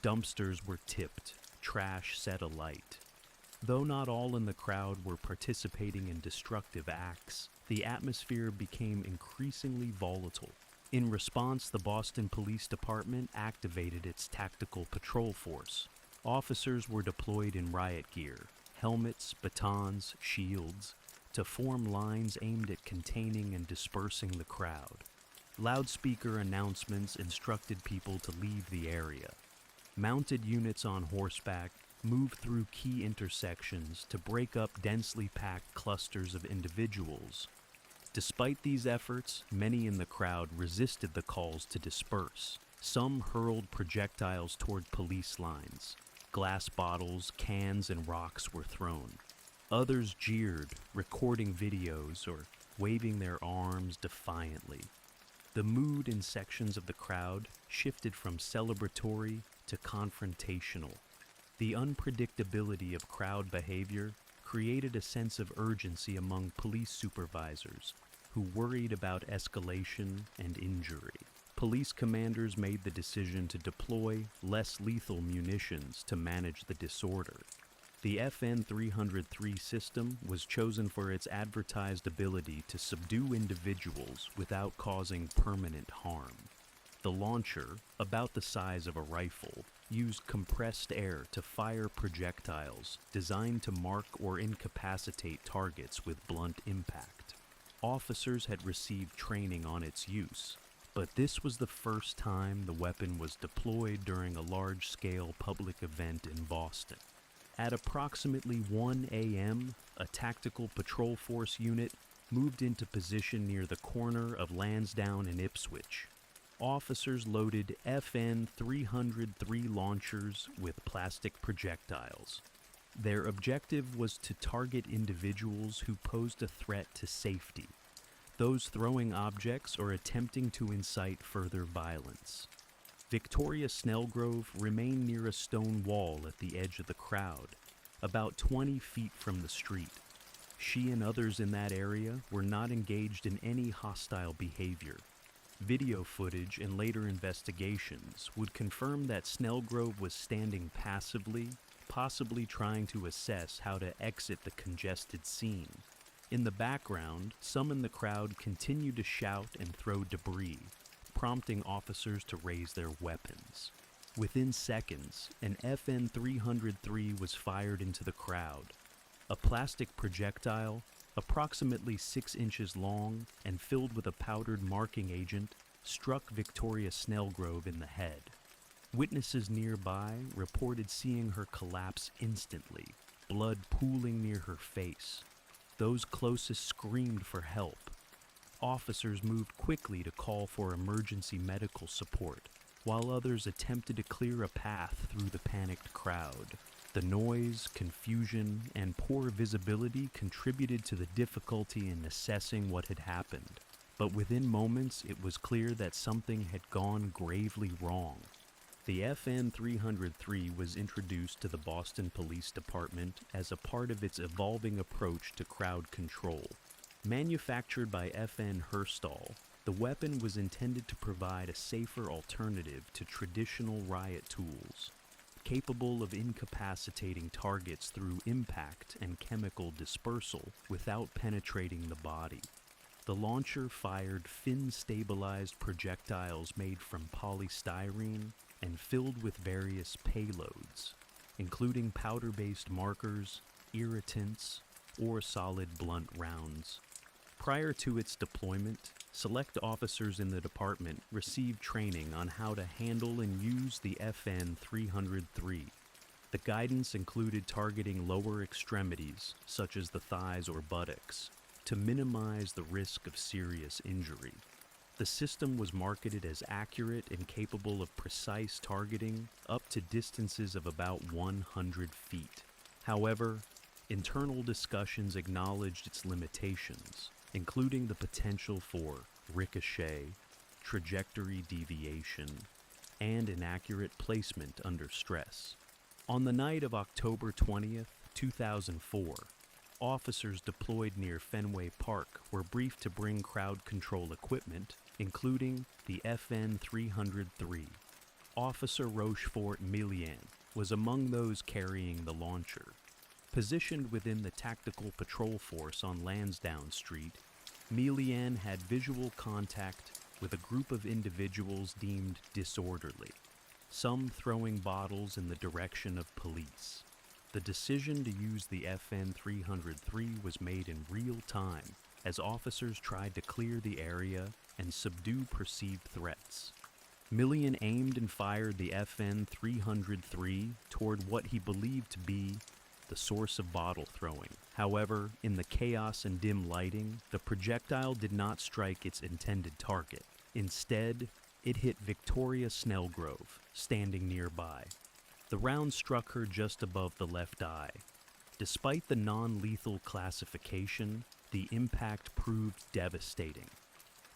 Dumpsters were tipped, trash set alight. Though not all in the crowd were participating in destructive acts, the atmosphere became increasingly volatile. In response, the Boston Police Department activated its tactical patrol force. Officers were deployed in riot gear, helmets, batons, shields, to form lines aimed at containing and dispersing the crowd. Loudspeaker announcements instructed people to leave the area. Mounted units on horseback moved through key intersections to break up densely packed clusters of individuals. Despite these efforts, many in the crowd resisted the calls to disperse. Some hurled projectiles toward police lines. Glass bottles, cans, and rocks were thrown. Others jeered, recording videos or waving their arms defiantly. The mood in sections of the crowd shifted from celebratory to confrontational. The unpredictability of crowd behavior created a sense of urgency among police supervisors who worried about escalation and injury. Police commanders made the decision to deploy less lethal munitions to manage the disorder. The FN 303 system was chosen for its advertised ability to subdue individuals without causing permanent harm. The launcher, about the size of a rifle, used compressed air to fire projectiles designed to mark or incapacitate targets with blunt impact. Officers had received training on its use, but this was the first time the weapon was deployed during a large-scale public event in Boston. At approximately 1 a.m., a tactical patrol force unit moved into position near the corner of Lansdowne and Ipswich. Officers loaded FN 303 launchers with plastic projectiles. Their objective was to target individuals who posed a threat to safety, those throwing objects or attempting to incite further violence. Victoria Snellgrove remained near a stone wall at the edge of the crowd, about 20 feet from the street. She and others in that area were not engaged in any hostile behavior. Video footage and later investigations would confirm that Snellgrove was standing passively, possibly trying to assess how to exit the congested scene. In the background, some in the crowd continued to shout and throw debris, prompting officers to raise their weapons. Within seconds, an FN 303 was fired into the crowd. A plastic projectile, approximately 6 inches long and filled with a powdered marking agent, struck Victoria Snellgrove in the head. Witnesses nearby reported seeing her collapse instantly, blood pooling near her face. Those closest screamed for help. Officers moved quickly to call for emergency medical support, while others attempted to clear a path through the panicked crowd. The noise, confusion, and poor visibility contributed to the difficulty in assessing what had happened, but within moments it was clear that something had gone gravely wrong. The FN 303 was introduced to the Boston Police Department as a part of its evolving approach to crowd control. Manufactured by FN Herstal, the weapon was intended to provide a safer alternative to traditional riot tools, capable of incapacitating targets through impact and chemical dispersal without penetrating the body. The launcher fired fin-stabilized projectiles made from polystyrene and filled with various payloads, including powder-based markers, irritants, or solid blunt rounds. Prior to its deployment, select officers in the department received training on how to handle and use the FN 303. The guidance included targeting lower extremities, such as the thighs or buttocks, to minimize the risk of serious injury. The system was marketed as accurate and capable of precise targeting up to distances of about 100 feet. However, internal discussions acknowledged its limitations, including the potential for ricochet, trajectory deviation, and inaccurate placement under stress. On the night of October 20th, 2004, officers deployed near Fenway Park were briefed to bring crowd control equipment, including the FN 303. Officer Rochefort-Millian was among those carrying the launcher. Positioned within the tactical patrol force on Lansdowne Street, Millian had visual contact with a group of individuals deemed disorderly, some throwing bottles in the direction of police. The decision to use the FN 303 was made in real time as officers tried to clear the area and subdue perceived threats. Millian aimed and fired the FN 303 toward what he believed to be the source of bottle throwing. However, in the chaos and dim lighting, the projectile did not strike its intended target. Instead, it hit Victoria Snellgrove, standing nearby. The round struck her just above the left eye. Despite the non-lethal classification, the impact proved devastating.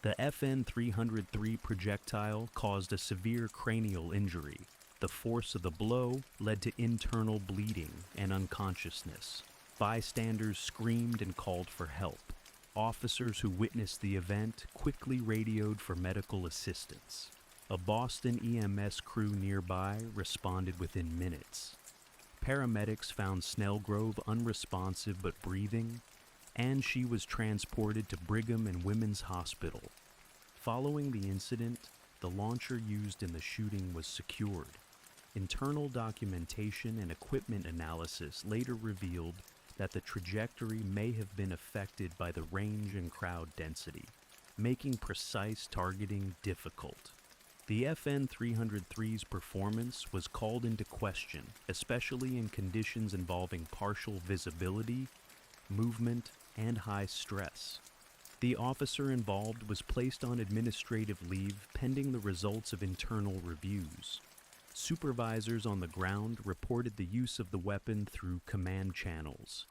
The FN 303 projectile caused a severe cranial injury. The force of the blow led to internal bleeding and unconsciousness. Bystanders screamed and called for help. Officers who witnessed the event quickly radioed for medical assistance. A Boston EMS crew nearby responded within minutes. Paramedics found Snellgrove unresponsive but breathing, and she was transported to Brigham and Women's Hospital. Following the incident, the launcher used in the shooting was secured. Internal documentation and equipment analysis later revealed that the trajectory may have been affected by the range and crowd density, making precise targeting difficult. The FN 303's performance was called into question, especially in conditions involving partial visibility, movement, and high stress. The officer involved was placed on administrative leave pending the results of internal reviews. Supervisors on the ground reported the use of the weapon through command channels.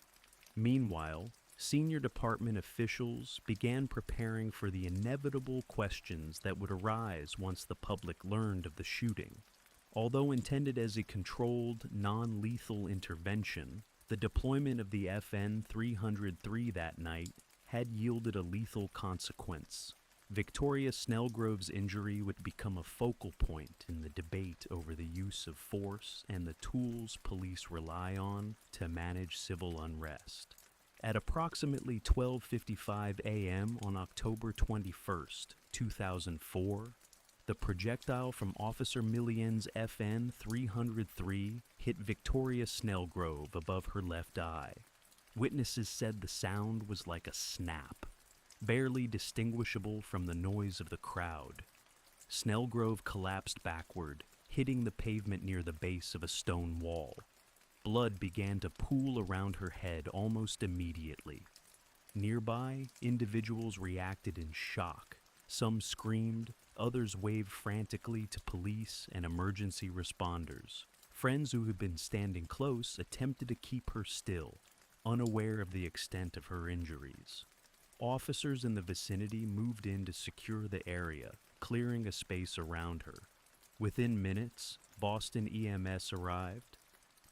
Meanwhile, senior department officials began preparing for the inevitable questions that would arise once the public learned of the shooting. Although intended as a controlled, non-lethal intervention, the deployment of the FN 303 that night had yielded a lethal consequence. Victoria Snellgrove's injury would become a focal point in the debate over the use of force and the tools police rely on to manage civil unrest. At approximately 12:55 a.m. on October 21st, 2004, the projectile from Officer Millian's FN 303 hit Victoria Snellgrove above her left eye. Witnesses said the sound was like a snap, barely distinguishable from the noise of the crowd. Snellgrove collapsed backward, hitting the pavement near the base of a stone wall. Blood began to pool around her head almost immediately. Nearby, individuals reacted in shock. Some screamed, others waved frantically to police and emergency responders. Friends who had been standing close attempted to keep her still, unaware of the extent of her injuries. Officers in the vicinity moved in to secure the area, clearing a space around her. Within minutes, Boston EMS arrived.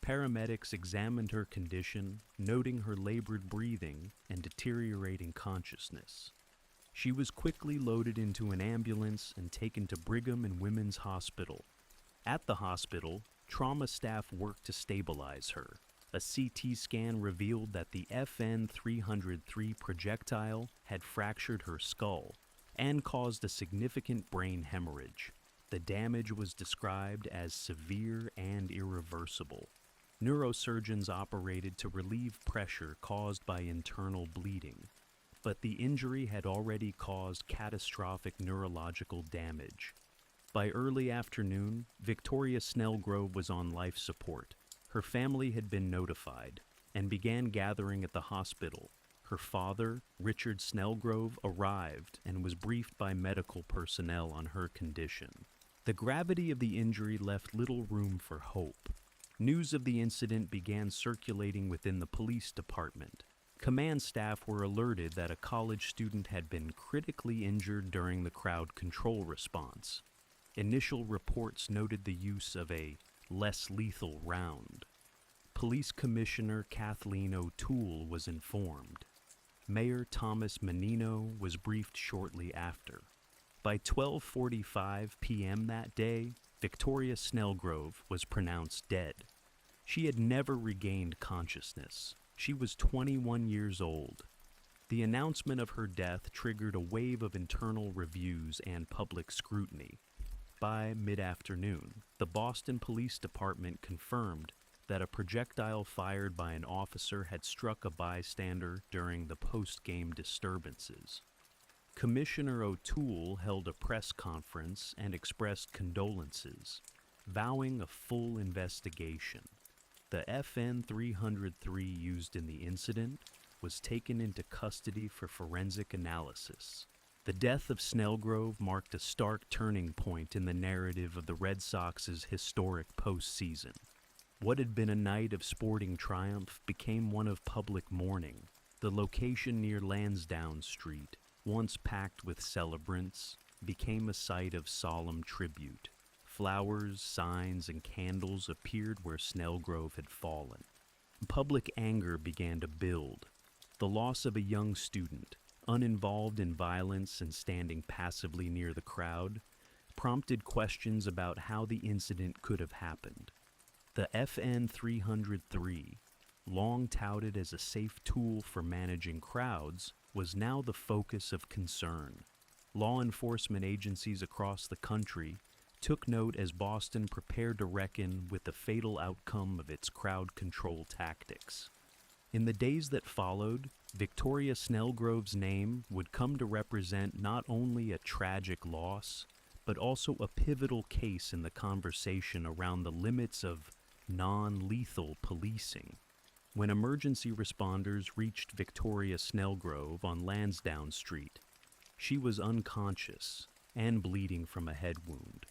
Paramedics examined her condition, noting her labored breathing and deteriorating consciousness. She was quickly loaded into an ambulance and taken to Brigham and Women's Hospital. At the hospital, trauma staff worked to stabilize her. A CT scan revealed that the FN 303 projectile had fractured her skull and caused a significant brain hemorrhage. The damage was described as severe and irreversible. Neurosurgeons operated to relieve pressure caused by internal bleeding, but the injury had already caused catastrophic neurological damage. By early afternoon, Victoria Snellgrove was on life support. Her family had been notified and began gathering at the hospital. Her father, Richard Snellgrove, arrived and was briefed by medical personnel on her condition. The gravity of the injury left little room for hope. News of the incident began circulating within the police department. Command staff were alerted that a college student had been critically injured during the crowd control response. Initial reports noted the use of a less lethal round. Police Commissioner Kathleen O'Toole was informed. Mayor Thomas Menino was briefed shortly after. By 12:45 p.m. that day, Victoria Snellgrove was pronounced dead. She had never regained consciousness. She was 21 years old. The announcement of her death triggered a wave of internal reviews and public scrutiny. By mid-afternoon, the Boston Police Department confirmed that a projectile fired by an officer had struck a bystander during the post-game disturbances. Commissioner O'Toole held a press conference and expressed condolences, vowing a full investigation. The FN 303 used in the incident was taken into custody for forensic analysis. The death of Snellgrove marked a stark turning point in the narrative of the Red Sox's historic postseason. What had been a night of sporting triumph became one of public mourning. The location near Lansdowne Street, once packed with celebrants, became a site of solemn tribute. Flowers, signs, and candles appeared where Snellgrove had fallen. Public anger began to build. The loss of a young student, uninvolved in violence and standing passively near the crowd, prompted questions about how the incident could have happened. The FN 303, long touted as a safe tool for managing crowds, was now the focus of concern. Law enforcement agencies across the country took note as Boston prepared to reckon with the fatal outcome of its crowd control tactics. In the days that followed, Victoria Snellgrove's name would come to represent not only a tragic loss, but also a pivotal case in the conversation around the limits of non-lethal policing. When emergency responders reached Victoria Snellgrove on Lansdowne Street, she was unconscious and bleeding from a head wound.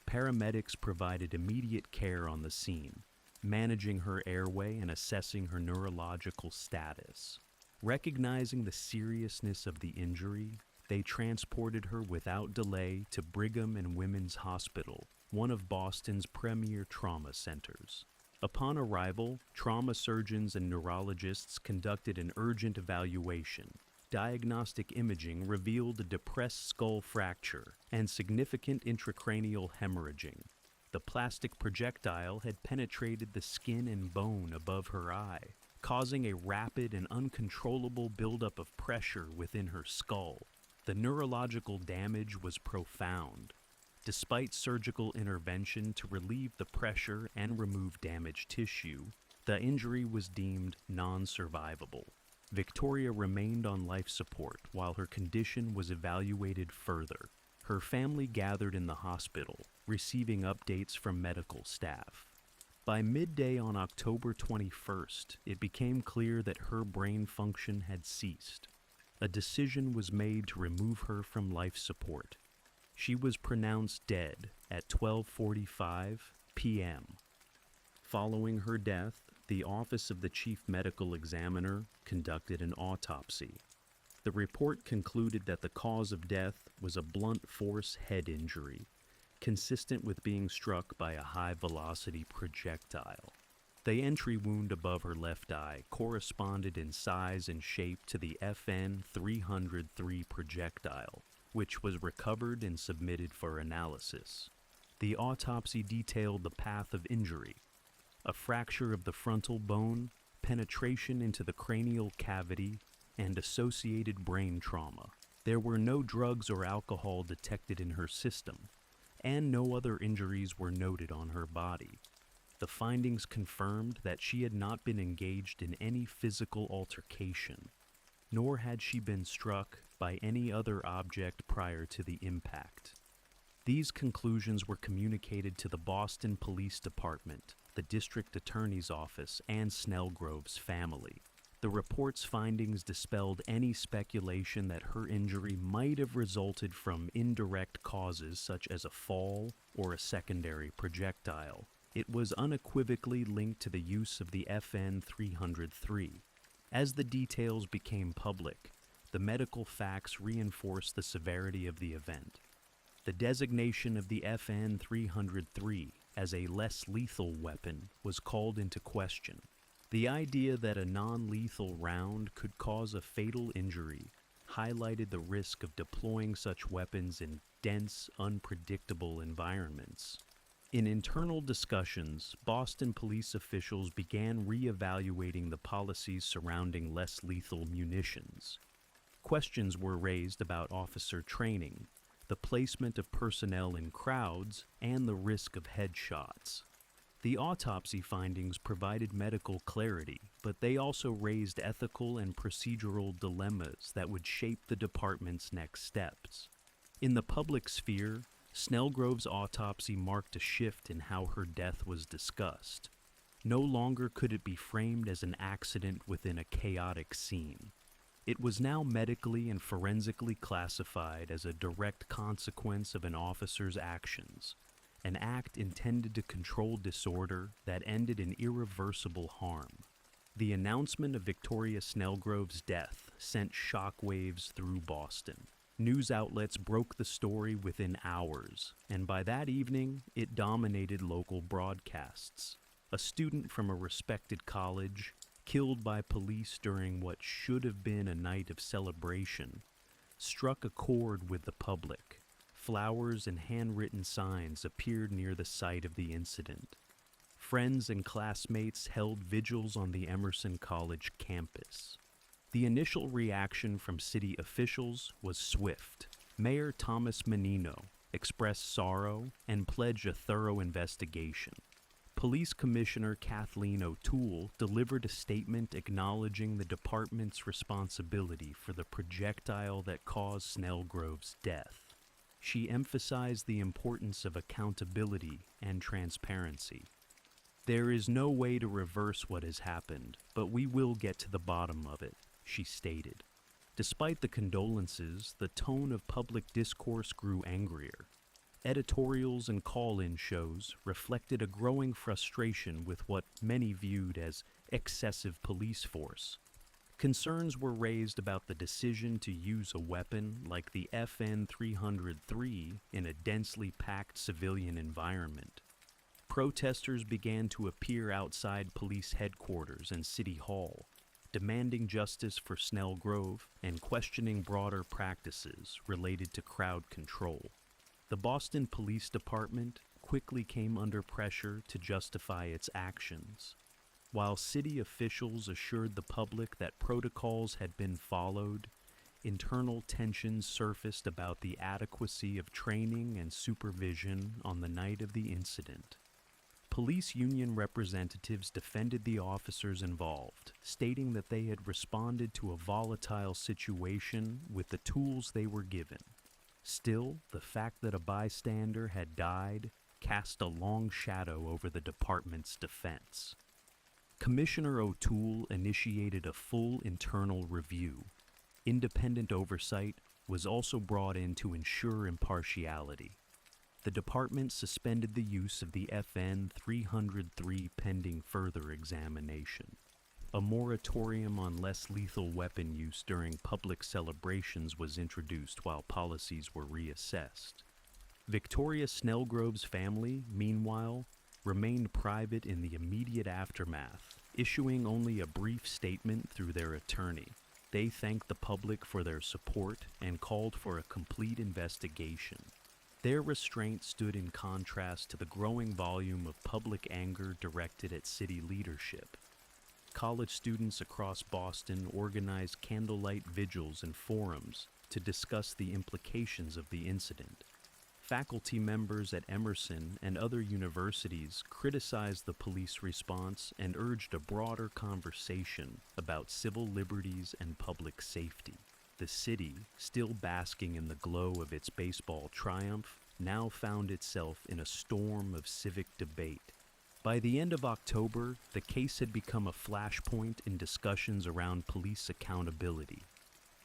Paramedics provided immediate care on the scene, managing her airway and assessing her neurological status. Recognizing the seriousness of the injury, they transported her without delay to Brigham and Women's Hospital, one of Boston's premier trauma centers. Upon arrival, trauma surgeons and neurologists conducted an urgent evaluation. Diagnostic imaging revealed a depressed skull fracture and significant intracranial hemorrhaging. The plastic projectile had penetrated the skin and bone above her eye, causing a rapid and uncontrollable buildup of pressure within her skull. The neurological damage was profound. Despite surgical intervention to relieve the pressure and remove damaged tissue, the injury was deemed non-survivable. Victoria remained on life support while her condition was evaluated further. Her family gathered in the hospital, receiving updates from medical staff. By midday on October 21st, it became clear that her brain function had ceased. A decision was made to remove her from life support. She was pronounced dead at 12:45 p.m. Following her death, the Office of the Chief Medical Examiner conducted an autopsy. The report concluded that the cause of death was a blunt force head injury, consistent with being struck by a high-velocity projectile. The entry wound above her left eye corresponded in size and shape to the FN 303 projectile, which was recovered and submitted for analysis. The autopsy detailed the path of injury: a fracture of the frontal bone, penetration into the cranial cavity, and associated brain trauma. There were no drugs or alcohol detected in her system, and no other injuries were noted on her body. The findings confirmed that she had not been engaged in any physical altercation, nor had she been struck by any other object prior to the impact. These conclusions were communicated to the Boston Police Department, the District Attorney's Office, and Snellgrove's family. The report's findings dispelled any speculation that her injury might have resulted from indirect causes such as a fall or a secondary projectile. It was unequivocally linked to the use of the FN 303. As the details became public, the medical facts reinforced the severity of the event. The designation of the FN 303 as a less lethal weapon was called into question. The idea that a non-lethal round could cause a fatal injury highlighted the risk of deploying such weapons in dense, unpredictable environments. In internal discussions, Boston police officials began re-evaluating the policies surrounding less lethal munitions. Questions were raised about officer training, the placement of personnel in crowds, and the risk of headshots. The autopsy findings provided medical clarity, but they also raised ethical and procedural dilemmas that would shape the department's next steps. In the public sphere, Snellgrove's autopsy marked a shift in how her death was discussed. No longer could it be framed as an accident within a chaotic scene. It was now medically and forensically classified as a direct consequence of an officer's actions, an act intended to control disorder that ended in irreversible harm. The announcement of Victoria Snellgrove's death sent shockwaves through Boston. News outlets broke the story within hours, and by that evening, it dominated local broadcasts. A student from a respected college, killed by police during what should have been a night of celebration, struck a chord with the public. Flowers and handwritten signs appeared near the site of the incident. Friends and classmates held vigils on the Emerson College campus. The initial reaction from city officials was swift. Mayor Thomas Menino expressed sorrow and pledged a thorough investigation. Police Commissioner Kathleen O'Toole delivered a statement acknowledging the department's responsibility for the projectile that caused Snellgrove's death. She emphasized the importance of accountability and transparency. "There is no way to reverse what has happened, but we will get to the bottom of it," she stated. Despite the condolences, the tone of public discourse grew angrier. Editorials and call-in shows reflected a growing frustration with what many viewed as excessive police force. Concerns were raised about the decision to use a weapon like the FN 303 in a densely packed civilian environment. Protesters began to appear outside police headquarters and City Hall, demanding justice for Snellgrove and questioning broader practices related to crowd control. The Boston Police Department quickly came under pressure to justify its actions. While city officials assured the public that protocols had been followed, internal tensions surfaced about the adequacy of training and supervision on the night of the incident. Police union representatives defended the officers involved, stating that they had responded to a volatile situation with the tools they were given. Still, the fact that a bystander had died cast a long shadow over the department's defense. Commissioner O'Toole initiated a full internal review. Independent oversight was also brought in to ensure impartiality. The department suspended the use of the FN 303 pending further examination. A moratorium on less lethal weapon use during public celebrations was introduced while policies were reassessed. Victoria Snellgrove's family, meanwhile, remained private in the immediate aftermath, issuing only a brief statement through their attorney. They thanked the public for their support and called for a complete investigation. Their restraint stood in contrast to the growing volume of public anger directed at city leadership. College students across Boston organized candlelight vigils and forums to discuss the implications of the incident. Faculty members at Emerson and other universities criticized the police response and urged a broader conversation about civil liberties and public safety. The city, still basking in the glow of its baseball triumph, now found itself in a storm of civic debate. By the end of October, the case had become a flashpoint in discussions around police accountability.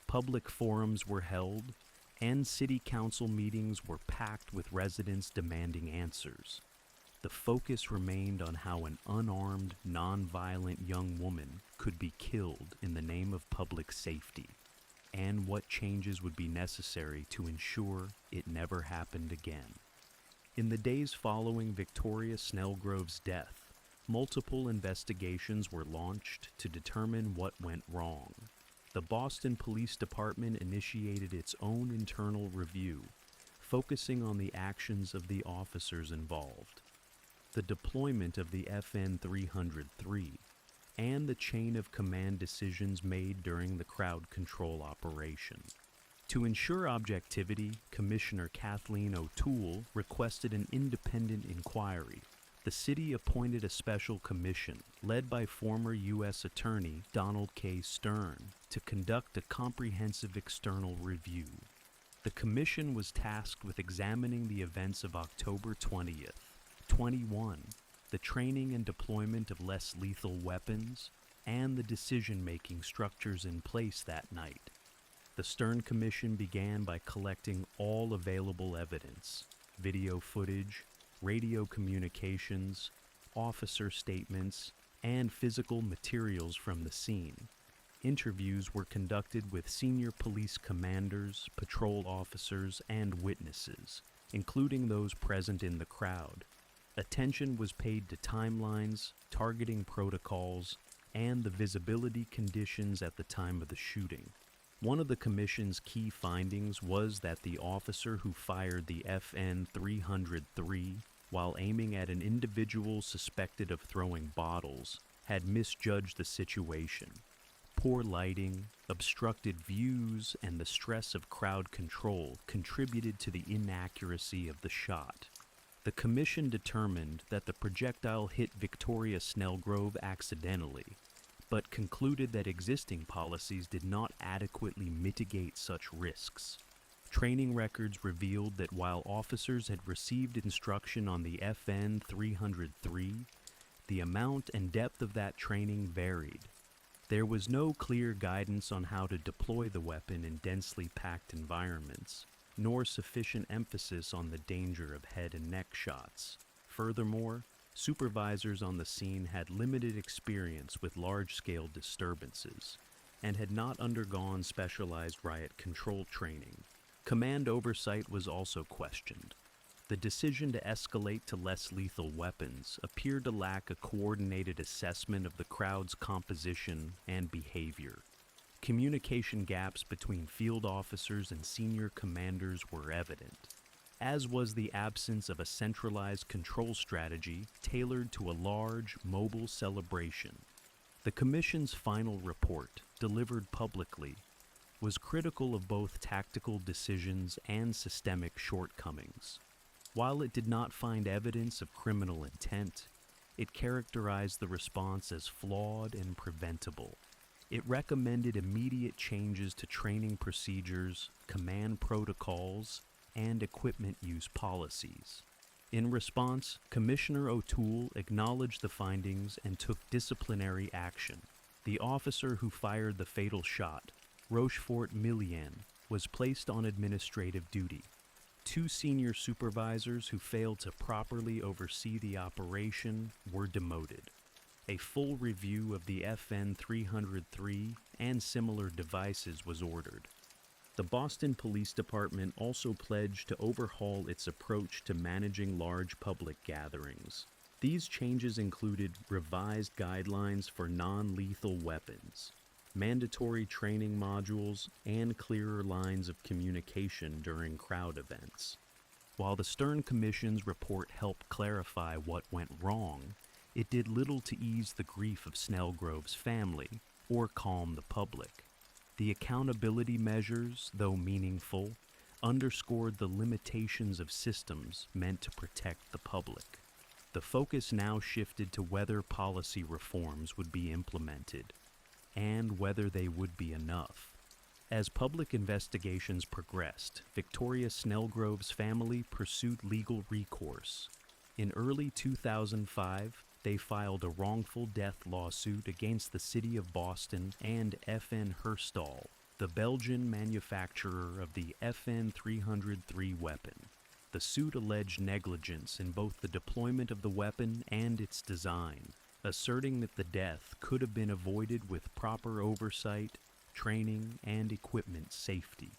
Public forums were held, and city council meetings were packed with residents demanding answers. The focus remained on how an unarmed, non-violent young woman could be killed in the name of public safety, and what changes would be necessary to ensure it never happened again. In the days following Victoria Snellgrove's death, multiple investigations were launched to determine what went wrong. The Boston Police Department initiated its own internal review, focusing on the actions of the officers involved, the deployment of the FN 303, and the chain of command decisions made during the crowd control operation. To ensure objectivity, Commissioner Kathleen O'Toole requested an independent inquiry. The city appointed a special commission, led by former U.S. Attorney Donald K. Stern, to conduct a comprehensive external review. The commission was tasked with examining the events of October 20th, 21, the training and deployment of less lethal weapons, and the decision-making structures in place that night. The Stern Commission began by collecting all available evidence: video footage, radio communications, officer statements, and physical materials from the scene. Interviews were conducted with senior police commanders, patrol officers, and witnesses, including those present in the crowd. Attention was paid to timelines, targeting protocols, and the visibility conditions at the time of the shooting. One of the commission's key findings was that the officer who fired the FN 303 while aiming at an individual suspected of throwing bottles had misjudged the situation. Poor lighting, obstructed views, and the stress of crowd control contributed to the inaccuracy of the shot. The commission determined that the projectile hit Victoria Snellgrove accidentally, but concluded that existing policies did not adequately mitigate such risks. Training records revealed that while officers had received instruction on the FN 303, the amount and depth of that training varied. There was no clear guidance on how to deploy the weapon in densely packed environments, nor sufficient emphasis on the danger of head and neck shots. Furthermore, supervisors on the scene had limited experience with large-scale disturbances and had not undergone specialized riot control training. Command oversight was also questioned. The decision to escalate to less lethal weapons appeared to lack a coordinated assessment of the crowd's composition and behavior. Communication gaps between field officers and senior commanders were evident, as was the absence of a centralized control strategy tailored to a large, mobile celebration. The Commission's final report, delivered publicly, was critical of both tactical decisions and systemic shortcomings. While it did not find evidence of criminal intent, it characterized the response as flawed and preventable. It recommended immediate changes to training procedures, command protocols, and equipment use policies. In response, Commissioner O'Toole acknowledged the findings and took disciplinary action. The officer who fired the fatal shot, Rochefort Millian, was placed on administrative duty. Two senior supervisors who failed to properly oversee the operation were demoted. A full review of the FN 303 and similar devices was ordered. The Boston Police Department also pledged to overhaul its approach to managing large public gatherings. These changes included revised guidelines for non-lethal weapons, mandatory training modules, and clearer lines of communication during crowd events. While the Stern Commission's report helped clarify what went wrong, it did little to ease the grief of Snellgrove's family or calm the public. The accountability measures, though meaningful, underscored the limitations of systems meant to protect the public. The focus now shifted to whether policy reforms would be implemented, and whether they would be enough. As public investigations progressed, Victoria Snellgrove's family pursued legal recourse. In early 2005, they filed a wrongful death lawsuit against the city of Boston and FN Herstal, the Belgian manufacturer of the FN 303 weapon. The suit alleged negligence in both the deployment of the weapon and its design, asserting that the death could have been avoided with proper oversight, training, and equipment safety.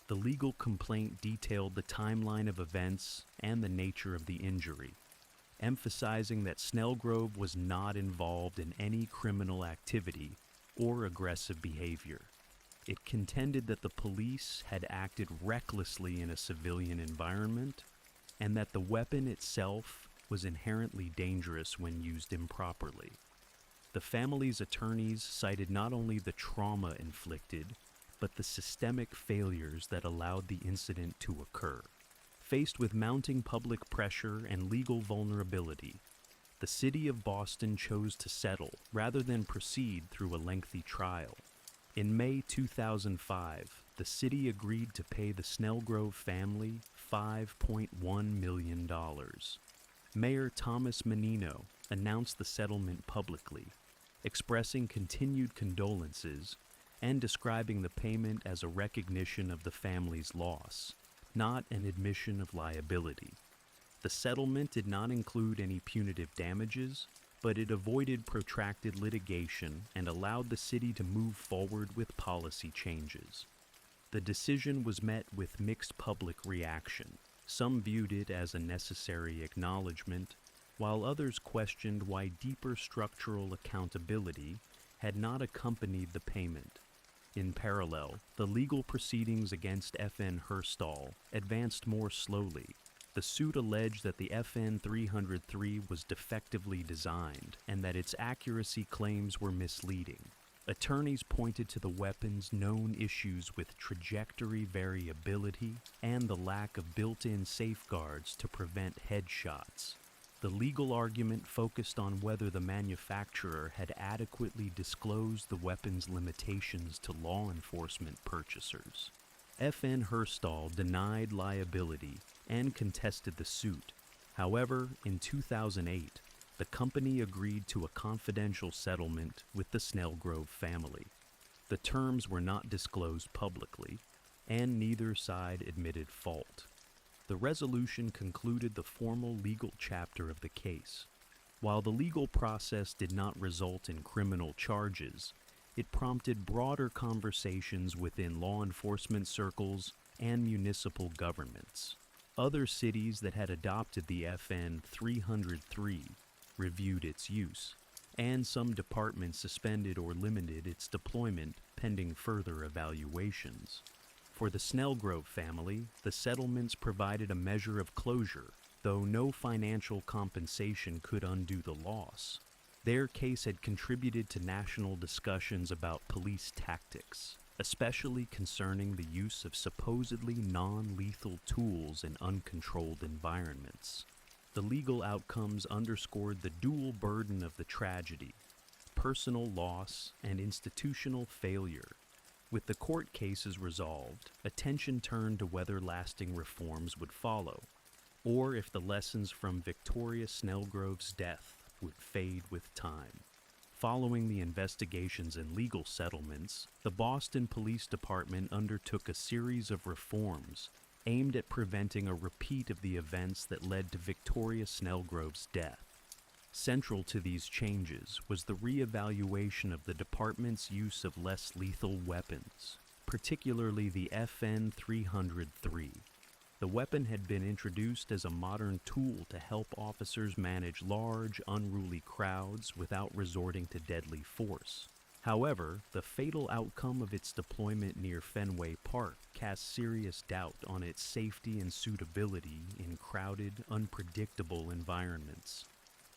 The legal complaint detailed the timeline of events and the nature of the injury, emphasizing that Snellgrove was not involved in any criminal activity or aggressive behavior. It contended that the police had acted recklessly in a civilian environment and that the weapon itself was inherently dangerous when used improperly. The family's attorneys cited not only the trauma inflicted, but the systemic failures that allowed the incident to occur. Faced with mounting public pressure and legal vulnerability, the city of Boston chose to settle rather than proceed through a lengthy trial. In May 2005, the city agreed to pay the Snellgrove family $5.1 million. Mayor Thomas Menino announced the settlement publicly, expressing continued condolences and describing the payment as a recognition of the family's loss, not an admission of liability. The settlement did not include any punitive damages, but it avoided protracted litigation and allowed the city to move forward with policy changes. The decision was met with mixed public reaction. Some viewed it as a necessary acknowledgement, while others questioned why deeper structural accountability had not accompanied the payment. In parallel, the legal proceedings against FN Herstal advanced more slowly. The suit alleged that the FN 303 was defectively designed and that its accuracy claims were misleading. Attorneys pointed to the weapon's known issues with trajectory variability and the lack of built-in safeguards to prevent headshots. The legal argument focused on whether the manufacturer had adequately disclosed the weapon's limitations to law enforcement purchasers. FN Herstal denied liability and contested the suit. However, in 2008, the company agreed to a confidential settlement with the Snellgrove family. The terms were not disclosed publicly, and neither side admitted fault. The resolution concluded the formal legal chapter of the case. While the legal process did not result in criminal charges, it prompted broader conversations within law enforcement circles and municipal governments. Other cities that had adopted the FN 303 reviewed its use, and some departments suspended or limited its deployment pending further evaluations. For the Snellgrove family, the settlements provided a measure of closure, though no financial compensation could undo the loss. Their case had contributed to national discussions about police tactics, especially concerning the use of supposedly non-lethal tools in uncontrolled environments. The legal outcomes underscored the dual burden of the tragedy: personal loss and institutional failure. With the court cases resolved, attention turned to whether lasting reforms would follow, or if the lessons from Victoria Snellgrove's death would fade with time. Following the investigations and legal settlements, the Boston Police Department undertook a series of reforms aimed at preventing a repeat of the events that led to Victoria Snellgrove's death. Central to these changes was the re-evaluation of the department's use of less lethal weapons, particularly the FN 303. The weapon had been introduced as a modern tool to help officers manage large, unruly crowds without resorting to deadly force. However, the fatal outcome of its deployment near Fenway Park cast serious doubt on its safety and suitability in crowded, unpredictable environments.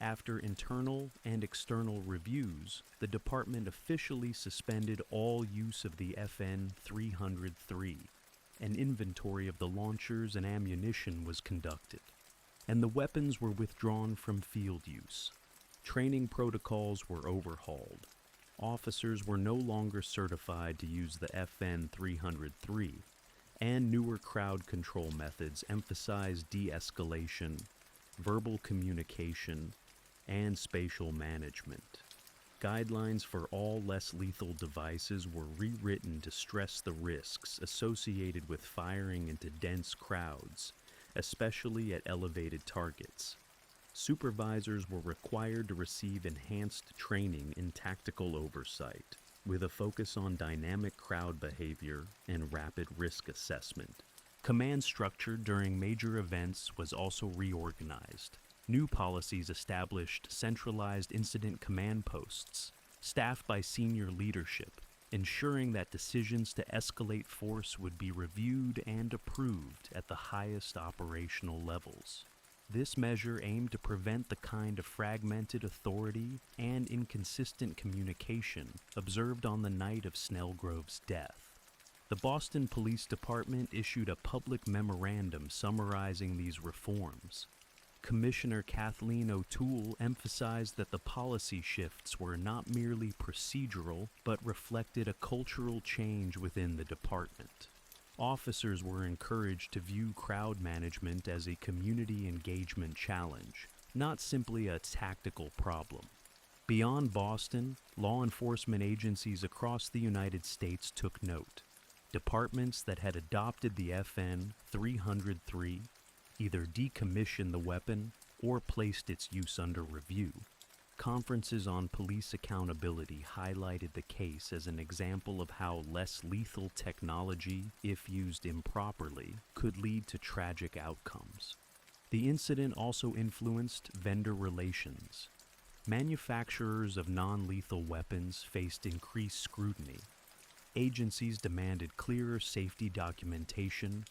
After internal and external reviews, the department officially suspended all use of the FN 303. An inventory of the launchers and ammunition was conducted, and the weapons were withdrawn from field use. Training protocols were overhauled. Officers were no longer certified to use the FN 303, and newer crowd control methods emphasized de-escalation, verbal communication, and spatial management. Guidelines for all less lethal devices were rewritten to stress the risks associated with firing into dense crowds, especially at elevated targets. Supervisors were required to receive enhanced training in tactical oversight, with a focus on dynamic crowd behavior and rapid risk assessment. Command structure during major events was also reorganized. New policies established centralized incident command posts, staffed by senior leadership, ensuring that decisions to escalate force would be reviewed and approved at the highest operational levels. This measure aimed to prevent the kind of fragmented authority and inconsistent communication observed on the night of Snellgrove's death. The Boston Police Department issued a public memorandum summarizing these reforms. Commissioner Kathleen O'Toole emphasized that the policy shifts were not merely procedural, but reflected a cultural change within the department. Officers were encouraged to view crowd management as a community engagement challenge, not simply a tactical problem. Beyond Boston, law enforcement agencies across the United States took note. Departments that had adopted the FN 303 either decommissioned the weapon or placed its use under review. Conferences on police accountability highlighted the case as an example of how less lethal technology, if used improperly, could lead to tragic outcomes. The incident also influenced vendor relations. Manufacturers of non-lethal weapons faced increased scrutiny. Agencies demanded clearer safety documentation,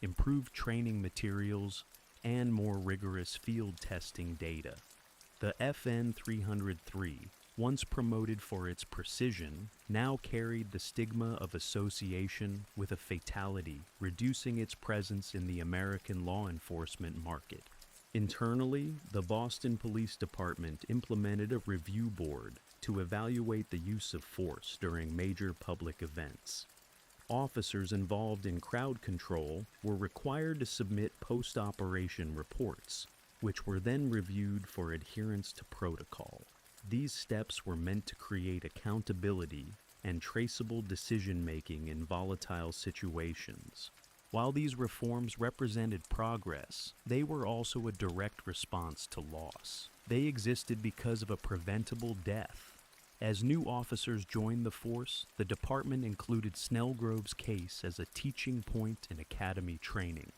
improved training materials, and more rigorous field testing data. The FN 303, once promoted for its precision, now carried the stigma of association with a fatality, reducing its presence in the American law enforcement market. Internally, the Boston Police Department implemented a review board to evaluate the use of force during major public events. Officers involved in crowd control were required to submit post-operation reports, which were then reviewed for adherence to protocol. These steps were meant to create accountability and traceable decision-making in volatile situations. While these reforms represented progress, they were also a direct response to loss. They existed because of a preventable death. As new officers joined the force, the department included Snellgrove's case as a teaching point in academy training,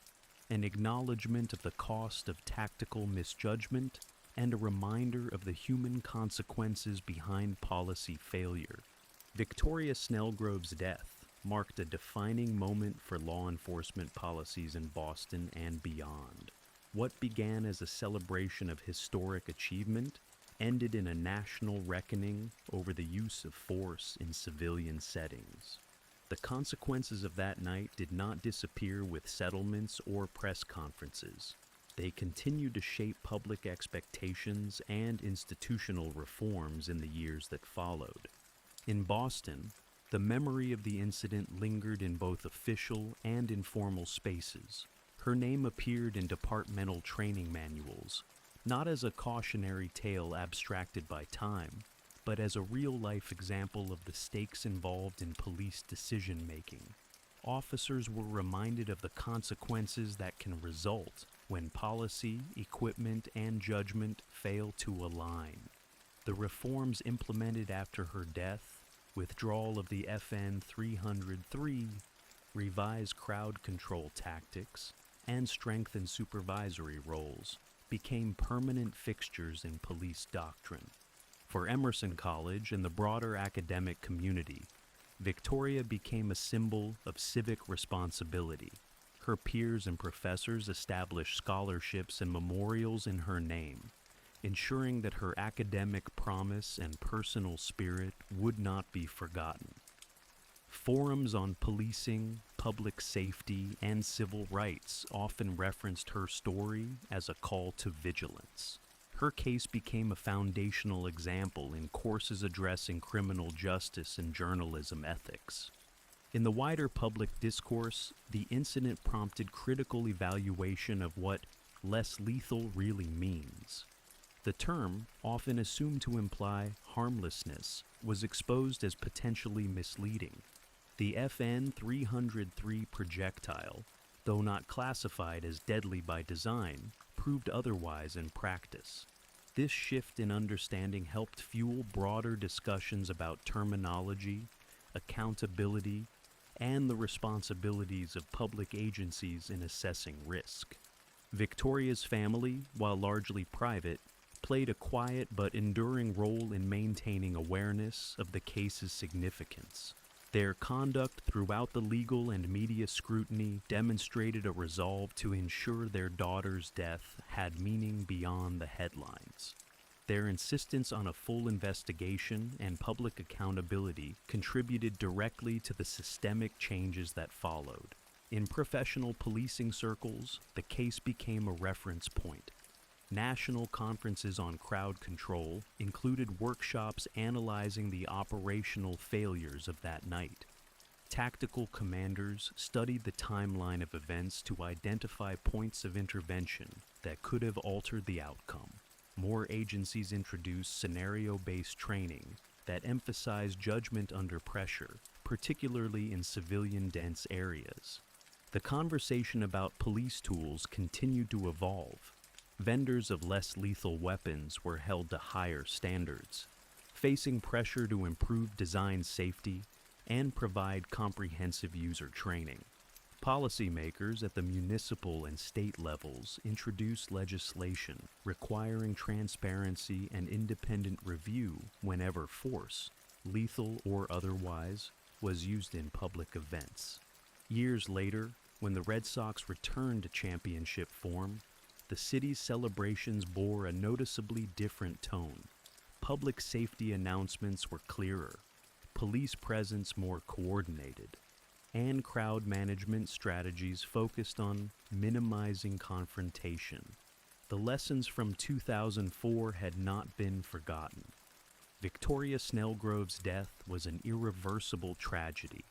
an acknowledgement of the cost of tactical misjudgment, and a reminder of the human consequences behind policy failure. Victoria Snellgrove's death marked a defining moment for law enforcement policies in Boston and beyond. What began as a celebration of historic achievement ended in a national reckoning over the use of force in civilian settings. The consequences of that night did not disappear with settlements or press conferences. They continued to shape public expectations and institutional reforms in the years that followed. In Boston, the memory of the incident lingered in both official and informal spaces. Her name appeared in departmental training manuals, not as a cautionary tale abstracted by time, but as a real-life example of the stakes involved in police decision-making. officers were reminded of the consequences that can result when policy, equipment, and judgment fail to align. The reforms implemented after her death, withdrawal of the FN 303, revised crowd control tactics, and strengthened supervisory roles, became permanent fixtures in police doctrine. For Emerson College and the broader academic community, Victoria became a symbol of civic responsibility. Her peers and professors established scholarships and memorials in her name, ensuring that her academic promise and personal spirit would not be forgotten. Forums on policing, public safety, and civil rights often referenced her story as a call to vigilance. Her case became a foundational example in courses addressing criminal justice and journalism ethics. In the wider public discourse, the incident prompted critical evaluation of what less lethal really means. The term, often assumed to imply harmlessness, was exposed as potentially misleading. The FN 303 projectile, though not classified as deadly by design, proved otherwise in practice. This shift in understanding helped fuel broader discussions about terminology, accountability, and the responsibilities of public agencies in assessing risk. Victoria's family, while largely private, played a quiet but enduring role in maintaining awareness of the case's significance. Their conduct throughout the legal and media scrutiny demonstrated a resolve to ensure their daughter's death had meaning beyond the headlines. Their insistence on a full investigation and public accountability contributed directly to the systemic changes that followed. In professional policing circles, the case became a reference point. National conferences on crowd control included workshops analyzing the operational failures of that night. Tactical commanders studied the timeline of events to identify points of intervention that could have altered the outcome. More agencies introduced scenario-based training that emphasized judgment under pressure, particularly in civilian-dense areas. The conversation about police tools continued to evolve. Vendors of less lethal weapons were held to higher standards, facing pressure to improve design safety and provide comprehensive user training. Policymakers at the municipal and state levels introduced legislation requiring transparency and independent review whenever force, lethal or otherwise, was used in public events. Years later, when the Red Sox returned to championship form, the city's celebrations bore a noticeably different tone. Public safety announcements were clearer, police presence more coordinated, and crowd management strategies focused on minimizing confrontation. The lessons from 2004 had not been forgotten. Victoria Snellgrove's death was an irreversible tragedy,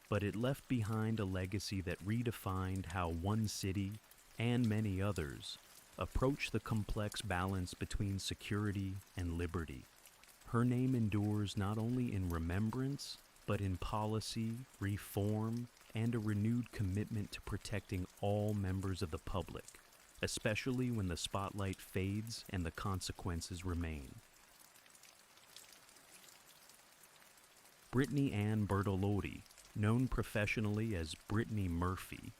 but it left behind a legacy that redefined how one city, and many others, approach the complex balance between security and liberty. Her name endures not only in remembrance, but in policy, reform, and a renewed commitment to protecting all members of the public, especially when the spotlight fades and the consequences remain. Brittany Ann Bertolotti, known professionally as Brittany Murphy,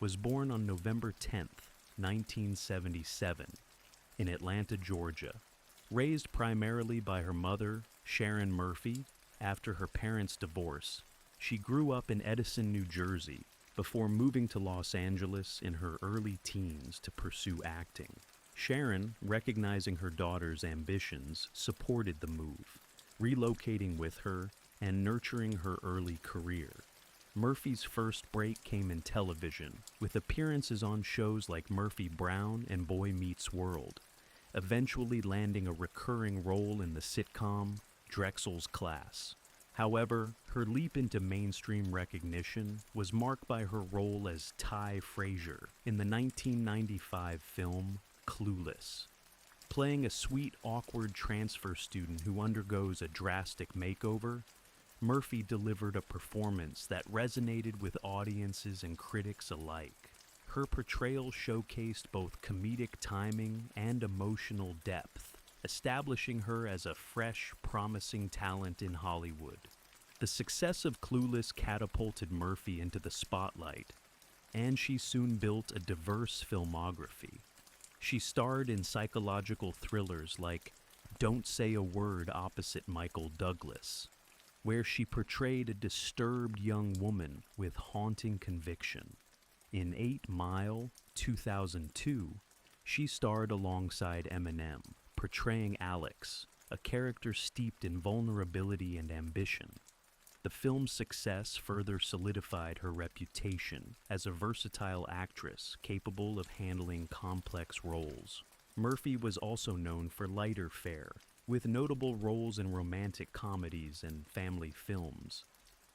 was born on November 10th, 1977, in Atlanta, Georgia. Raised primarily by her mother, Sharon Murphy, after her parents' divorce, she grew up in Edison, New Jersey, before moving to Los Angeles in her early teens to pursue acting. Sharon, recognizing her daughter's ambitions, supported the move, relocating with her and nurturing her early career. Murphy's first break came in television, with appearances on shows like Murphy Brown and Boy Meets World, eventually landing a recurring role in the sitcom Drexel's Class. However, her leap into mainstream recognition was marked by her role as Ty Frazier in the 1995 film Clueless. Playing a sweet, awkward transfer student who undergoes a drastic makeover, Murphy delivered a performance that resonated with audiences and critics alike. Her portrayal showcased both comedic timing and emotional depth, establishing her as a fresh, promising talent in Hollywood. The success of Clueless catapulted Murphy into the spotlight, and she soon built a diverse filmography. She starred in psychological thrillers like Don't Say a Word opposite Michael Douglas, where she portrayed a disturbed young woman with haunting conviction. In 8 Mile, 2002, she starred alongside Eminem, portraying Alex, a character steeped in vulnerability and ambition. The film's success further solidified her reputation as a versatile actress capable of handling complex roles. Murphy was also known for lighter fare, with notable roles in romantic comedies and family films.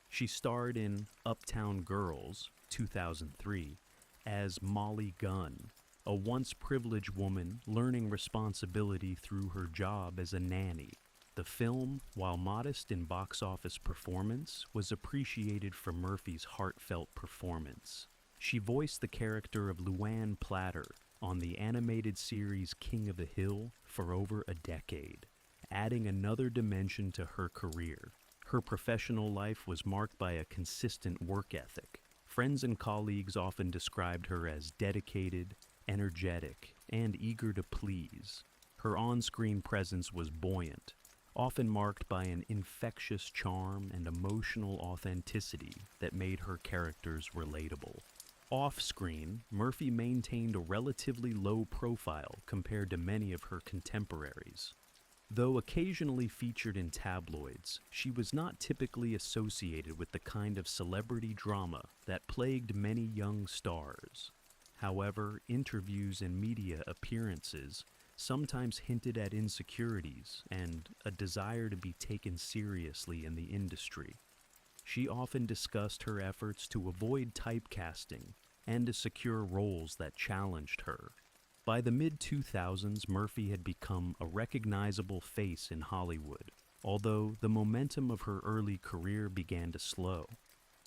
She starred in Uptown Girls, 2003, as Molly Gunn, a once privileged woman learning responsibility through her job as a nanny. The film, while modest in box office performance, was appreciated for Murphy's heartfelt performance. She voiced the character of Luann Platter on the animated series King of the Hill for over a decade, adding another dimension to her career. Her professional life was marked by a consistent work ethic. Friends and colleagues often described her as dedicated, energetic, and eager to please. Her on-screen presence was buoyant, often marked by an infectious charm and emotional authenticity that made her characters relatable. Off-screen, Murphy maintained a relatively low profile compared to many of her contemporaries. Though occasionally featured in tabloids, she was not typically associated with the kind of celebrity drama that plagued many young stars. However, interviews and media appearances sometimes hinted at insecurities and a desire to be taken seriously in the industry. She often discussed her efforts to avoid typecasting and to secure roles that challenged her. By the mid-2000s, Murphy had become a recognizable face in Hollywood, although the momentum of her early career began to slow.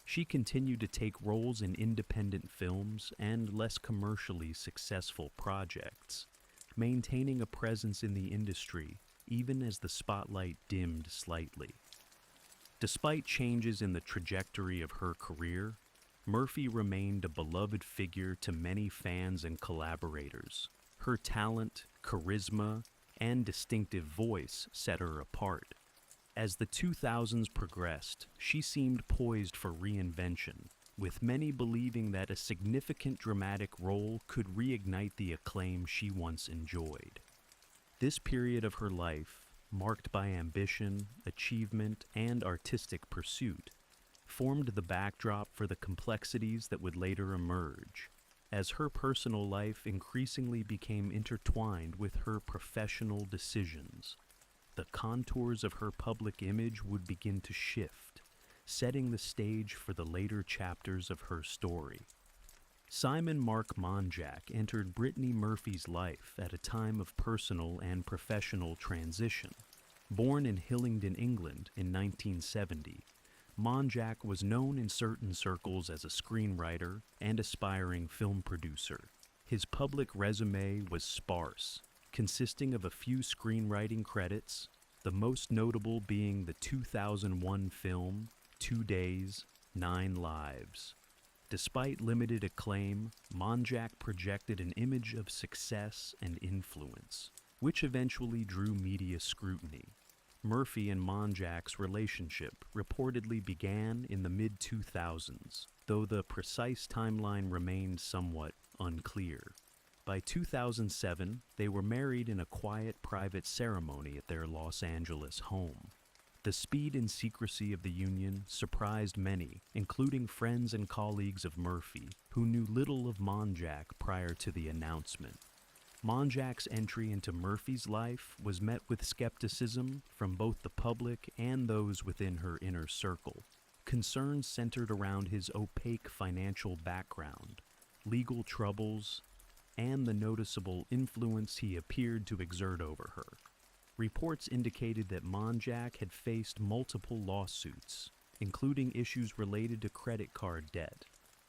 She continued to take roles in independent films and less commercially successful projects, maintaining a presence in the industry even as the spotlight dimmed slightly. Despite changes in the trajectory of her career, Murphy remained a beloved figure to many fans and collaborators. Her talent, charisma, and distinctive voice set her apart. As the 2000s progressed, she seemed poised for reinvention, with many believing that a significant dramatic role could reignite the acclaim she once enjoyed. This period of her life, marked by ambition, achievement, and artistic pursuit, formed the backdrop for the complexities that would later emerge, as her personal life increasingly became intertwined with her professional decisions. The contours of her public image would begin to shift, setting the stage for the later chapters of her story. Simon Mark Monjack entered Brittany Murphy's life at a time of personal and professional transition. Born in Hillingdon, England in 1970, Monjack was known in certain circles as a screenwriter and aspiring film producer. His public resume was sparse, consisting of a few screenwriting credits, the most notable being the 2001 film 2 Days, 9 Lives. Despite limited acclaim, Monjack projected an image of success and influence, which eventually drew media scrutiny. Murphy and Monjack's relationship reportedly began in the mid-2000s, though the precise timeline remained somewhat unclear. By 2007, they were married in a quiet private ceremony at their Los Angeles home. The speed and secrecy of the union surprised many, including friends and colleagues of Murphy, who knew little of Monjack prior to the announcement. Monjack's entry into Murphy's life was met with skepticism from both the public and those within her inner circle. Concerns centered around his opaque financial background, legal troubles, and the noticeable influence he appeared to exert over her. Reports indicated that Monjack had faced multiple lawsuits, including issues related to credit card debt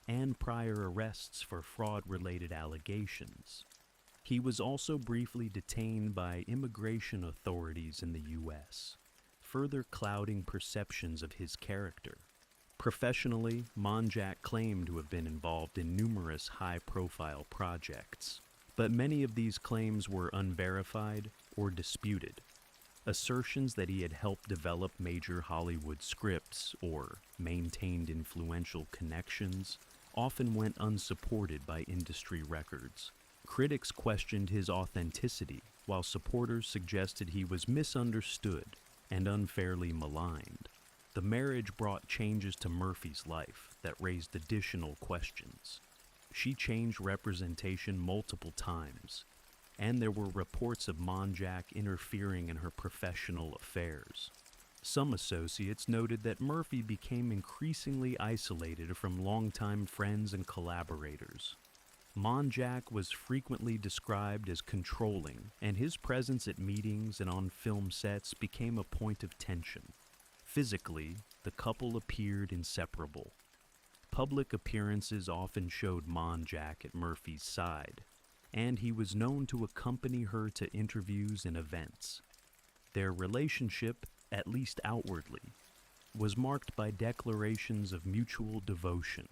and prior arrests for fraud-related allegations. He was also briefly detained by immigration authorities in the U.S., further clouding perceptions of his character. Professionally, Monjack claimed to have been involved in numerous high-profile projects, but many of these claims were unverified or disputed. Assertions that he had helped develop major Hollywood scripts or maintained influential connections often went unsupported by industry records. Critics questioned his authenticity, while supporters suggested he was misunderstood and unfairly maligned. The marriage brought changes to Murphy's life that raised additional questions. She changed representation multiple times, and there were reports of Monjack interfering in her professional affairs. Some associates noted that Murphy became increasingly isolated from longtime friends and collaborators. Monjack was frequently described as controlling, and his presence at meetings and on film sets became a point of tension. Physically, the couple appeared inseparable. Public appearances often showed Monjack at Murphy's side, and he was known to accompany her to interviews and events. Their relationship, at least outwardly, was marked by declarations of mutual devotion.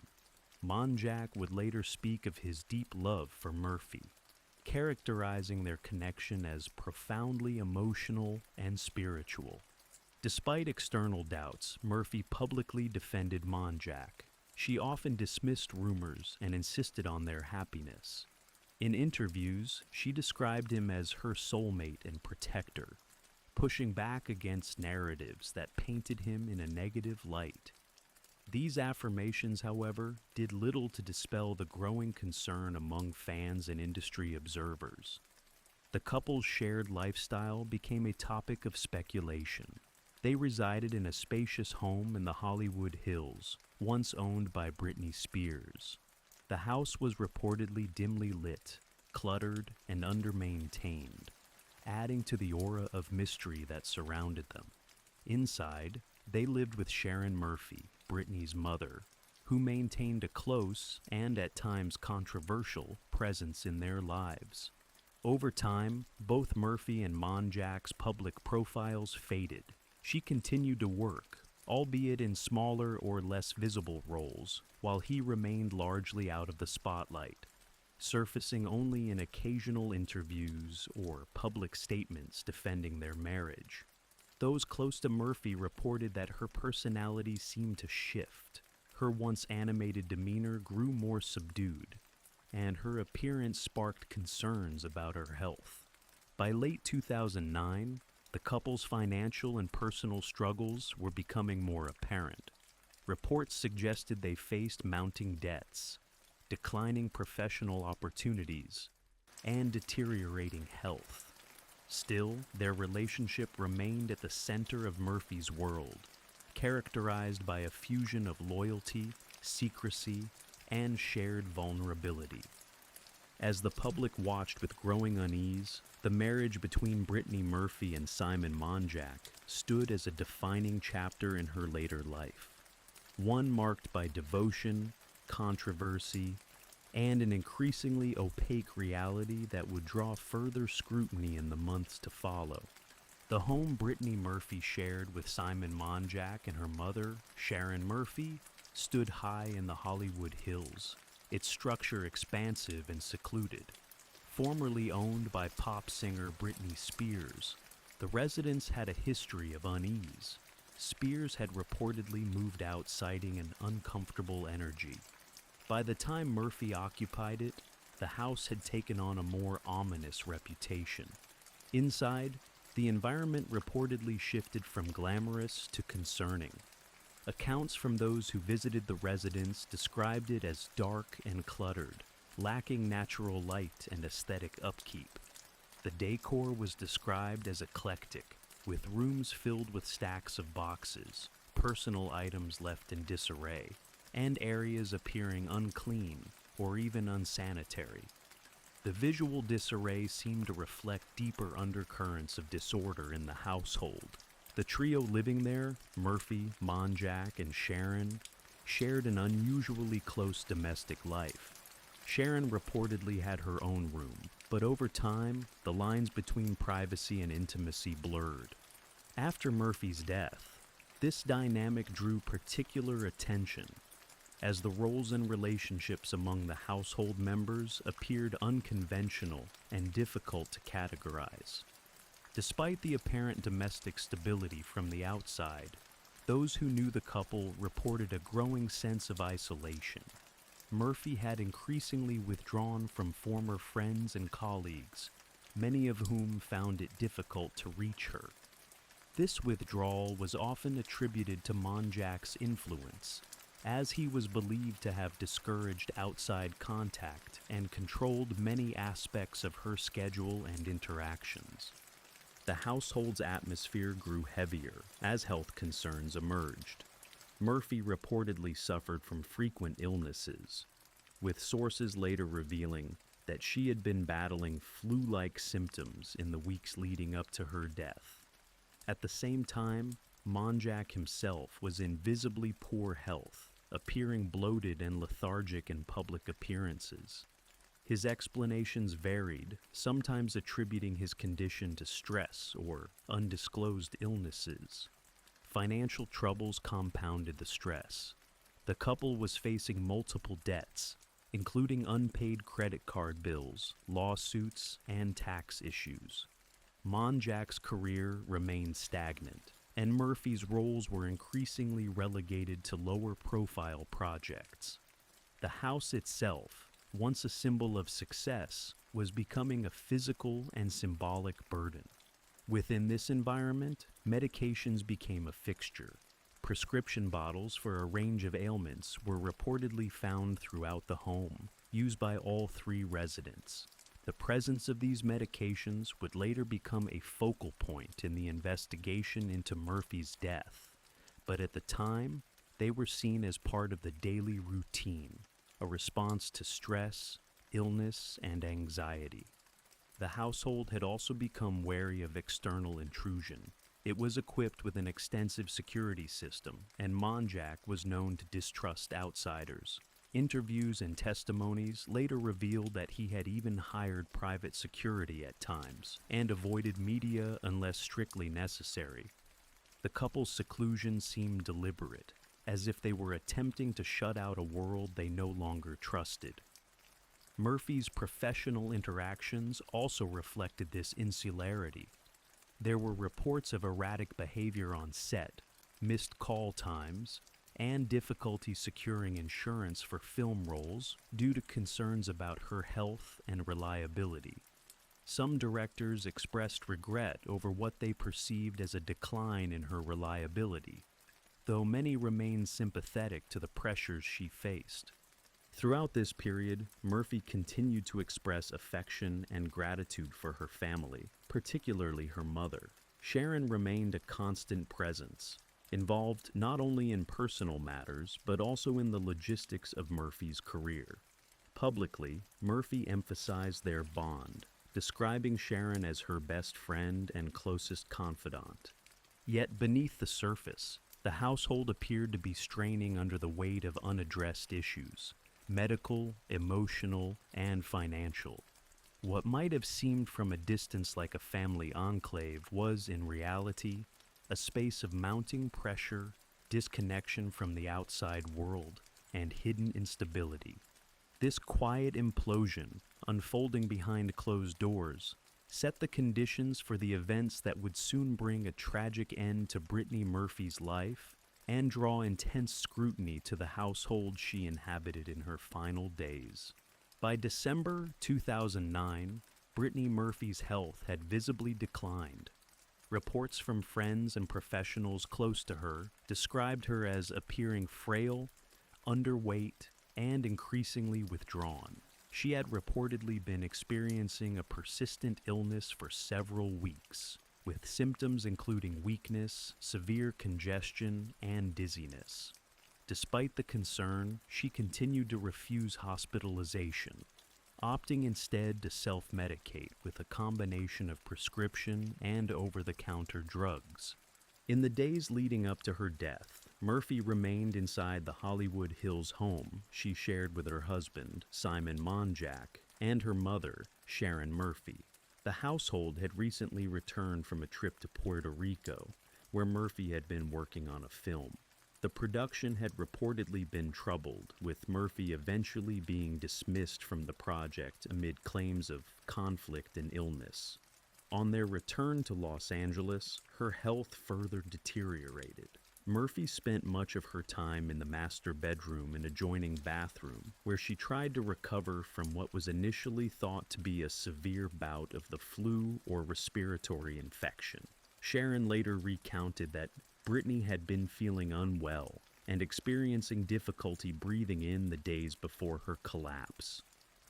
Monjack would later speak of his deep love for Murphy, characterizing their connection as profoundly emotional and spiritual. Despite external doubts, Murphy publicly defended Monjack. She often dismissed rumors and insisted on their happiness. In interviews, she described him as her soulmate and protector, pushing back against narratives that painted him in a negative light. These affirmations, however, did little to dispel the growing concern among fans and industry observers. The couple's shared lifestyle became a topic of speculation. They resided in a spacious home in the Hollywood Hills, once owned by Britney Spears. The house was reportedly dimly lit, cluttered, and under-maintained, adding to the aura of mystery that surrounded them. Inside, they lived with Sharon Murphy, Britney's mother, who maintained a close and at times controversial presence in their lives. Over time, both Murphy and Monjack's public profiles faded. She continued to work, albeit in smaller or less visible roles, while he remained largely out of the spotlight, surfacing only in occasional interviews or public statements defending their marriage. Those close to Murphy reported that her personality seemed to shift. Her once animated demeanor grew more subdued, and her appearance sparked concerns about her health. By late 2009, the couple's financial and personal struggles were becoming more apparent. Reports suggested they faced mounting debts, declining professional opportunities, and deteriorating health. Still, their relationship remained at the center of Murphy's world, characterized by a fusion of loyalty, secrecy, and shared vulnerability. As the public watched with growing unease, the marriage between Britney Murphy and Simon Monjack stood as a defining chapter in her later life, one marked by devotion, controversy, and an increasingly opaque reality that would draw further scrutiny in the months to follow. The home Britney Murphy shared with Simon Monjack and her mother, Sharon Murphy, stood high in the Hollywood Hills, its structure expansive and secluded. Formerly owned by pop singer Britney Spears, the residence had a history of unease. Spears had reportedly moved out citing an uncomfortable energy. By the time Murphy occupied it, the house had taken on a more ominous reputation. Inside, the environment reportedly shifted from glamorous to concerning. Accounts from those who visited the residence described it as dark and cluttered, lacking natural light and aesthetic upkeep. The decor was described as eclectic, with rooms filled with stacks of boxes, personal items left in disarray, and areas appearing unclean or even unsanitary. The visual disarray seemed to reflect deeper undercurrents of disorder in the household. The trio living there, Murphy, Monjack, and Sharon, shared an unusually close domestic life. Sharon reportedly had her own room, but over time, the lines between privacy and intimacy blurred. After Murphy's death, this dynamic drew particular attention, as the roles and relationships among the household members appeared unconventional and difficult to categorize. Despite the apparent domestic stability from the outside, those who knew the couple reported a growing sense of isolation. Murphy had increasingly withdrawn from former friends and colleagues, many of whom found it difficult to reach her. This withdrawal was often attributed to Monjack's influence, as he was believed to have discouraged outside contact and controlled many aspects of her schedule and interactions. The household's atmosphere grew heavier as health concerns emerged. Murphy reportedly suffered from frequent illnesses, with sources later revealing that she had been battling flu-like symptoms in the weeks leading up to her death. At the same time, Monjack himself was in visibly poor health, appearing bloated and lethargic in public appearances. His explanations varied, sometimes attributing his condition to stress or undisclosed illnesses. Financial troubles compounded the stress. The couple was facing multiple debts, including unpaid credit card bills, lawsuits, and tax issues. Monjack's career remained stagnant, and Murphy's roles were increasingly relegated to lower-profile projects. The house itself, once a symbol of success, was becoming a physical and symbolic burden. Within this environment, medications became a fixture. Prescription bottles for a range of ailments were reportedly found throughout the home, used by all three residents. The presence of these medications would later become a focal point in the investigation into Murphy's death, but at the time, they were seen as part of the daily routine, a response to stress, illness, and anxiety. The household had also become wary of external intrusion. It was equipped with an extensive security system, and Monjack was known to distrust outsiders. Interviews and testimonies later revealed that he had even hired private security at times and avoided media unless strictly necessary. The couple's seclusion seemed deliberate, as if they were attempting to shut out a world they no longer trusted. Murphy's professional interactions also reflected this insularity. There were reports of erratic behavior on set, missed call times, and difficulty securing insurance for film roles due to concerns about her health and reliability. Some directors expressed regret over what they perceived as a decline in her reliability, though many remained sympathetic to the pressures she faced. Throughout this period, Murphy continued to express affection and gratitude for her family, particularly her mother. Sharon remained a constant presence, involved not only in personal matters, but also in the logistics of Murphy's career. Publicly, Murphy emphasized their bond, describing Sharon as her best friend and closest confidant. Yet beneath the surface, the household appeared to be straining under the weight of unaddressed issues, medical, emotional, and financial. What might have seemed from a distance like a family enclave was, in reality, a space of mounting pressure, disconnection from the outside world, and hidden instability. This quiet implosion, unfolding behind closed doors, set the conditions for the events that would soon bring a tragic end to Brittany Murphy's life and draw intense scrutiny to the household she inhabited in her final days. By December 2009, Brittany Murphy's health had visibly declined. Reports from friends and professionals close to her described her as appearing frail, underweight, and increasingly withdrawn. She had reportedly been experiencing a persistent illness for several weeks, with symptoms including weakness, severe congestion, and dizziness. Despite the concern, she continued to refuse hospitalization, opting instead to self-medicate with a combination of prescription and over-the-counter drugs. In the days leading up to her death, Murphy remained inside the Hollywood Hills home she shared with her husband, Simon Monjack, and her mother, Sharon Murphy. The household had recently returned from a trip to Puerto Rico, where Murphy had been working on a film. The production had reportedly been troubled, with Murphy eventually being dismissed from the project amid claims of conflict and illness. On their return to Los Angeles, her health further deteriorated. Murphy spent much of her time in the master bedroom and adjoining bathroom, where she tried to recover from what was initially thought to be a severe bout of the flu or respiratory infection. Sharon later recounted that Brittany had been feeling unwell and experiencing difficulty breathing in the days before her collapse.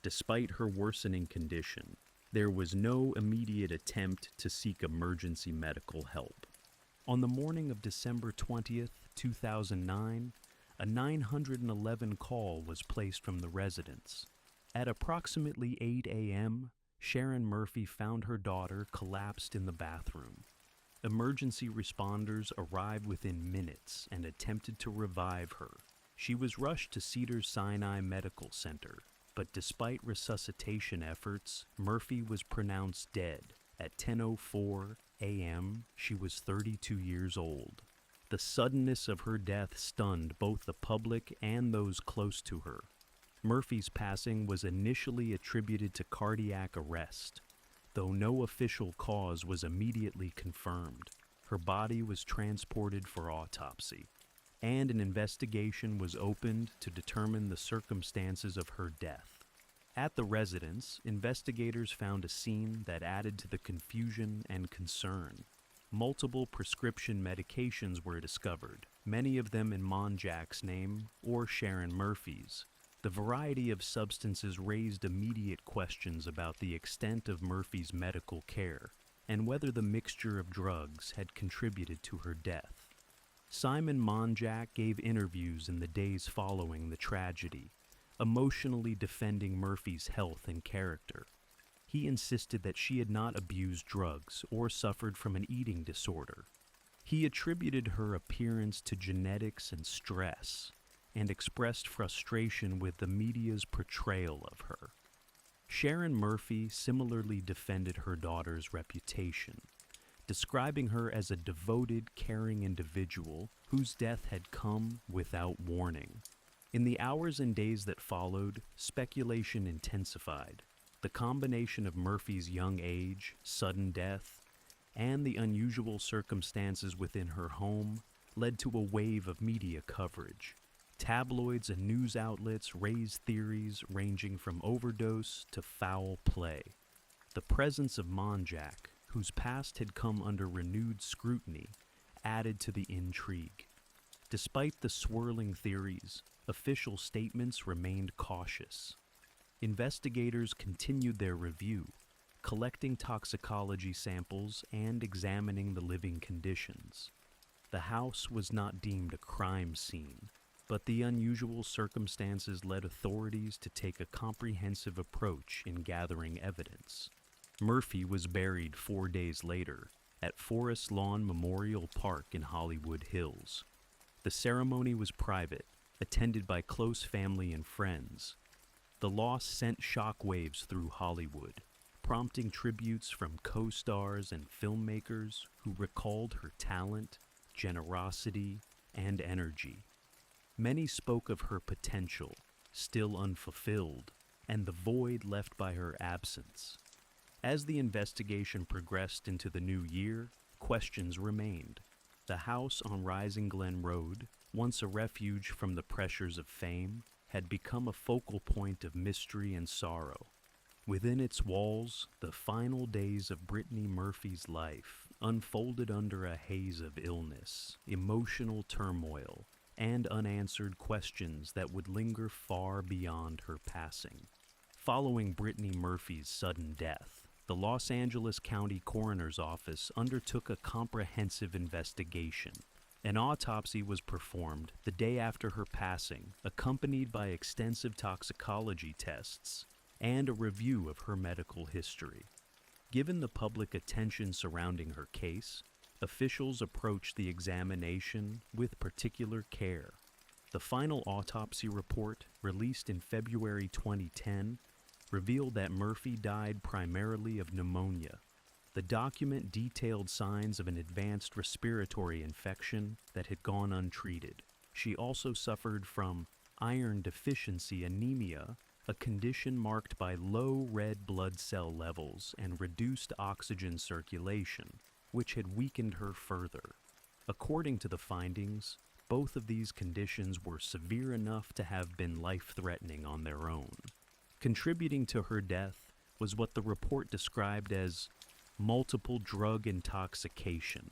Despite her worsening condition, there was no immediate attempt to seek emergency medical help. On the morning of December 20th, 2009, a 911 call was placed from the residence. At approximately 8 a.m., Sharon Murphy found her daughter collapsed in the bathroom. Emergency responders arrived within minutes and attempted to revive her. She was rushed to Cedars-Sinai Medical Center, but despite resuscitation efforts, Murphy was pronounced dead. At 10:04 a.m., she was 32 years old. The suddenness of her death stunned both the public and those close to her. Murphy's passing was initially attributed to cardiac arrest, though no official cause was immediately confirmed. Her body was transported for autopsy, and an investigation was opened to determine the circumstances of her death. At the residence, investigators found a scene that added to the confusion and concern. Multiple prescription medications were discovered, many of them in Monjack's name or Sharon Murphy's. The variety of substances raised immediate questions about the extent of Murphy's medical care and whether the mixture of drugs had contributed to her death. Simon Monjack gave interviews in the days following the tragedy, emotionally defending Murphy's health and character. He insisted that she had not abused drugs or suffered from an eating disorder. He attributed her appearance to genetics and stress, and expressed frustration with the media's portrayal of her. Sharon Murphy similarly defended her daughter's reputation, describing her as a devoted, caring individual whose death had come without warning. In the hours and days that followed, speculation intensified. The combination of Murphy's young age, sudden death, and the unusual circumstances within her home led to a wave of media coverage. Tabloids and news outlets raised theories ranging from overdose to foul play. The presence of Monjack, whose past had come under renewed scrutiny, added to the intrigue. Despite the swirling theories, official statements remained cautious. Investigators continued their review, collecting toxicology samples and examining the living conditions. The house was not deemed a crime scene, but the unusual circumstances led authorities to take a comprehensive approach in gathering evidence. Murphy was buried 4 days later at Forest Lawn Memorial Park in Hollywood Hills. The ceremony was private, attended by close family and friends. The loss sent shockwaves through Hollywood, prompting tributes from co-stars and filmmakers who recalled her talent, generosity, and energy. Many spoke of her potential, still unfulfilled, and the void left by her absence. As the investigation progressed into the new year, questions remained. The house on Rising Glen Road, once a refuge from the pressures of fame, had become a focal point of mystery and sorrow. Within its walls, the final days of Brittany Murphy's life unfolded under a haze of illness, emotional turmoil, and unanswered questions that would linger far beyond her passing. Following Brittany Murphy's sudden death, the Los Angeles County Coroner's Office undertook a comprehensive investigation. An autopsy was performed the day after her passing, accompanied by extensive toxicology tests. and a review of her medical history. Given the public attention surrounding her case, officials approached the examination with particular care. The final autopsy report, released in February 2010, revealed that Murphy died primarily of pneumonia. The document detailed signs of an advanced respiratory infection that had gone untreated. She also suffered from iron deficiency anemia, a condition marked by low red blood cell levels and reduced oxygen circulation, which had weakened her further. According to the findings, both of these conditions were severe enough to have been life-threatening on their own. Contributing to her death was what the report described as multiple drug intoxication.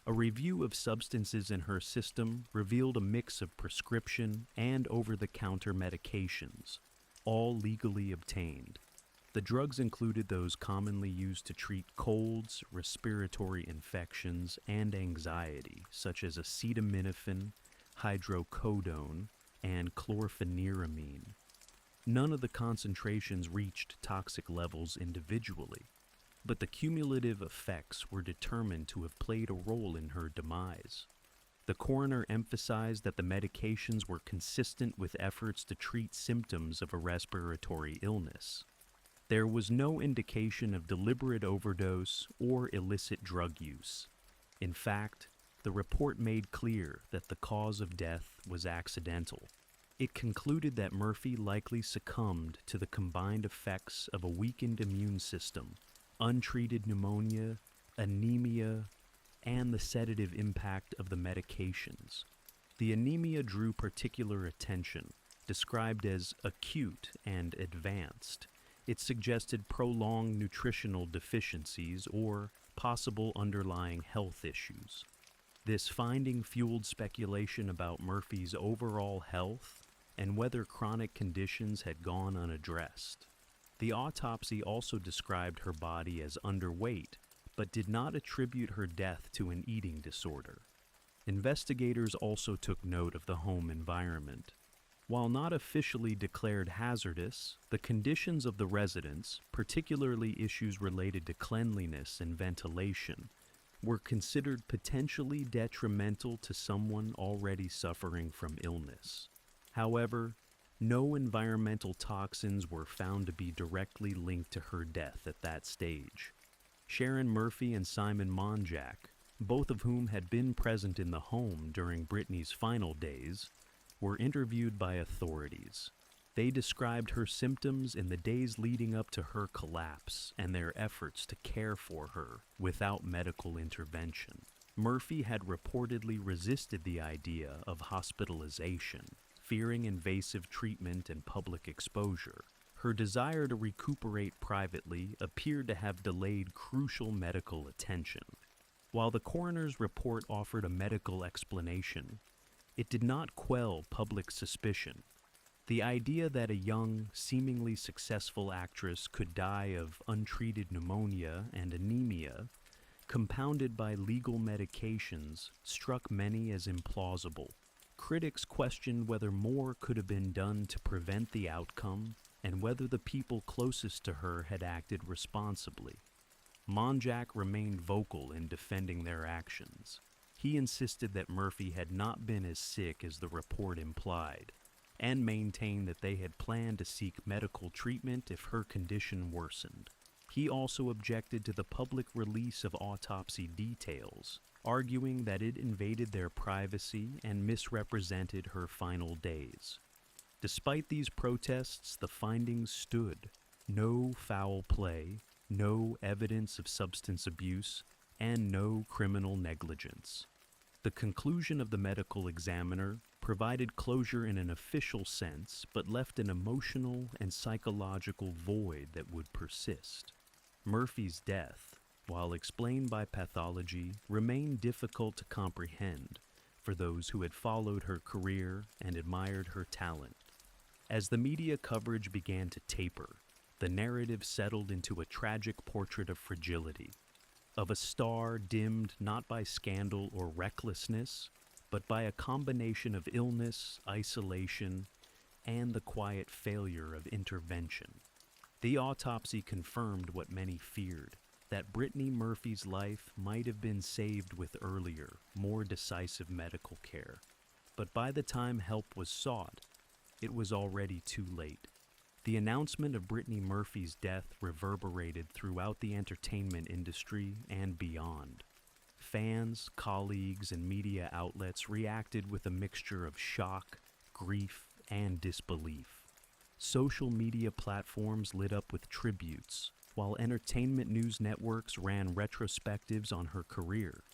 A review of substances in her system revealed a mix of prescription and over-the-counter medications, all legally obtained. The drugs included those commonly used to treat colds, respiratory infections, and anxiety, such as acetaminophen, hydrocodone, and chlorpheniramine. None of the concentrations reached toxic levels individually, but the cumulative effects were determined to have played a role in her demise. The coroner emphasized that the medications were consistent with efforts to treat symptoms of a respiratory illness. There was no indication of deliberate overdose or illicit drug use. In fact, the report made clear that the cause of death was accidental. It concluded that Murphy likely succumbed to the combined effects of a weakened immune system, untreated pneumonia, anemia, and the sedative impact of the medications. The anemia drew particular attention, described as acute and advanced. It suggested prolonged nutritional deficiencies or possible underlying health issues. This finding fueled speculation about Murphy's overall health and whether chronic conditions had gone unaddressed. The autopsy also described her body as underweight, but did not attribute her death to an eating disorder. Investigators also took note of the home environment. While not officially declared hazardous, the conditions of the residence, particularly issues related to cleanliness and ventilation, were considered potentially detrimental to someone already suffering from illness. However, no environmental toxins were found to be directly linked to her death at that stage. Sharon Murphy and Simon Monjack, both of whom had been present in the home during Brittany's final days, were interviewed by authorities. They described her symptoms in the days leading up to her collapse and their efforts to care for her without medical intervention. Murphy had reportedly resisted the idea of hospitalization, fearing invasive treatment and public exposure. Her desire to recuperate privately appeared to have delayed crucial medical attention. While the coroner's report offered a medical explanation, it did not quell public suspicion. The idea that a young, seemingly successful actress could die of untreated pneumonia and anemia, compounded by legal medications, struck many as implausible. Critics questioned whether more could have been done to prevent the outcome and whether the people closest to her had acted responsibly. Monjack remained vocal in defending their actions. He insisted that Murphy had not been as sick as the report implied, and maintained that they had planned to seek medical treatment if her condition worsened. He also objected to the public release of autopsy details, arguing that it invaded their privacy and misrepresented her final days. Despite these protests, the findings stood: no foul play, no evidence of substance abuse, and no criminal negligence. The conclusion of the medical examiner provided closure in an official sense, but left an emotional and psychological void that would persist. Murphy's death, while explained by pathology, remained difficult to comprehend for those who had followed her career and admired her talent. As the media coverage began to taper, the narrative settled into a tragic portrait of fragility, of a star dimmed not by scandal or recklessness, but by a combination of illness, isolation, and the quiet failure of intervention. The autopsy confirmed what many feared, that Brittany Murphy's life might have been saved with earlier, more decisive medical care. But by the time help was sought, it was already too late. The announcement of Brittany Murphy's death reverberated throughout the entertainment industry and beyond. Fans, colleagues, and media outlets reacted with a mixture of shock, grief, and disbelief. Social media platforms lit up with tributes, while entertainment news networks ran retrospectives on her career.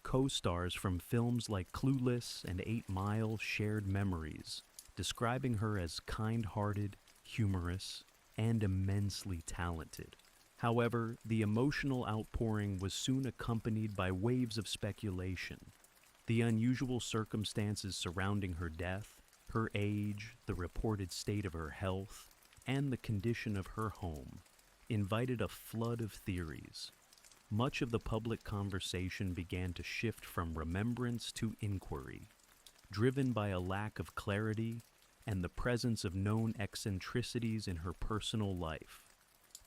Co-stars from films like Clueless and 8 Mile shared memories, describing her as kind-hearted, humorous, and immensely talented. However, the emotional outpouring was soon accompanied by waves of speculation. The unusual circumstances surrounding her death, her age, the reported state of her health, and the condition of her home invited a flood of theories. Much of the public conversation began to shift from remembrance to inquiry, driven by a lack of clarity and the presence of known eccentricities in her personal life.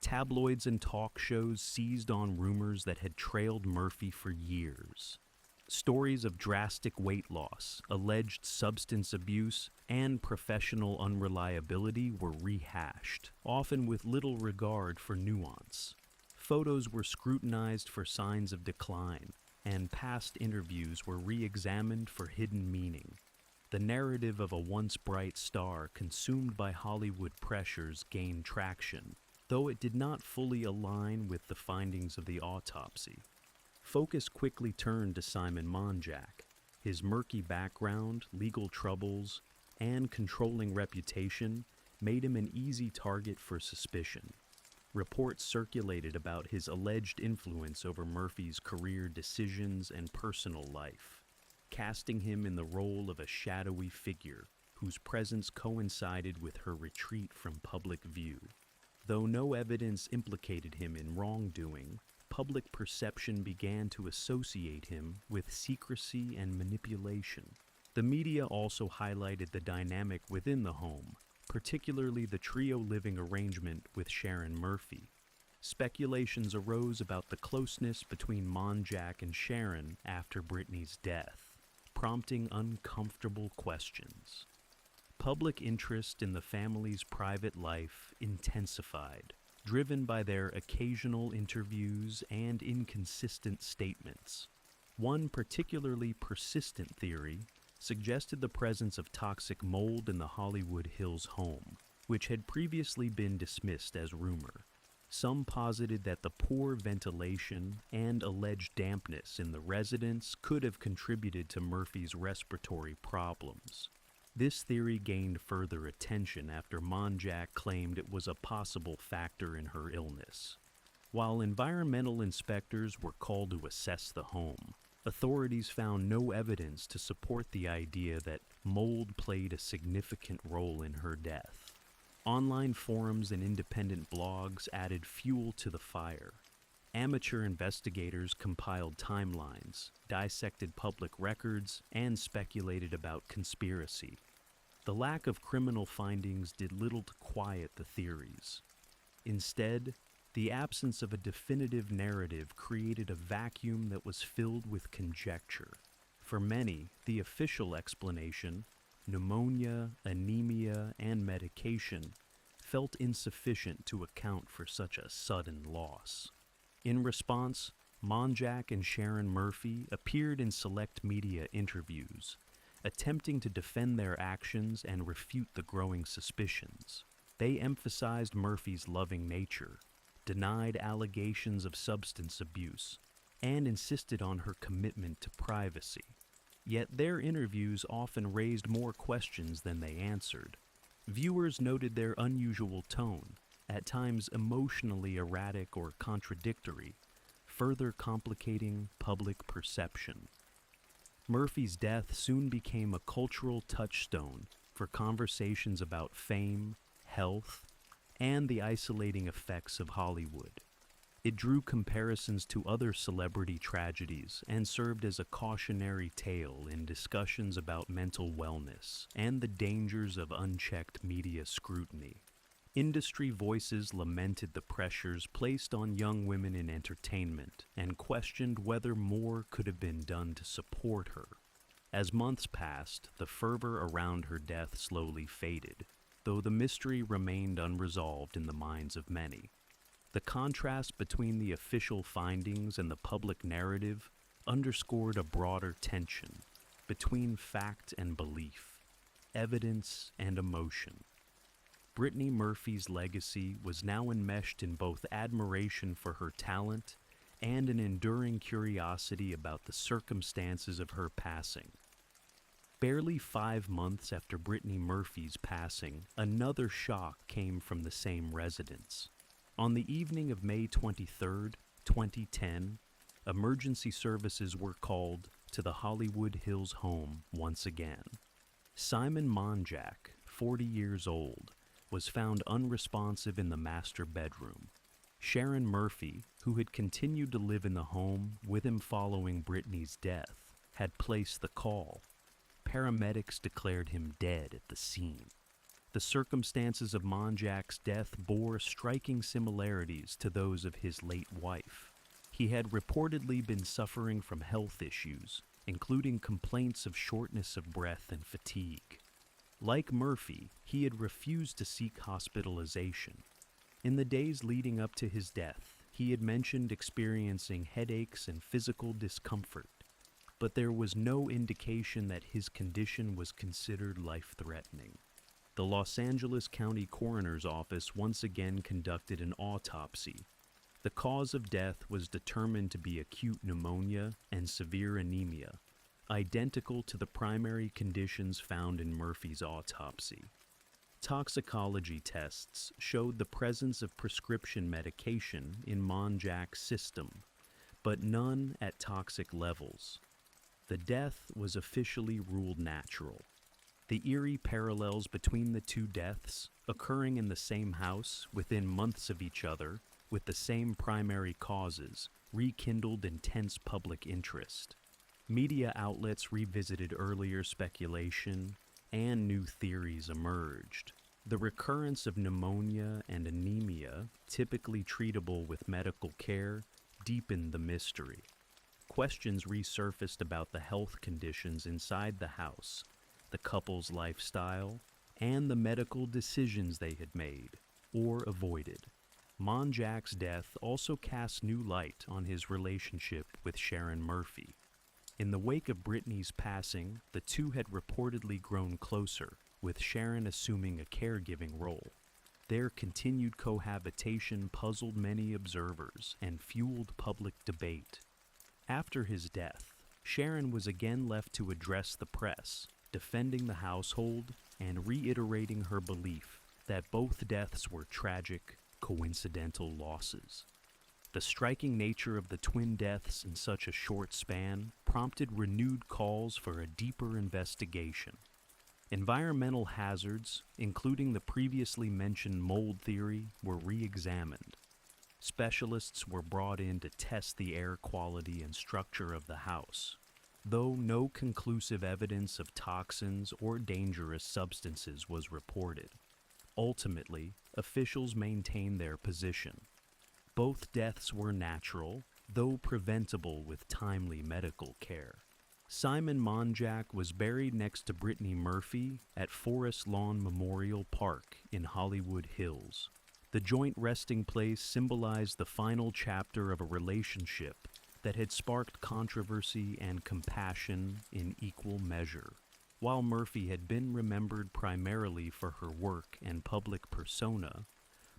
Tabloids and talk shows seized on rumors that had trailed Murphy for years. Stories of drastic weight loss, alleged substance abuse, and professional unreliability were rehashed, often with little regard for nuance. Photos were scrutinized for signs of decline, and past interviews were re-examined for hidden meaning. The narrative of a once bright star consumed by Hollywood pressures gained traction, though it did not fully align with the findings of the autopsy. Focus quickly turned to Simon Monjack. His murky background, legal troubles, and controlling reputation made him an easy target for suspicion. Reports circulated about his alleged influence over Murphy's career decisions and personal life, casting him in the role of a shadowy figure whose presence coincided with her retreat from public view. Though no evidence implicated him in wrongdoing, public perception began to associate him with secrecy and manipulation. The media also highlighted the dynamic within the home, particularly the trio living arrangement with Sharon Murphy. Speculations arose about the closeness between Monjack and Sharon after Brittany's death, prompting uncomfortable questions. Public interest in the family's private life intensified, driven by their occasional interviews and inconsistent statements. One particularly persistent theory suggested the presence of toxic mold in the Hollywood Hills home, which had previously been dismissed as rumor. Some posited that the poor ventilation and alleged dampness in the residence could have contributed to Murphy's respiratory problems. This theory gained further attention after Monjack claimed it was a possible factor in her illness. While environmental inspectors were called to assess the home, authorities found no evidence to support the idea that mold played a significant role in her death. Online forums and independent blogs added fuel to the fire. Amateur investigators compiled timelines, dissected public records, and speculated about conspiracy. The lack of criminal findings did little to quiet the theories. Instead, the absence of a definitive narrative created a vacuum that was filled with conjecture. For many, the official explanation, pneumonia, anemia, and medication, felt insufficient to account for such a sudden loss. In response, Monjack and Sharon Murphy appeared in select media interviews, attempting to defend their actions and refute the growing suspicions. They emphasized Murphy's loving nature, denied allegations of substance abuse, and insisted on her commitment to privacy. Yet their interviews often raised more questions than they answered. Viewers noted their unusual tone, at times emotionally erratic or contradictory, further complicating public perception. Murphy's death soon became a cultural touchstone for conversations about fame, health, and the isolating effects of Hollywood. It drew comparisons to other celebrity tragedies and served as a cautionary tale in discussions about mental wellness and the dangers of unchecked media scrutiny. Industry voices lamented the pressures placed on young women in entertainment and questioned whether more could have been done to support her. As months passed, the fervor around her death slowly faded, though the mystery remained unresolved in the minds of many. The contrast between the official findings and the public narrative underscored a broader tension between fact and belief, evidence and emotion. Brittany Murphy's legacy was now enmeshed in both admiration for her talent and an enduring curiosity about the circumstances of her passing. Barely 5 months after Brittany Murphy's passing, another shock came from the same residence. On the evening of May 23, 2010, emergency services were called to the Hollywood Hills home once again. Simon Monjack, 40 years old, was found unresponsive in the master bedroom. Sharon Murphy, who had continued to live in the home with him following Brittany's death, had placed the call. Paramedics declared him dead at the scene. The circumstances of Monjack's death bore striking similarities to those of his late wife. He had reportedly been suffering from health issues, including complaints of shortness of breath and fatigue. Like Murphy, he had refused to seek hospitalization. In the days leading up to his death, he had mentioned experiencing headaches and physical discomfort, but there was no indication that his condition was considered life-threatening. The Los Angeles County Coroner's Office once again conducted an autopsy. The cause of death was determined to be acute pneumonia and severe anemia, identical to the primary conditions found in Murphy's autopsy. Toxicology tests showed the presence of prescription medication in Monjack's system, but none at toxic levels. The death was officially ruled natural. The eerie parallels between the two deaths, occurring in the same house within months of each other, with the same primary causes, rekindled intense public interest. Media outlets revisited earlier speculation, and new theories emerged. The recurrence of pneumonia and anemia, typically treatable with medical care, deepened the mystery. Questions resurfaced about the health conditions inside the house, the couple's lifestyle, and the medical decisions they had made, or avoided. Monjack's death also cast new light on his relationship with Sharon Murphy. In the wake of Brittany's passing, the two had reportedly grown closer, with Sharon assuming a caregiving role. Their continued cohabitation puzzled many observers and fueled public debate. After his death, Sharon was again left to address the press, defending the household and reiterating her belief that both deaths were tragic, coincidental losses. The striking nature of the twin deaths in such a short span prompted renewed calls for a deeper investigation. Environmental hazards, including the previously mentioned mold theory, were re-examined. Specialists were brought in to test the air quality and structure of the house. Though no conclusive evidence of toxins or dangerous substances was reported. Ultimately, officials maintained their position. Both deaths were natural, though preventable with timely medical care. Simon Monjack was buried next to Brittany Murphy at Forest Lawn Memorial Park in Hollywood Hills. The joint resting place symbolized the final chapter of a relationship that had sparked controversy and compassion in equal measure. While Murphy had been remembered primarily for her work and public persona,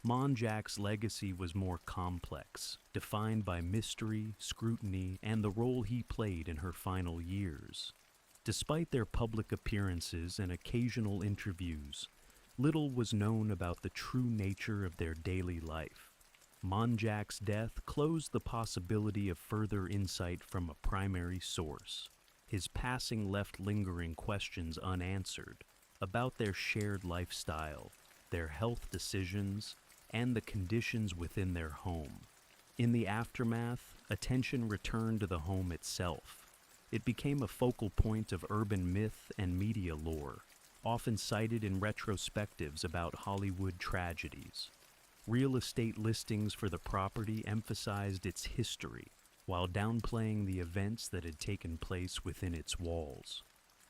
Monjack's legacy was more complex, defined by mystery, scrutiny, and the role he played in her final years. Despite their public appearances and occasional interviews, little was known about the true nature of their daily life. Monjack's death closed the possibility of further insight from a primary source. His passing left lingering questions unanswered about their shared lifestyle, their health decisions, and the conditions within their home. In the aftermath, attention returned to the home itself. It became a focal point of urban myth and media lore, often cited in retrospectives about Hollywood tragedies. Real estate listings for the property emphasized its history, while downplaying the events that had taken place within its walls.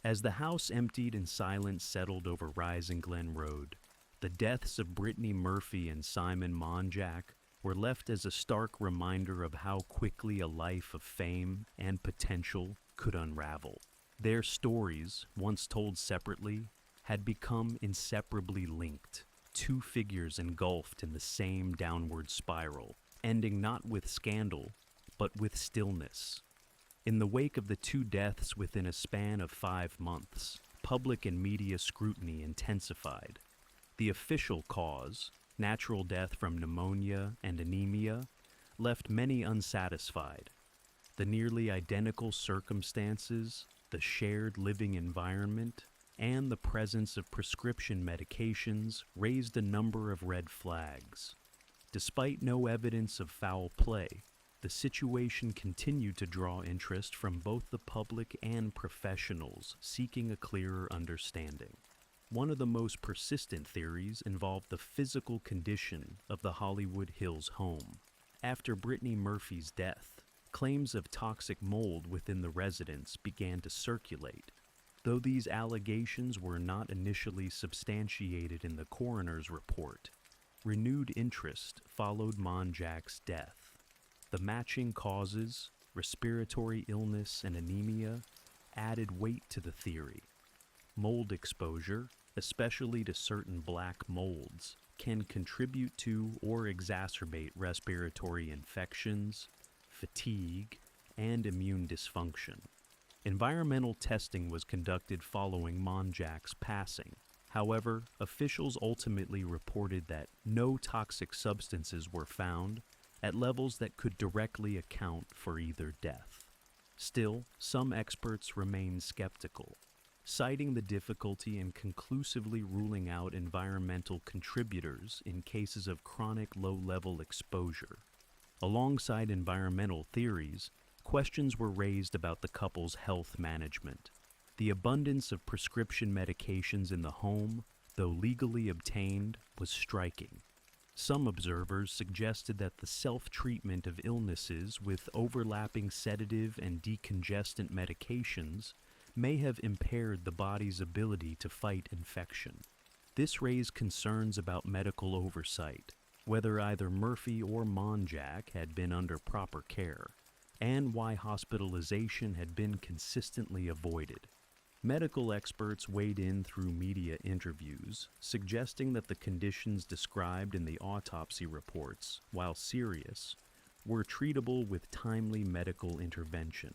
As the house emptied and silence settled over Rising Glen Road, the deaths of Brittany Murphy and Simon Monjack were left as a stark reminder of how quickly a life of fame and potential could unravel. Their stories, once told separately, had become inseparably linked, two figures engulfed in the same downward spiral, ending not with scandal, but with stillness. In the wake of the two deaths within a span of 5 months, public and media scrutiny intensified. The official cause, natural death from pneumonia and anemia, left many unsatisfied. The nearly identical circumstances, the shared living environment, and the presence of prescription medications raised a number of red flags. Despite no evidence of foul play, the situation continued to draw interest from both the public and professionals seeking a clearer understanding. One of the most persistent theories involved the physical condition of the Hollywood Hills home. After Brittany Murphy's death, claims of toxic mold within the residence began to circulate. Though these allegations were not initially substantiated in the coroner's report, renewed interest followed Monjack's death. The matching causes, respiratory illness and anemia, added weight to the theory. Mold exposure, especially to certain black molds, can contribute to or exacerbate respiratory infections, fatigue, and immune dysfunction. Environmental testing was conducted following Monjack's passing. However, officials ultimately reported that no toxic substances were found at levels that could directly account for either death. Still, some experts remain skeptical, citing the difficulty in conclusively ruling out environmental contributors in cases of chronic low-level exposure. Alongside environmental theories, questions were raised about the couple's health management. The abundance of prescription medications in the home, though legally obtained, was striking. Some observers suggested that the self-treatment of illnesses with overlapping sedative and decongestant medications may have impaired the body's ability to fight infection. This raised concerns about medical oversight, whether either Murphy or Monjack had been under proper care, and why hospitalization had been consistently avoided. Medical experts weighed in through media interviews, suggesting that the conditions described in the autopsy reports, while serious, were treatable with timely medical intervention.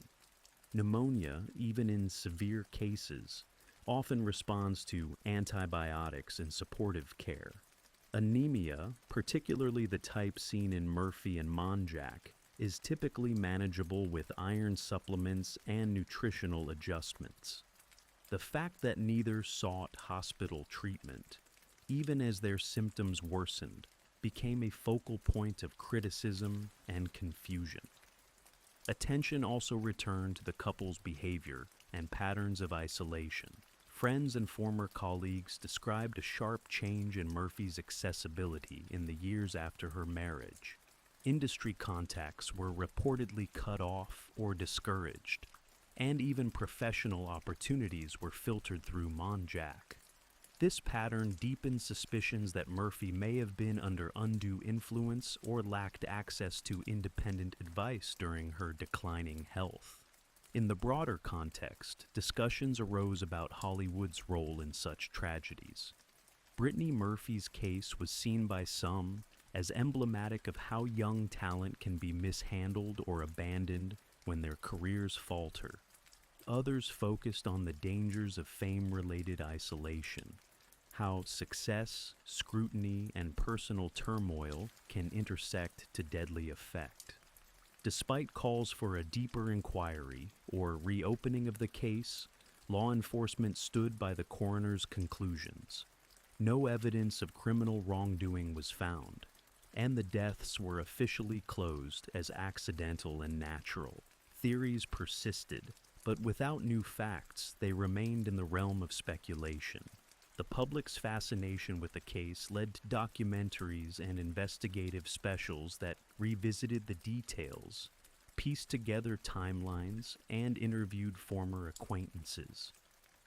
Pneumonia, even in severe cases, often responds to antibiotics and supportive care. Anemia, particularly the type seen in Murphy and Monjack, is typically manageable with iron supplements and nutritional adjustments. The fact that neither sought hospital treatment, even as their symptoms worsened, became a focal point of criticism and confusion. Attention also returned to the couple's behavior and patterns of isolation. Friends and former colleagues described a sharp change in Murphy's accessibility in the years after her marriage. Industry contacts were reportedly cut off or discouraged, and even professional opportunities were filtered through Monjack. This pattern deepened suspicions that Murphy may have been under undue influence or lacked access to independent advice during her declining health. In the broader context, discussions arose about Hollywood's role in such tragedies. Brittany Murphy's case was seen by some as emblematic of how young talent can be mishandled or abandoned when their careers falter. Others focused on the dangers of fame-related isolation, how success, scrutiny, and personal turmoil can intersect to deadly effect. Despite calls for a deeper inquiry or reopening of the case, law enforcement stood by the coroner's conclusions. No evidence of criminal wrongdoing was found, and the deaths were officially closed as accidental and natural. Theories persisted, but without new facts, they remained in the realm of speculation. The public's fascination with the case led to documentaries and investigative specials that revisited the details, pieced together timelines, and interviewed former acquaintances.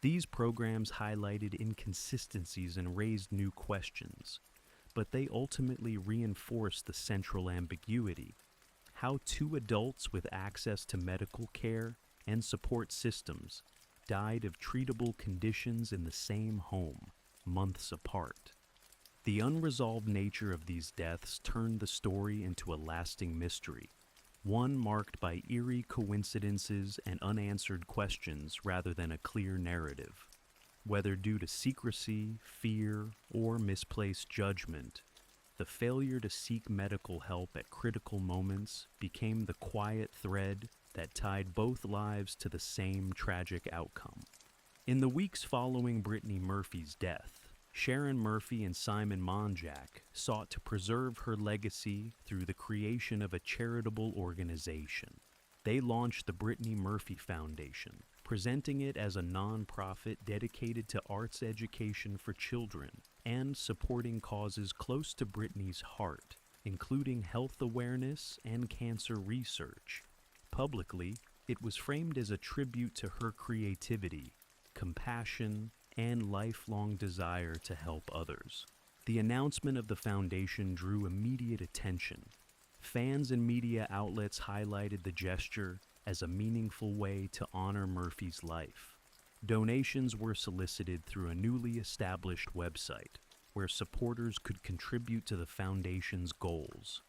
These programs highlighted inconsistencies and raised new questions, but they ultimately reinforced the central ambiguity: how two adults with access to medical care and support systems died of treatable conditions in the same home, months apart. The unresolved nature of these deaths turned the story into a lasting mystery, one marked by eerie coincidences and unanswered questions rather than a clear narrative. Whether due to secrecy, fear, or misplaced judgment, the failure to seek medical help at critical moments became the quiet thread that tied both lives to the same tragic outcome. In the weeks following Brittany Murphy's death, Sharon Murphy and Simon Monjack sought to preserve her legacy through the creation of a charitable organization. They launched the Brittany Murphy Foundation, presenting it as a nonprofit dedicated to arts education for children and supporting causes close to Brittany's heart, including health awareness and cancer research. Publicly, it was framed as a tribute to her creativity, compassion, and lifelong desire to help others. The announcement of the foundation drew immediate attention. Fans and media outlets highlighted the gesture as a meaningful way to honor Murphy's life. Donations were solicited through a newly established website, where supporters could contribute to the foundation's goals.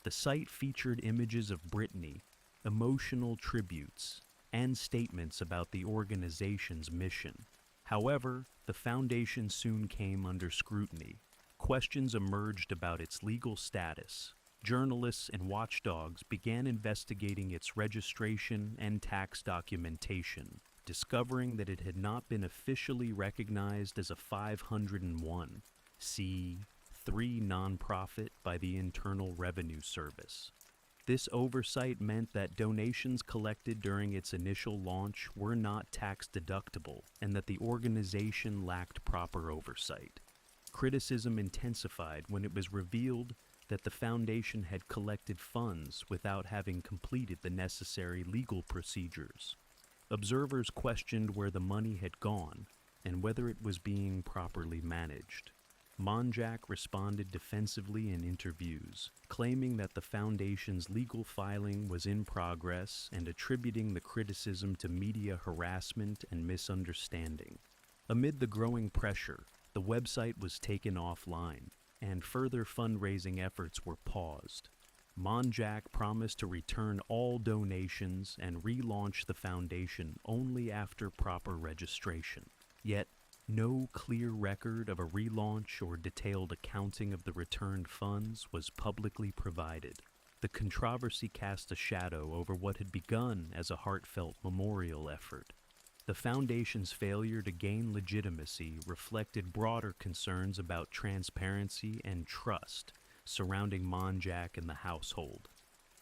The site featured images of Brittany, emotional tributes, and statements about the organization's mission. However, the foundation soon came under scrutiny. Questions emerged about its legal status. Journalists and watchdogs began investigating its registration and tax documentation, discovering that it had not been officially recognized as a 501(c)(3) nonprofit by the Internal Revenue Service. This oversight meant that donations collected during its initial launch were not tax deductible and that the organization lacked proper oversight. Criticism intensified when it was revealed that the foundation had collected funds without having completed the necessary legal procedures. Observers questioned where the money had gone and whether it was being properly managed. Monjack responded defensively in interviews, claiming that the foundation's legal filing was in progress and attributing the criticism to media harassment and misunderstanding. Amid the growing pressure, the website was taken offline, and further fundraising efforts were paused. Monjack promised to return all donations and relaunch the foundation only after proper registration. Yet, no clear record of a relaunch or detailed accounting of the returned funds was publicly provided. The controversy cast a shadow over what had begun as a heartfelt memorial effort. The foundation's failure to gain legitimacy reflected broader concerns about transparency and trust surrounding Monjack and the household.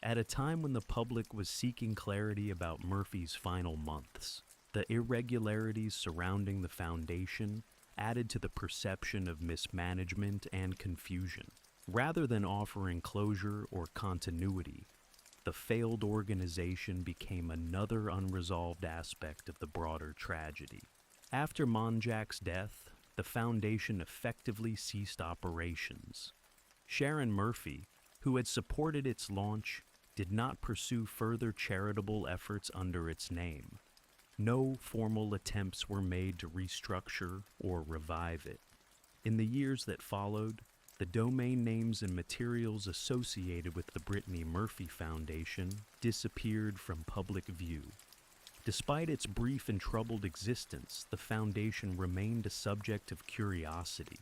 At a time when the public was seeking clarity about Murphy's final months, the irregularities surrounding the foundation added to the perception of mismanagement and confusion. Rather than offering closure or continuity, the failed organization became another unresolved aspect of the broader tragedy. After Monjack's death, the foundation effectively ceased operations. Sharon Murphy, who had supported its launch, did not pursue further charitable efforts under its name. No formal attempts were made to restructure or revive it. In the years that followed, the domain names and materials associated with the Brittany Murphy Foundation disappeared from public view. Despite its brief and troubled existence, the foundation remained a subject of curiosity.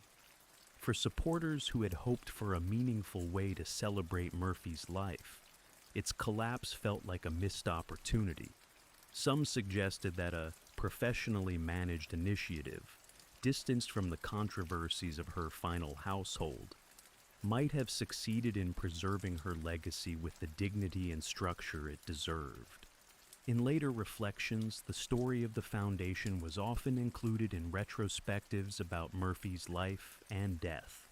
For supporters who had hoped for a meaningful way to celebrate Murphy's life, its collapse felt like a missed opportunity. Some suggested that a professionally managed initiative, distanced from the controversies of her final household, might have succeeded in preserving her legacy with the dignity and structure it deserved. In later reflections, the story of the Foundation was often included in retrospectives about Murphy's life and death,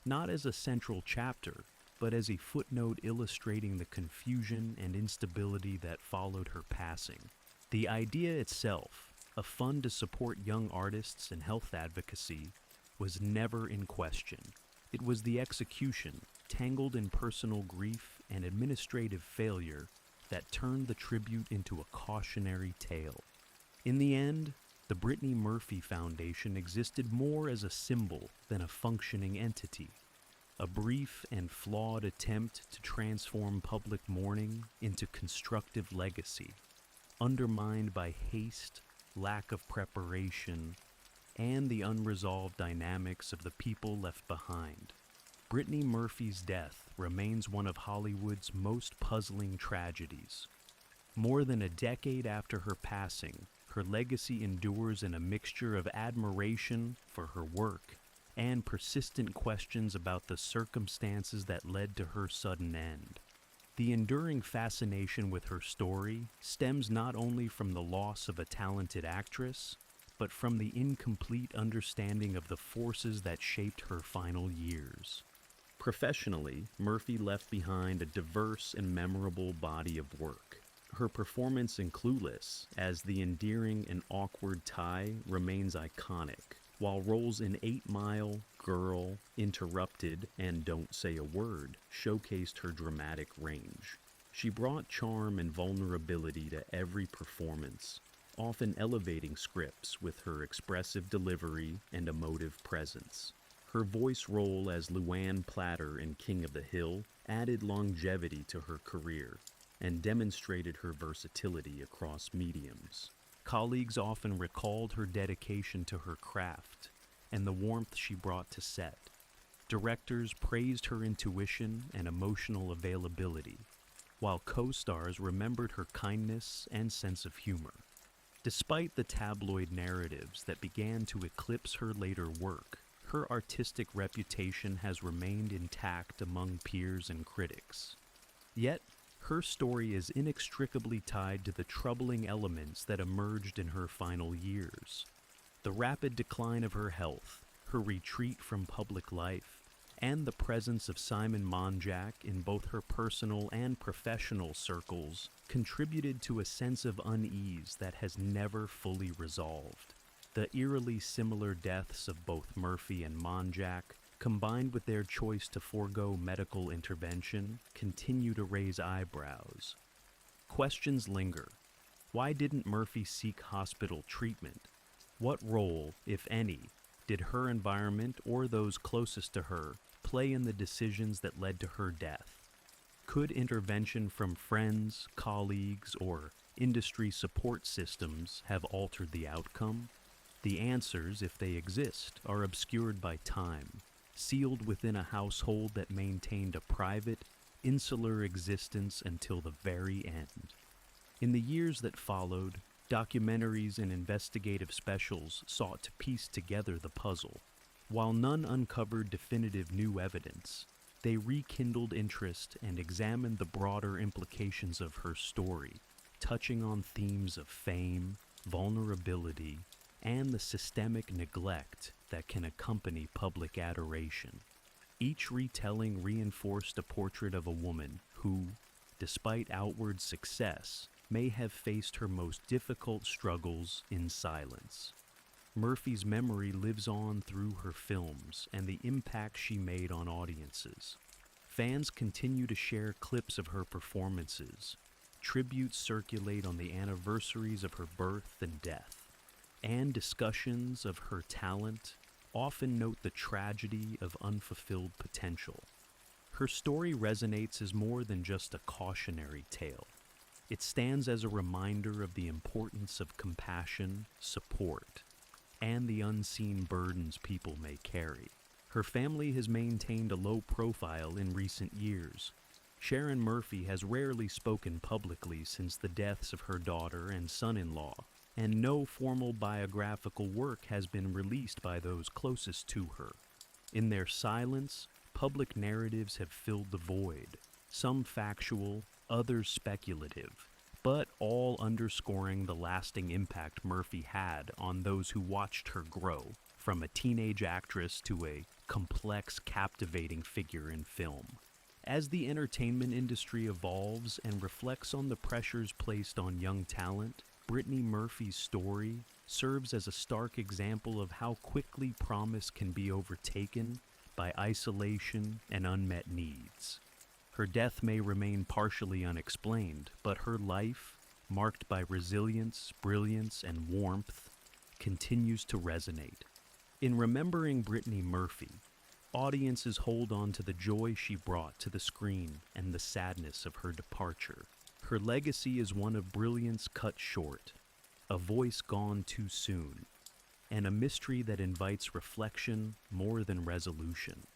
not as a central chapter, but as a footnote illustrating the confusion and instability that followed her passing. The idea itself, a fund to support young artists and health advocacy, was never in question. It was the execution, tangled in personal grief and administrative failure, that turned the tribute into a cautionary tale. In the end, the Brittany Murphy Foundation existed more as a symbol than a functioning entity, a brief and flawed attempt to transform public mourning into constructive legacy, undermined by haste, lack of preparation, and the unresolved dynamics of the people left behind. Brittany Murphy's death remains one of Hollywood's most puzzling tragedies. More than a decade after her passing, her legacy endures in a mixture of admiration for her work and persistent questions about the circumstances that led to her sudden end. The enduring fascination with her story stems not only from the loss of a talented actress, but from the incomplete understanding of the forces that shaped her final years. Professionally, Murphy left behind a diverse and memorable body of work. Her performance in Clueless as the endearing and awkward Ty remains iconic, while roles in 8 Mile, Girl, Interrupted, and Don't Say a Word showcased her dramatic range. She brought charm and vulnerability to every performance, often elevating scripts with her expressive delivery and emotive presence. Her voice role as Luann Platter in King of the Hill added longevity to her career and demonstrated her versatility across mediums. Colleagues often recalled her dedication to her craft and the warmth she brought to set. Directors praised her intuition and emotional availability, while co-stars remembered her kindness and sense of humor. Despite the tabloid narratives that began to eclipse her later work, her artistic reputation has remained intact among peers and critics. Yet, her story is inextricably tied to the troubling elements that emerged in her final years. The rapid decline of her health, her retreat from public life, and the presence of Simon Monjack in both her personal and professional circles contributed to a sense of unease that has never fully resolved. The eerily similar deaths of both Murphy and Monjack, combined with their choice to forego medical intervention, continue to raise eyebrows. Questions linger. Why didn't Murphy seek hospital treatment? What role, if any, did her environment or those closest to her play in the decisions that led to her death? Could intervention from friends, colleagues, or industry support systems have altered the outcome? The answers, if they exist, are obscured by time, sealed within a household that maintained a private, insular existence until the very end. In the years that followed, documentaries and investigative specials sought to piece together the puzzle. While none uncovered definitive new evidence, they rekindled interest and examined the broader implications of her story, touching on themes of fame, vulnerability, and the systemic neglect that can accompany public adoration. Each retelling reinforced a portrait of a woman who, despite outward success, may have faced her most difficult struggles in silence. Murphy's memory lives on through her films and the impact she made on audiences. Fans continue to share clips of her performances. Tributes circulate on the anniversaries of her birth and death, and discussions of her talent often note the tragedy of unfulfilled potential. Her story resonates as more than just a cautionary tale. It stands as a reminder of the importance of compassion, support, and the unseen burdens people may carry. Her family has maintained a low profile in recent years. Sharon Murphy has rarely spoken publicly since the deaths of her daughter and son-in-law, and no formal biographical work has been released by those closest to her. In their silence, public narratives have filled the void, some factual, others speculative, but all underscoring the lasting impact Murphy had on those who watched her grow, from a teenage actress to a complex, captivating figure in film. As the entertainment industry evolves and reflects on the pressures placed on young talent, Brittany Murphy's story serves as a stark example of how quickly promise can be overtaken by isolation and unmet needs. Her death may remain partially unexplained, but her life, marked by resilience, brilliance, and warmth, continues to resonate. In remembering Brittany Murphy, audiences hold on to the joy she brought to the screen and the sadness of her departure. Her legacy is one of brilliance cut short, a voice gone too soon, and a mystery that invites reflection more than resolution.